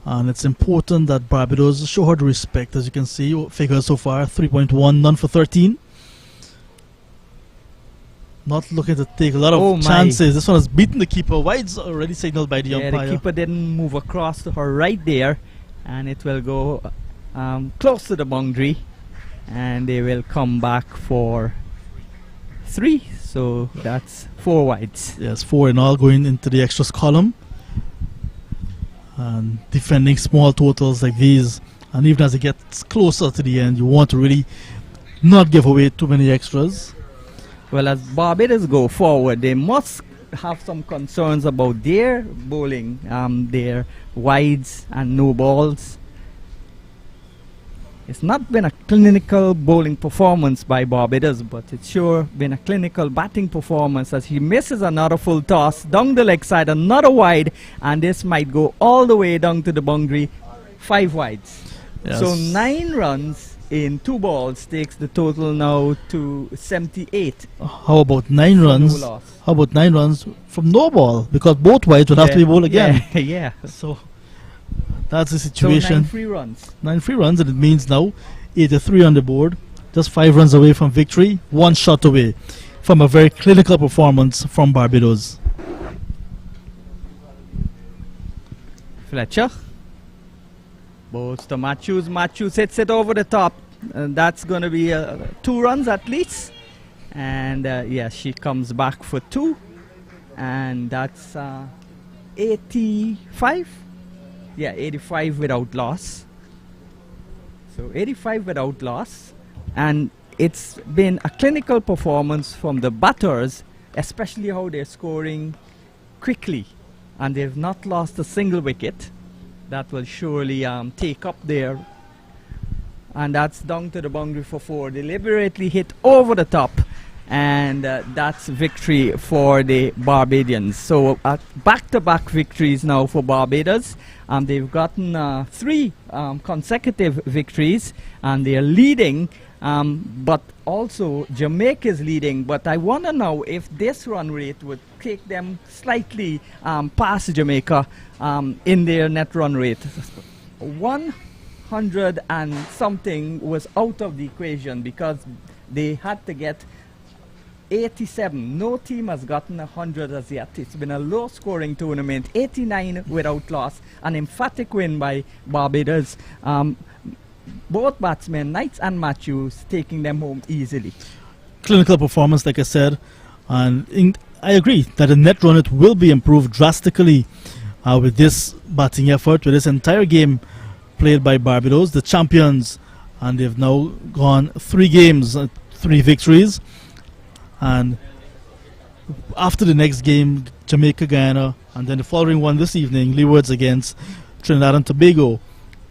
And it's important that Barbados show her the respect. As you can see, figures so far 3.1, none for 13. Not looking to take a lot of chances. This one has beaten the keeper. Wide's already signaled by the umpire. The keeper didn't move across to her right there, and it will go close to the boundary, and they will come back for 3. So that's 4 wides. Yes, 4 in all going into the extras column. And defending small totals like these, and even as it gets closer to the end, you want to really not give away too many extras. Well, as Barbados go forward, they must have some concerns about their bowling, their wides and no balls. It's not been a clinical bowling performance by Barbados, but it's sure been a clinical batting performance as he misses another full toss down the leg side, another wide, and this might go all the way down to the boundary. 5 wides. Yes. So 9 runs in 2 balls takes the total now to 78. How about 9 runs? No loss. How about 9 runs from no ball? Because both wides would have to be bowled again. Yeah. So that's the situation. So 9 free runs. 9 free runs, and it means now 83 on the board. Just 5 runs away from victory. 1 shot away from a very clinical performance from Barbados. Fletcher. Bowls to Matthews. Matthews hits it over the top. That's going to be 2 runs at least. And yeah, she comes back for 2. And that's 85. Yeah, 85 without loss. So 85 without loss. And it's been a clinical performance from the batters, especially how they're scoring quickly. And they've not lost a single wicket. That will surely take up there. And that's down to the boundary for 4. Deliberately hit over the top. And that's victory for the Barbadians. So back-to-back victories now for Barbados. They've gotten 3 consecutive victories, and they're leading. But also Jamaica's leading. But I wonder now if this run rate would take them slightly past Jamaica in their net run rate. 100 and something was out of the equation because they had to get 87. No team has gotten 100 as yet. It's been a low scoring tournament. 89 without loss. An emphatic win by Barbados. Both batsmen, Knights and Matthews, taking them home easily. Clinical performance, like I said. And I agree that the net run rate will be improved drastically with this batting effort, with this entire game played by Barbados, the champions. And they've now gone 3 games, 3 victories. And after the next game, Jamaica, Guyana, and then the following one this evening, Windwards against Trinidad and Tobago,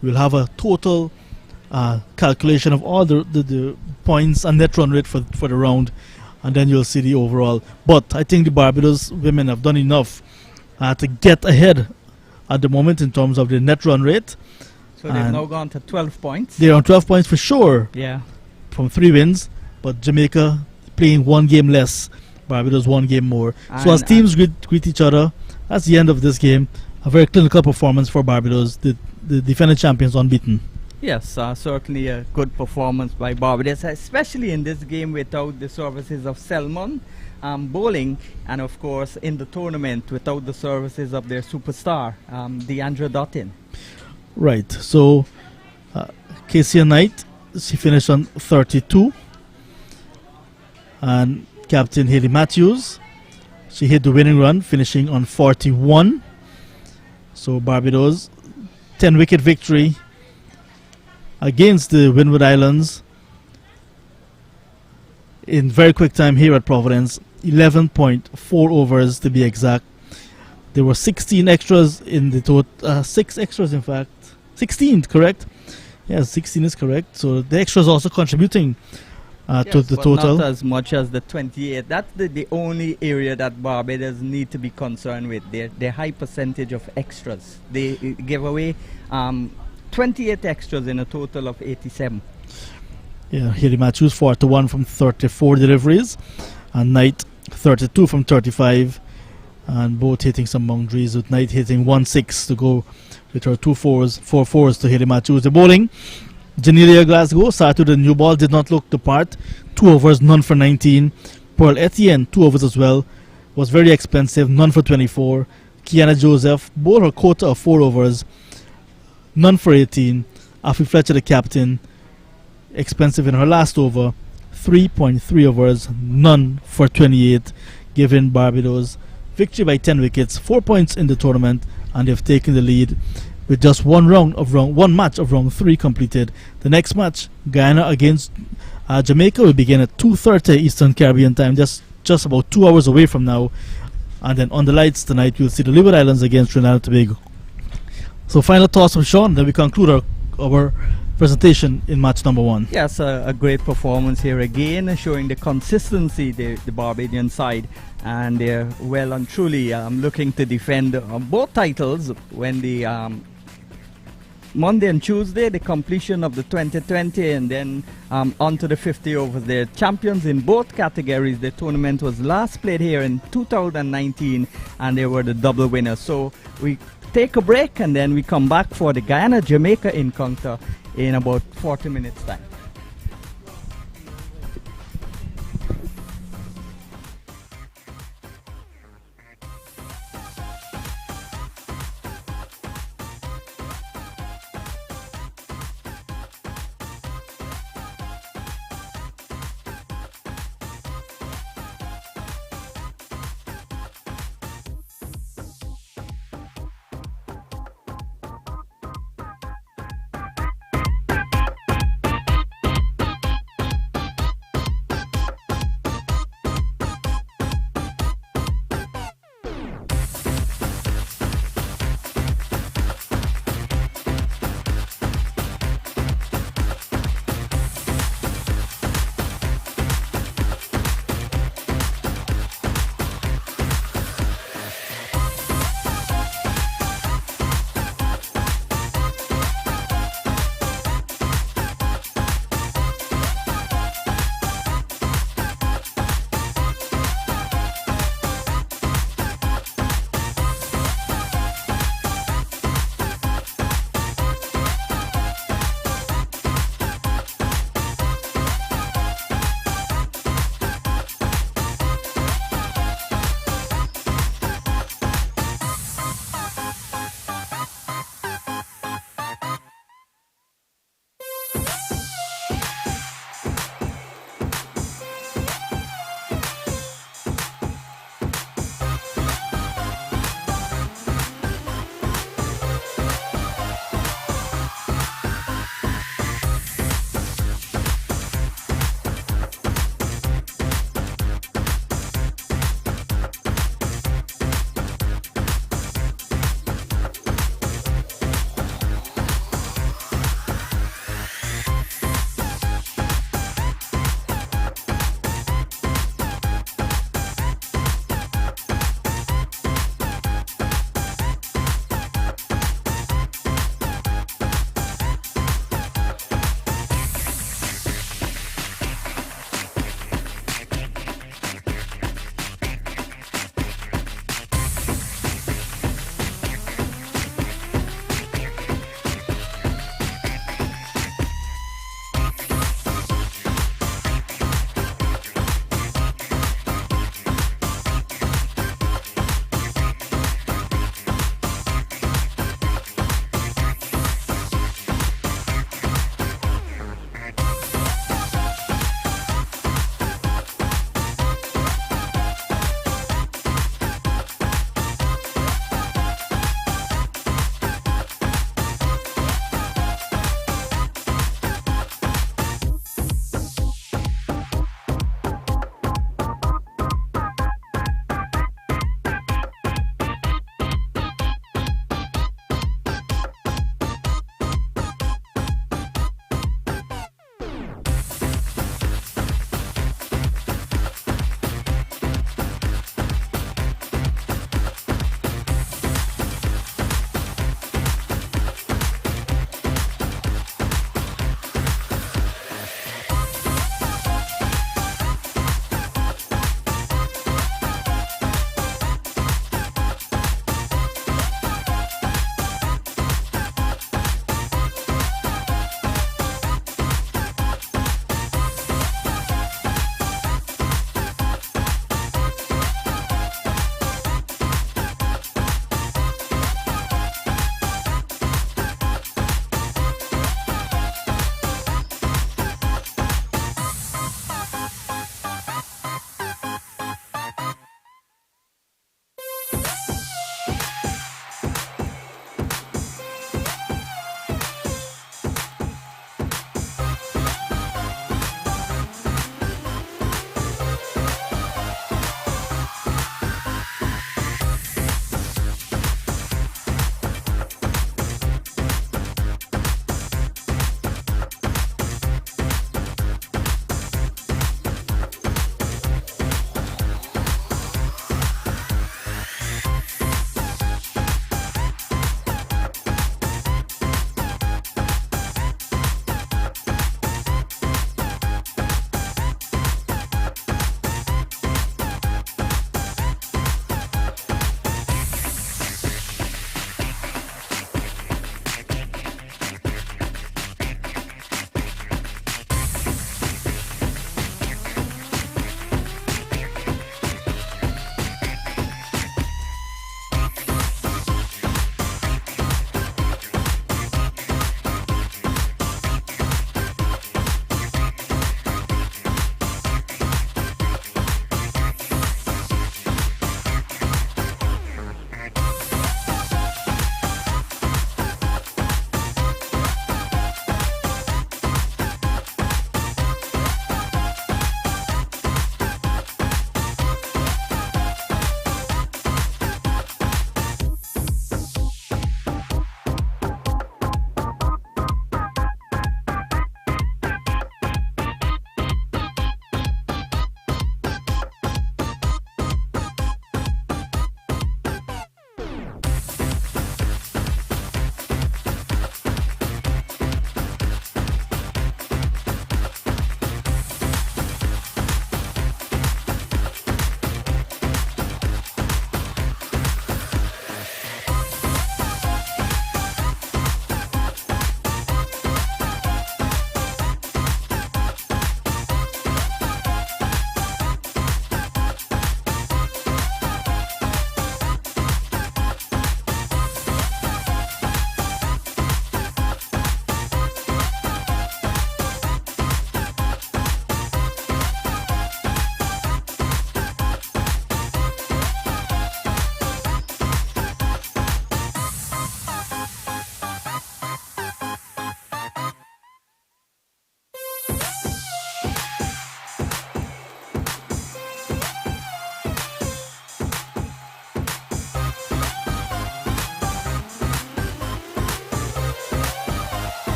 we'll have a total calculation of all the points and net run rate for the round, and then you'll see the overall. But I think the Barbados women have done enough to get ahead at the moment in terms of the net run rate. So they've now gone to 12 points. They're on 12 points for sure. Yeah. From 3 wins, but Jamaica playing 1 game less, Barbados 1 game more. So as teams greet each other, that's the end of this game. A very clinical performance for Barbados, the defending champions unbeaten. Yes, certainly a good performance by Barbados, especially in this game without the services of Selmon bowling, and of course in the tournament without the services of their superstar, Deandra Dottin. Right, so Casey Knight, she finished on 32. And Captain Haley Matthews, she hit the winning run, finishing on 41. So Barbados, 10-wicket victory against the Windward Islands in very quick time here at Providence. 11.4 overs to be exact. There were 16 extras in the total, 6 extras in fact. 16, correct? Yes, 16 is correct. So the extras also contributing to the total. Not as much as the 28. That's the only area that Barbados need to be concerned with. Their high percentage of extras. They give away 28 extras in a total of 87. Yeah, Haley Matthews 41 from 34 deliveries, and Knight 32 from 35, and both hitting some boundaries, with Knight hitting 1-6 to go with her 4 fours to Haley Matthews. The bowling, Janelia Glasgow started a new ball, did not look the part. 2 overs, none for 19. Pearl Etienne, 2 overs as well, was very expensive, none for 24. Kiana Joseph, bowled her quota of 4 overs, none for 18. Afi Fletcher, the captain, expensive in her last over, 3.3 overs, none for 28, giving Barbados victory by 10 wickets, 4 points in the tournament, and they've taken the lead with just one match of round 3 completed. The next match, Guyana against Jamaica, will begin at 2:30 Eastern Caribbean time, just about 2 hours away from now. And then on the lights tonight, we'll see the Leeward Islands against Trinidad and Tobago. So final thoughts from Sean, then we conclude our presentation in match number 1. Yes, a great performance here again, showing the consistency the Barbadian side, and they're well and truly looking to defend both titles when the Monday and Tuesday, the completion of the 2020, and then on to the 50 overs. They're champions in both categories. The tournament was last played here in 2019, and they were the double winners. So we take a break, and then we come back for the Guyana-Jamaica encounter in about 40 minutes time.